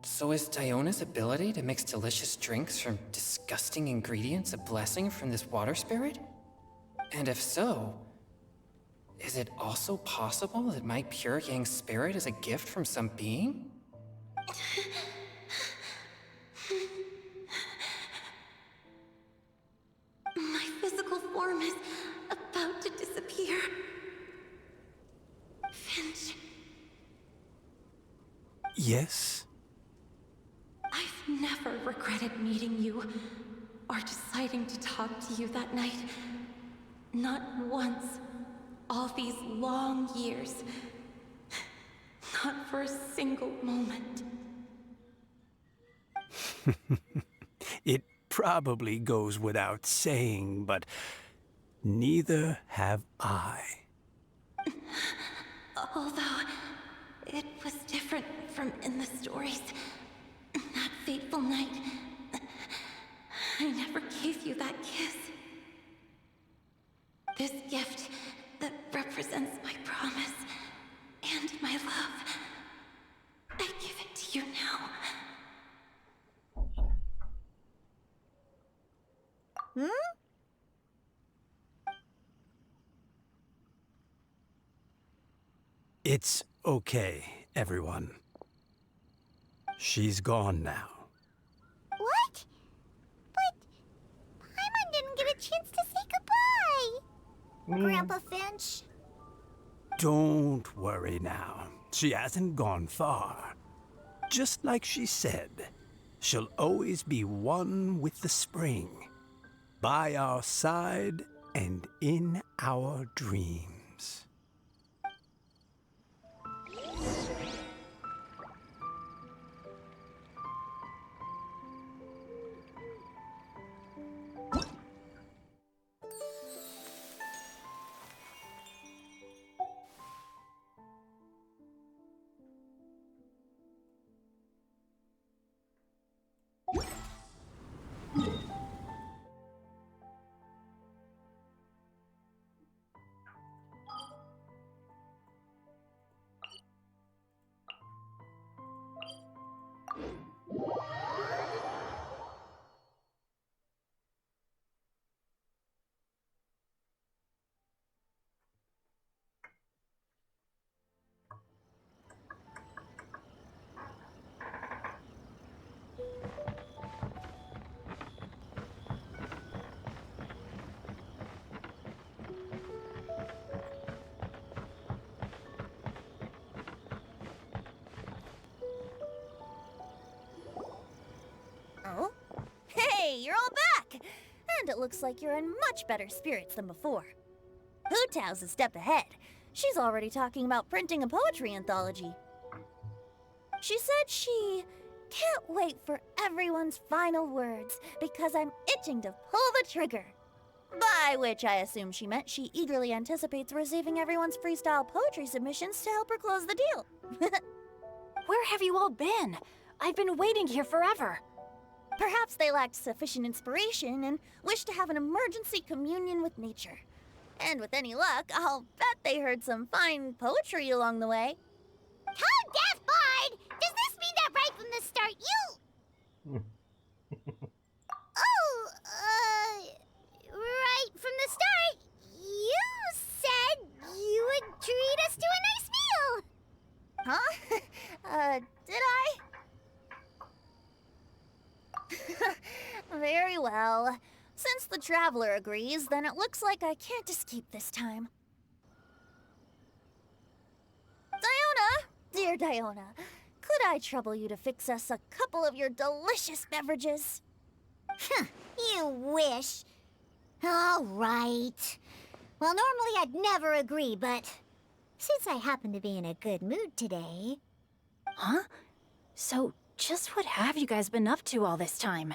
So is Diona's ability to mix delicious drinks from disgusting ingredients a blessing from this water spirit? And if so, is it also possible that my pure yang spirit is a gift from some being? My physical form is about to disappear. Finch, Yes? I've never regretted meeting you or deciding to talk to you that night. Not once. All these long years. Not for a single moment. It probably goes without saying, but neither have I. Although, it was different from in the stories. That fateful night, I never gave you that kiss. This gift that represents my promise and my love, I give it to you now. It's okay, everyone. She's gone now. What? But Paimon didn't get a chance to say goodbye. Grandpa Finch. Don't worry now. She hasn't gone far. Just like she said, she'll always be one with the spring, by our side and in our dreams. Oh? Hey, you're all back! And it looks like you're in much better spirits than before. Hu Tao's a step ahead. She's already talking about printing a poetry anthology. She said she can't wait for everyone's final words because I'm itching to pull the trigger. By which I assume she meant she eagerly anticipates receiving everyone's freestyle poetry submissions to help her close the deal. Where have you all been? I've been waiting here forever. Perhaps they lacked sufficient inspiration and wished to have an emergency communion with nature. And with any luck, I'll bet they heard some fine poetry along the way. Tone deaf, Bard! Does this mean that right from the start you... right from the start, you said you would treat us to a nice meal! Huh? Did I? Very well. Since the Traveler agrees, then it looks like I can't escape this time. Diona! Dear Diona, could I trouble you to fix us a couple of your delicious beverages? You wish. All right. Well, normally I'd never agree, but Since I happen to be in a good mood today. Huh? So, just what have you guys been up to all this time?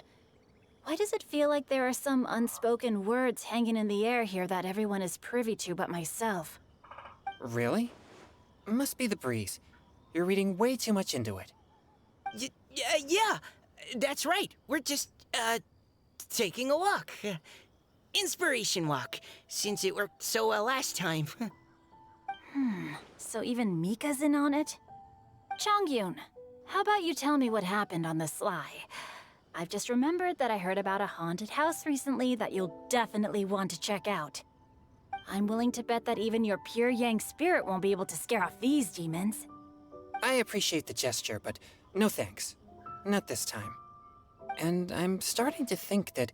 Why does it feel like there are some unspoken words hanging in the air here that everyone is privy to but myself? Really? Must be the breeze. You're reading way too much into it. Yeah, that's right. We're just, taking a walk. Inspiration walk, since it worked so well last time. So even Mika's in on it? Chongyun, how about you tell me what happened on the sly? I've just remembered that I heard about a haunted house recently that you'll definitely want to check out. I'm willing to bet that even your pure yang spirit won't be able to scare off these demons. I appreciate the gesture, but no thanks. Not this time. And I'm starting to think that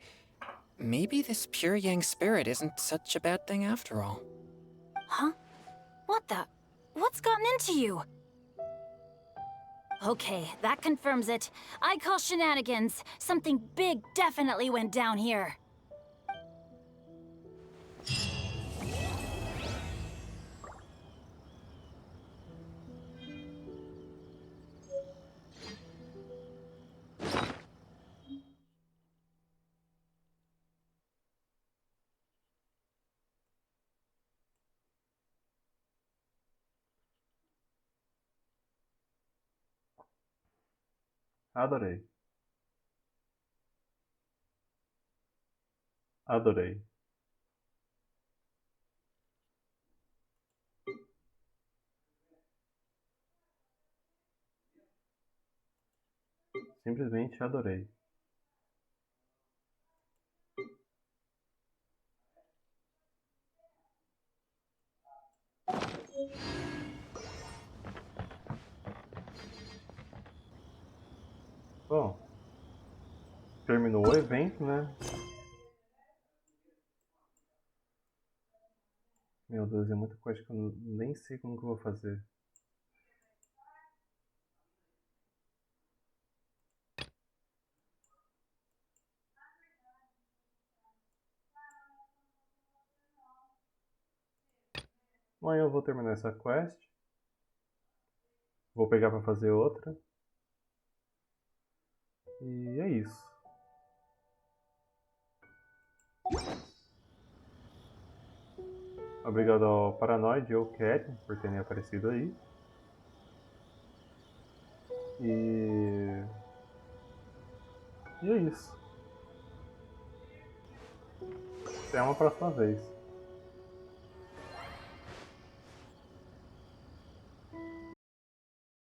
maybe this pure yang spirit isn't such a bad thing after all. Huh? What the? What's gotten into you? Okay, that confirms it. I call shenanigans. Something big definitely went down here. Adorei. Adorei. Simplesmente adorei. Bom, terminou o evento, né? Meu Deus, é muita coisa que eu nem sei como que eu vou fazer. Amanhã eu vou terminar essa quest. Vou pegar pra fazer outra. E é isso. Obrigado ao Paranoide e ao Cat por terem aparecido aí. E é isso. Até uma próxima vez.